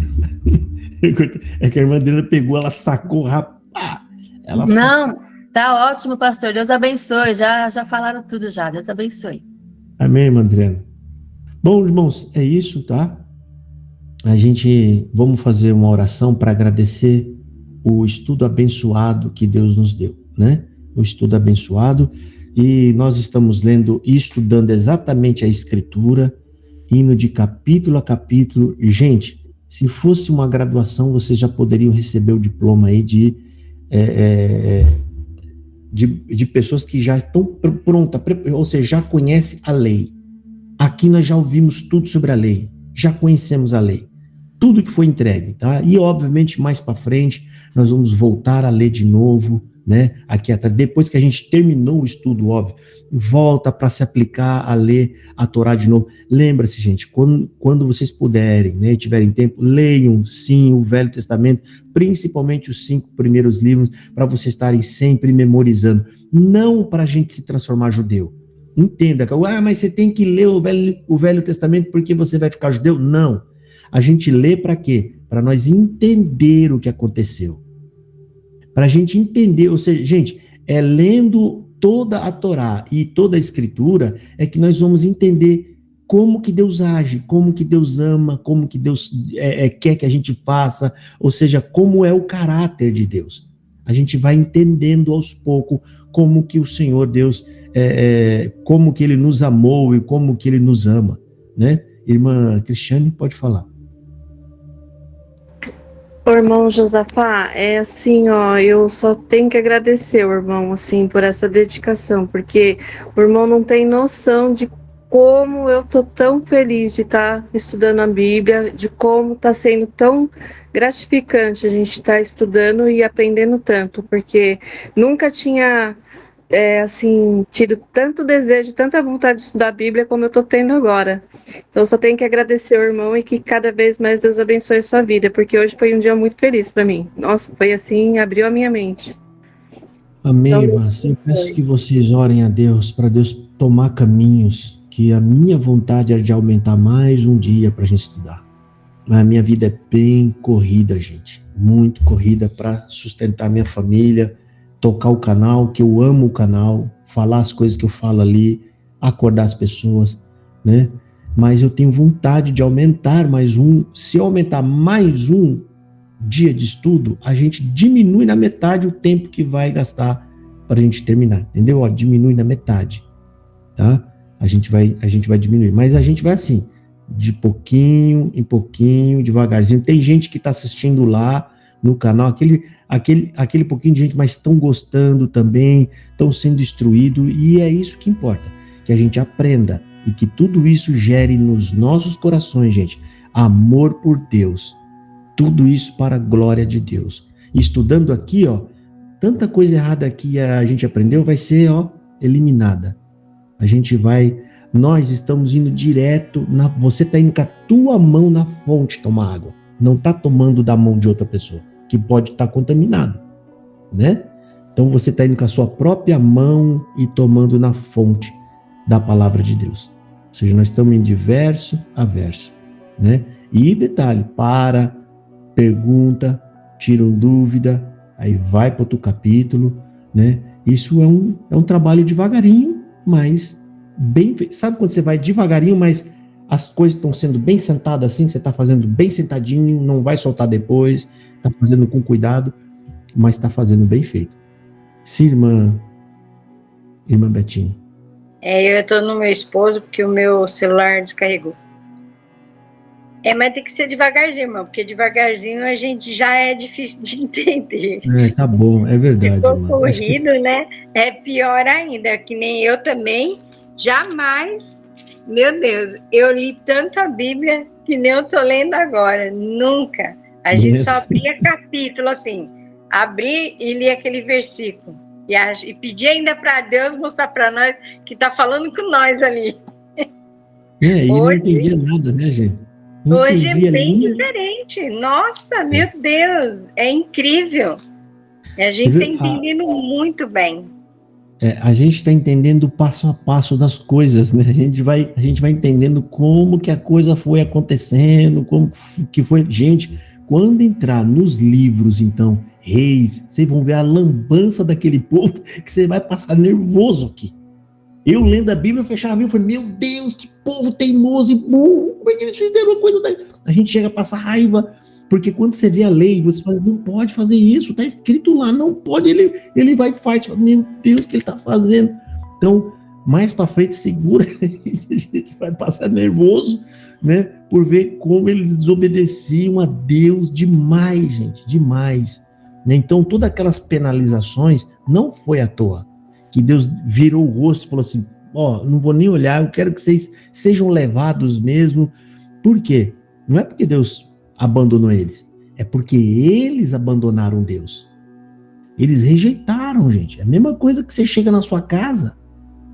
S1: É que a irmã Adriana pegou, ela sacou, rapaz.
S9: Não, tá ótimo, pastor. Deus abençoe. Já falaram tudo já. Deus abençoe.
S1: Amém, irmã Adriana. Bom, irmãos, é isso, tá? Vamos fazer uma oração para agradecer o estudo abençoado que Deus nos deu, né? O estudo abençoado. E nós estamos lendo e estudando exatamente a Escritura, indo de capítulo a capítulo. E, gente, se fosse uma graduação, vocês já poderiam receber o diploma aí de pessoas que já estão prontas, ou seja, já conhecem a lei. Aqui nós já ouvimos tudo sobre a lei, já conhecemos a lei, tudo que foi entregue, tá? E, obviamente, mais para frente, nós vamos voltar a ler de novo, né? Aqui até depois que a gente terminou o estudo, óbvio, volta para se aplicar a ler a Torá de novo. Lembra-se, gente, quando vocês puderem, né, tiverem tempo, leiam sim o Velho Testamento, principalmente os 5 primeiros livros, para vocês estarem sempre memorizando, não para a gente se transformar judeu. Entenda, mas você tem que ler o Velho Testamento porque você vai ficar judeu? Não. A gente lê para quê? Para nós entender o que aconteceu. Para a gente entender, ou seja, gente, lendo toda a Torá e toda a Escritura é que nós vamos entender como que Deus age, como que Deus ama, como que Deus quer que a gente faça, ou seja, como é o caráter de Deus. A gente vai entendendo aos poucos como que o Senhor Deus, como que Ele nos amou e como que Ele nos ama, né? Irmã Cristiane, pode falar.
S5: Ô, irmão Josafá, é assim, ó, eu só tenho que agradecer o irmão, assim, por essa dedicação, porque o irmão não tem noção de como eu tô tão feliz de estar estudando a Bíblia, de como tá sendo tão gratificante a gente estar estudando e aprendendo tanto, porque nunca tinha, assim, tido tanto desejo, tanta vontade de estudar a Bíblia como eu tô tendo agora. Então, eu só tenho que agradecer ao irmão e que cada vez mais Deus abençoe a sua vida, porque hoje foi um dia muito feliz para mim. Nossa, foi assim, abriu a minha mente.
S1: Amém,
S5: Então,
S1: irmãs. Eu peço que vocês orem a Deus, para Deus tomar caminhos, que a minha vontade é de aumentar mais um dia para a gente estudar. A minha vida é bem corrida, gente. Muito corrida para sustentar minha família, tocar o canal, que eu amo o canal, falar as coisas que eu falo ali, acordar as pessoas, né? Mas eu tenho vontade de aumentar mais um. Se eu aumentar mais um dia de estudo, a gente diminui na metade o tempo que vai gastar para a gente terminar, entendeu? Ó, diminui na metade, tá? A gente vai diminuir, mas a gente vai assim, de pouquinho em pouquinho, devagarzinho. Tem gente que está assistindo lá no canal, aquele pouquinho de gente, mas estão gostando também, estão sendo instruídos, e é isso que importa, que a gente aprenda e que tudo isso gere nos nossos corações, gente, amor por Deus. Tudo isso para a glória de Deus. E estudando aqui, ó, tanta coisa errada que a gente aprendeu vai ser, ó, eliminada. Nós estamos indo direto, você está indo com a tua mão na fonte tomar água. Não está tomando da mão de outra pessoa, que pode estar contaminado, né? Então você está indo com a sua própria mão e tomando na fonte da palavra de Deus. Ou seja, nós estamos indo de verso a verso, né? E detalhe, pergunta, tiram dúvida, aí vai para outro capítulo, né? Isso é um trabalho devagarinho, mas bem feito. Sabe quando você vai devagarinho, mas as coisas estão sendo bem sentadas assim, você está fazendo bem sentadinho, não vai soltar depois, está fazendo com cuidado, mas está fazendo bem feito. Sim, irmã Betinha.
S13: Eu estou no meu esposo porque o meu celular descarregou. Mas tem que ser devagarzinho, irmão, porque devagarzinho a gente já é difícil de entender.
S1: Tá bom, é verdade.
S13: Se for corrido, né? É pior ainda, que nem eu também, jamais, meu Deus, eu li tanto a Bíblia que nem eu tô lendo agora, nunca. A gente só abria capítulo, assim, abri e li aquele versículo. E pedir ainda para Deus mostrar para nós que está falando com nós ali.
S1: E não entendia nada, né, gente?
S13: Hoje é bem diferente. Nossa, meu Deus, é incrível. A gente está entendendo muito bem.
S1: A gente está entendendo o passo a passo das coisas, né? A gente vai entendendo como que a coisa foi acontecendo, como que foi. Gente, quando entrar nos livros, então, Reis, vocês vão ver a lambança daquele povo que você vai passar nervoso aqui. Eu lendo a Bíblia, eu fechava a Bíblia e falei, meu Deus, que povo teimoso e burro, como é que eles fizeram uma coisa daí? A gente chega a passar raiva, porque quando você vê a lei, você fala, não pode fazer isso, tá escrito lá, não pode, ele vai e faz, meu Deus, o que ele tá fazendo? Então, mais pra frente, segura, a gente vai passar nervoso, né, por ver como eles desobedeciam a Deus demais, gente, demais. Então, todas aquelas penalizações não foi à toa. Que Deus virou o rosto e falou assim, não vou nem olhar, eu quero que vocês sejam levados mesmo. Por quê? Não é porque Deus abandonou eles, é porque eles abandonaram Deus. Eles rejeitaram, gente. É a mesma coisa que você chega na sua casa,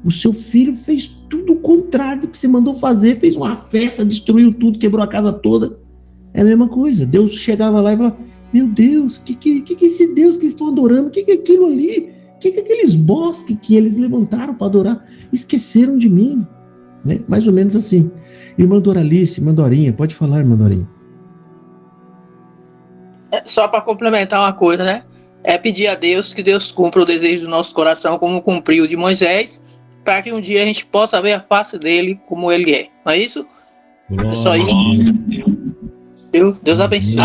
S1: o seu filho fez tudo o contrário do que você mandou fazer, fez uma festa, destruiu tudo, quebrou a casa toda. É a mesma coisa. Deus chegava lá e falava, meu Deus, que é esse Deus que eles estão adorando? Que é aquilo ali? O que é aqueles bosques que eles levantaram para adorar? Esqueceram de mim. Né? Mais ou menos assim. Irmã Doralice, irmã Dorinha, pode falar, irmã Dorinha.
S14: Só para complementar uma coisa, né? É pedir a Deus que Deus cumpra o desejo do nosso coração, como cumpriu o de Moisés, para que um dia a gente possa ver a face dele como ele é. Não é isso?
S1: Glória
S14: É só isso. Deus abençoe.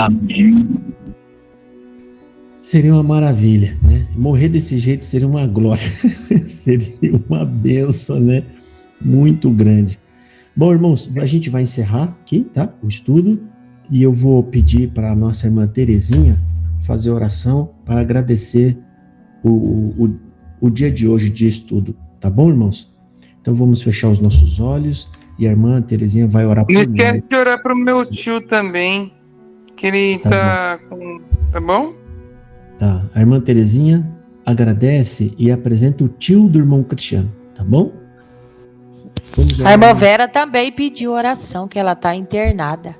S1: Seria uma maravilha, né? Morrer desse jeito seria uma glória, seria uma benção, né? Muito grande. Bom, irmãos, a gente vai encerrar aqui, tá? O estudo, e eu vou pedir para a nossa irmã Terezinha fazer oração para agradecer o dia de hoje de estudo, tá bom, irmãos? Então vamos fechar os nossos olhos e a irmã Terezinha vai orar por
S7: Não
S1: nós.
S7: esquece de orar pro meu tio também, que ele tá com... Tá bom?
S1: Tá, a irmã Terezinha agradece e apresenta o tio do irmão Cristiano, tá bom?
S6: A irmã Vera também pediu oração, que ela está internada.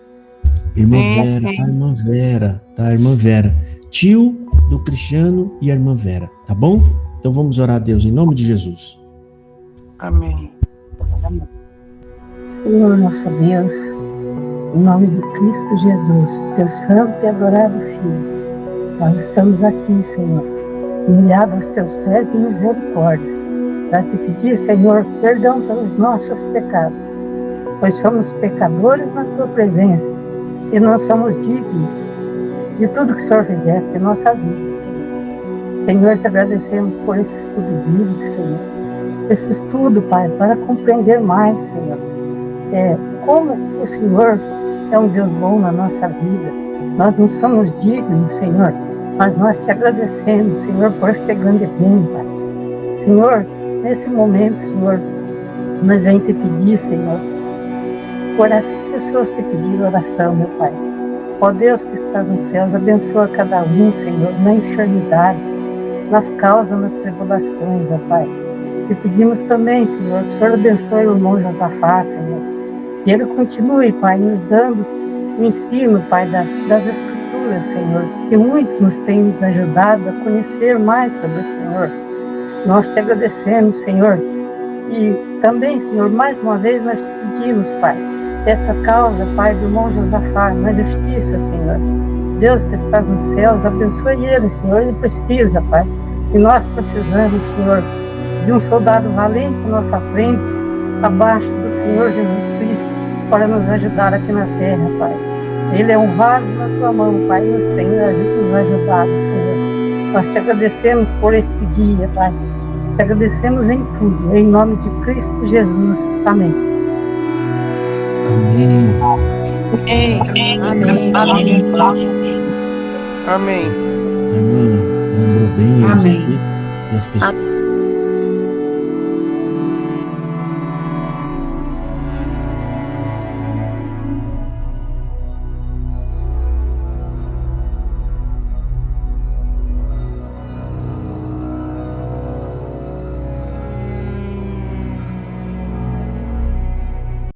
S1: Irmã Vera, a irmã Vera, tá? A irmã Vera. Tio do Cristiano e a irmã Vera, tá bom? Então vamos orar a Deus em nome de Jesus.
S7: Amém.
S4: Senhor nosso Deus, em nome de Cristo Jesus, teu santo e adorado Filho, nós estamos aqui, Senhor, humilhados aos teus pés de misericórdia, para te pedir, Senhor, perdão pelos nossos pecados, pois somos pecadores na tua presença e não somos dignos de tudo que o Senhor fizesse em nossa vida, Senhor. Senhor, te agradecemos por esse estudo bíblico, Senhor. Esse estudo, Pai, para compreender mais, Senhor, como o Senhor é um Deus bom na nossa vida. Nós não somos dignos, Senhor, mas nós te agradecemos, Senhor, por este grande bem, Pai. Senhor, nesse momento, Senhor, nós vamos te pedir, Senhor, por essas pessoas que pediram oração, meu Pai. Ó Deus que está nos céus, abençoa cada um, Senhor, na enfermidade, nas causas, nas tribulações, ó Pai. Te pedimos também, Senhor, que o Senhor abençoe o irmão Josafá, Senhor. Que ele continue, Pai, nos dando o ensino, Pai, das Escrituras, Senhor, que muito nos tem nos ajudado a conhecer mais sobre o Senhor. Nós te agradecemos, Senhor, e também, Senhor, mais uma vez nós te pedimos, Pai, essa causa, Pai, do irmão Josafá, na justiça, Senhor. Deus que está nos céus, abençoe ele, Senhor, ele precisa, Pai, e nós precisamos, Senhor, de um soldado valente à nossa frente, abaixo do Senhor Jesus Cristo, para nos ajudar aqui na terra, Pai. Ele é honrado na tua mão, Pai, e nos tem nos ajudado, Senhor. Nós te agradecemos por este dia, Pai. Te agradecemos em tudo, em nome de Cristo Jesus. Amém.
S1: Amém.
S6: Amém.
S7: Amém.
S1: Irmã, lembrou bem
S8: Amém.
S1: e as pessoas